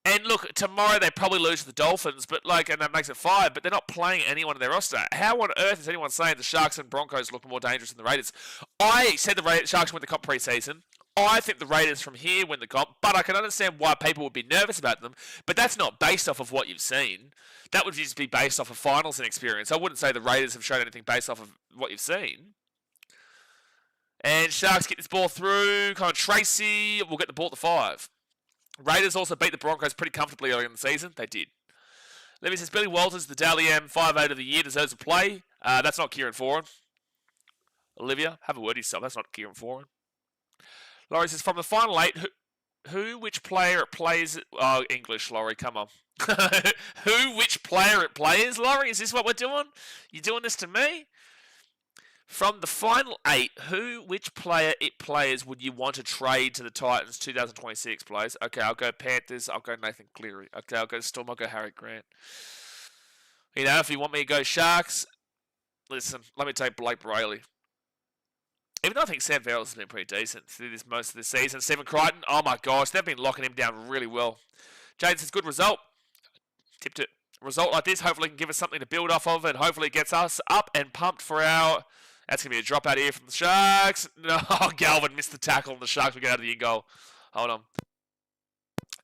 A: And look, tomorrow they probably lose to the Dolphins, but and that makes it 5, but they're not playing anyone in their roster. How on earth is anyone saying the Sharks and Broncos look more dangerous than the Raiders? I said the Sharks win the comp pre-season. I think the Raiders from here win the comp, but I can understand why people would be nervous about them, but that's not based off of what you've seen. That would just be based off of finals and experience. I wouldn't say the Raiders have shown anything based off of what you've seen. And Sharks get this ball through. Colin Tracy will get the ball to 5. Raiders also beat the Broncos pretty comfortably early in the season. They did. Levy says, Billy Walters, the Dally M 5'8" of the year, deserves a play. That's not Kieran Foran. Olivia, have a word yourself. That's not Kieran Foran. Laurie says, from the final 8, which player it plays... Oh, English, Laurie, come on. Which player it plays, Laurie? Is this what we're doing? You doing this to me? From the final 8, which player it players would you want to trade to the Titans 2026, please? Okay, I'll go Panthers. I'll go Nathan Cleary. Okay, I'll go Storm. I'll go Harry Grant. You know, if you want me to go Sharks, listen, let me take Blake Brayley. Even though I think Sam Verrills has been pretty decent through most of the season. Stephen Crichton, oh my gosh, they've been locking him down really well. Jaden says, good result. Tipped it. A result like this hopefully can give us something to build off of, and hopefully it gets us up and pumped for our... That's going to be a drop out here from the Sharks. No, Galvin missed the tackle, and the Sharks will get out of the in-goal. Hold on.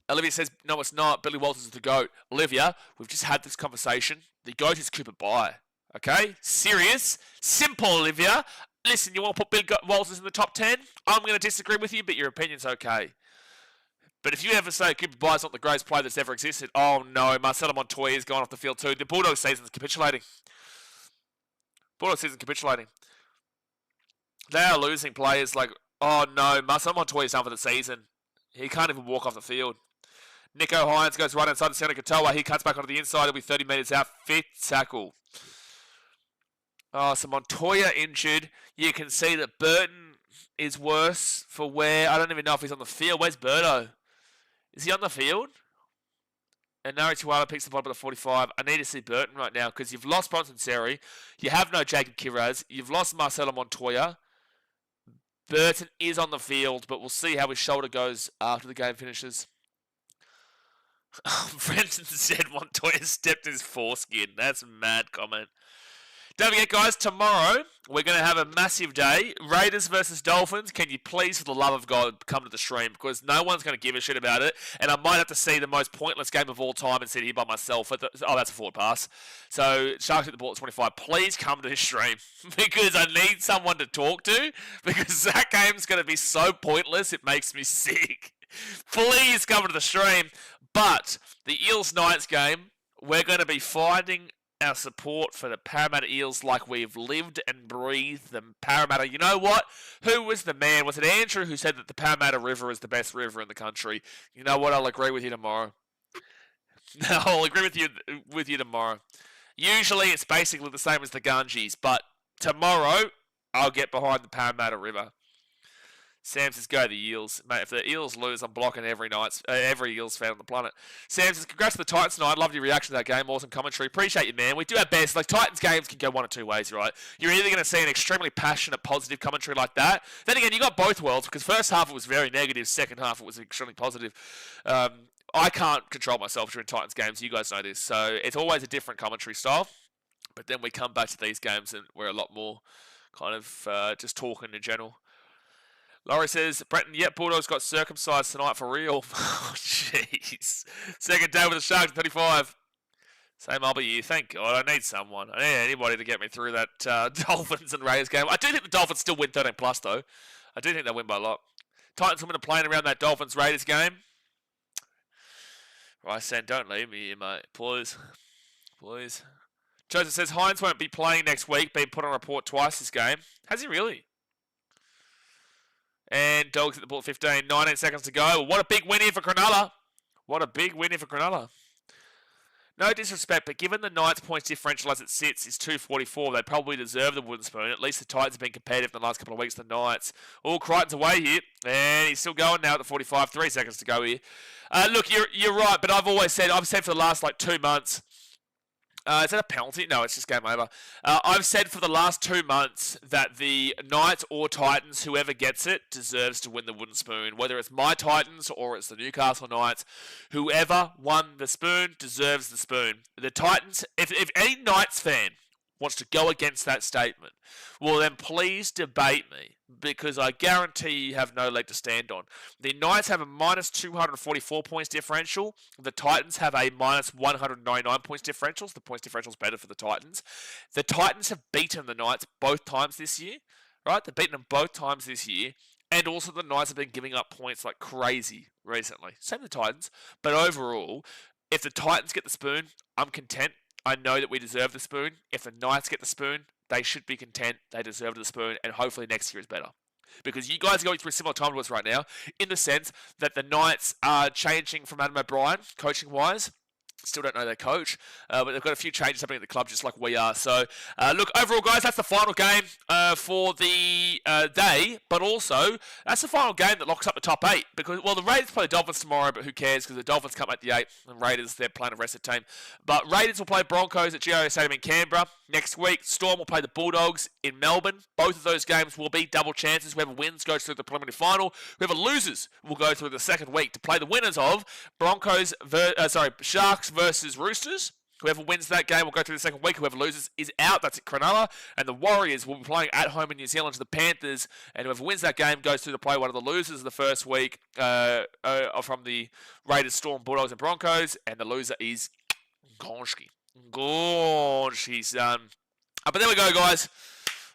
A: Olivia says, no, it's not. Billy Walters is the GOAT. Olivia, we've just had this conversation. The GOAT is Cooper Bye. Okay? Serious. Simple, Olivia. Listen, you want to put Billy Walters in the top 10? I'm going to disagree with you, but your opinion's okay. But if you ever say Cooper Bye's not the greatest player that's ever existed, oh no, Marcelo Montoya is going off the field too. The Bulldogs season's capitulating. Bulldogs season's capitulating. They are losing players like, oh no, Marcelo Montoya's done for the season. He can't even walk off the field. Nico Hines goes right inside the centre. Katoa, he cuts back onto the inside. He'll be 30 metres out. Fit tackle. Oh, so Montoya injured. You can see that Burton is worse for wear. I don't even know if he's on the field. Where's Birdo? Is he on the field? And Nari Tuala picks the bottom of the 45. I need to see Burton right now because you've lost Bronson Seri. You have no Jacob Kiraz. You've lost Marcelo Montoya. Burton is on the field, but we'll see how his shoulder goes after the game finishes. Brenton said Montoya stepped in his foreskin. That's a mad comment. Don't forget, guys, tomorrow we're going to have a massive day. Raiders versus Dolphins. Can you please, for the love of God, come to the stream? Because no one's going to give a shit about it. And I might have to see the most pointless game of all time and sit here by myself. Oh, that's a forward pass. So, Sharks hit the ball at 25. Please come to this stream. Because I need someone to talk to. Because that game's going to be so pointless, it makes me sick. Please come to the stream. But the Eels-Knights game, we're going to be finding our support for the Parramatta Eels like we've lived and breathed the Parramatta. You know what? Who was the man? Was it Andrew who said that the Parramatta River is the best river in the country? You know what? I'll agree with you tomorrow. I'll agree with you tomorrow. Usually it's basically the same as the Ganges, but tomorrow I'll get behind the Parramatta River. Sam says, go the Eels. Mate, if the Eels lose, I'm blocking every Eels fan on the planet. Sam says, congrats to the Titans tonight. Love your reaction to that game. Awesome commentary. Appreciate you, man. We do our best. Like, Titans games can go one of two ways, right? You're either going to see an extremely passionate, positive commentary like that. Then again, you got both worlds, because first half it was very negative. Second half it was extremely positive. I can't control myself during Titans games. You guys know this. So it's always a different commentary style. But then we come back to these games and we're a lot more kind of just talking in general. Laurie says, Brenton, yep, Bulldogs got circumcised tonight for real. Oh, jeez. Second day with the Sharks, 35. Same old year. Thank God. I need someone. I need anybody to get me through that Dolphins and Raiders game. I do think the Dolphins still win 13 plus, though. I do think they'll win by a lot. Titans women are playing around that Dolphins Raiders game. Right, Sam, don't leave me here, mate. Please. Please. Joseph says, Hines won't be playing next week. Been put on report twice this game. Has he really? And Dogs at the ball at 15. 19 seconds to go. What a big win here for Cronulla. What a big win here for Cronulla. No disrespect, but given the Knights' points differential as it sits is 244, they probably deserve the wooden spoon. At least the Titans have been competitive in the last couple of weeks, the Knights. All Crichton's away here, and he's still going now at the 45. 3 seconds to go here. Look, you're right, but I've said for the last, 2 months, is that a penalty? No, it's just game over. I've said for the last 2 months that the Knights or Titans, whoever gets it, deserves to win the wooden spoon. Whether it's my Titans or it's the Newcastle Knights, whoever won the spoon deserves the spoon. The Titans, if any Knights fan wants to go against that statement, well then please debate me, because I guarantee you have no leg to stand on. The Knights have a minus 244 points differential. The Titans have a minus 199 points differential. So the points differential is better for the Titans. The Titans have beaten the Knights both times this year, right? They've beaten them both times this year. And also the Knights have been giving up points like crazy recently. Same with the Titans. But overall, if the Titans get the spoon, I'm content. I know that we deserve the spoon. If the Knights get the spoon, they should be content. They deserve the spoon, and hopefully next year is better. Because you guys are going through a similar time to us right now, in the sense that the Knights are changing from Adam O'Brien, coaching-wise. Still don't know their coach, but they've got a few changes happening at the club, just like we are. So, look, overall, guys, that's the final game for the day, but also that's the final game that locks up the top 8. Because, well, the Raiders play the Dolphins tomorrow, but who cares? Because the Dolphins come at the 8, and Raiders, they're playing a rested team. But Raiders will play Broncos at GIO Stadium in Canberra next week. Storm will play the Bulldogs in Melbourne. Both of those games will be double chances. Whoever wins goes through the preliminary final. Whoever loses will go through the second week to play the winners of Sharks versus Roosters. Whoever wins that game will go through the second week. Whoever loses is out. That's at Cronulla. And the Warriors will be playing at home in New Zealand to the Panthers. And whoever wins that game goes through to play one of the losers of the first week from the Raiders, Storm, Bulldogs, and Broncos. And the loser is Gonski. But there we go, guys.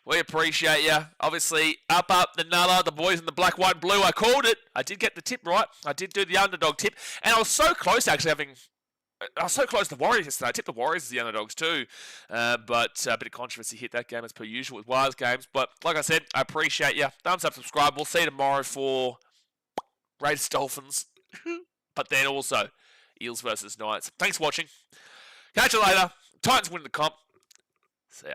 A: We appreciate you. Obviously, up, the Nulla, the boys in the black, white, and blue. I called it. I did get the tip right. I did do the underdog tip. And I was so close to actually I was so close to the Warriors yesterday. I tipped the Warriors as the underdogs too. But a bit of controversy hit that game as per usual with Wires games. But like I said, I appreciate you. Thumbs up, subscribe. We'll see you tomorrow for Raiders Dolphins. But then also Eels versus Knights. Thanks for watching. Catch you later. Titans win the comp. See ya.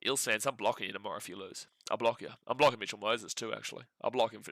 A: Eels fans, I'm blocking you tomorrow if you lose. I'll block you. I'm blocking Mitchell Moses too, actually. I'll block him for sure.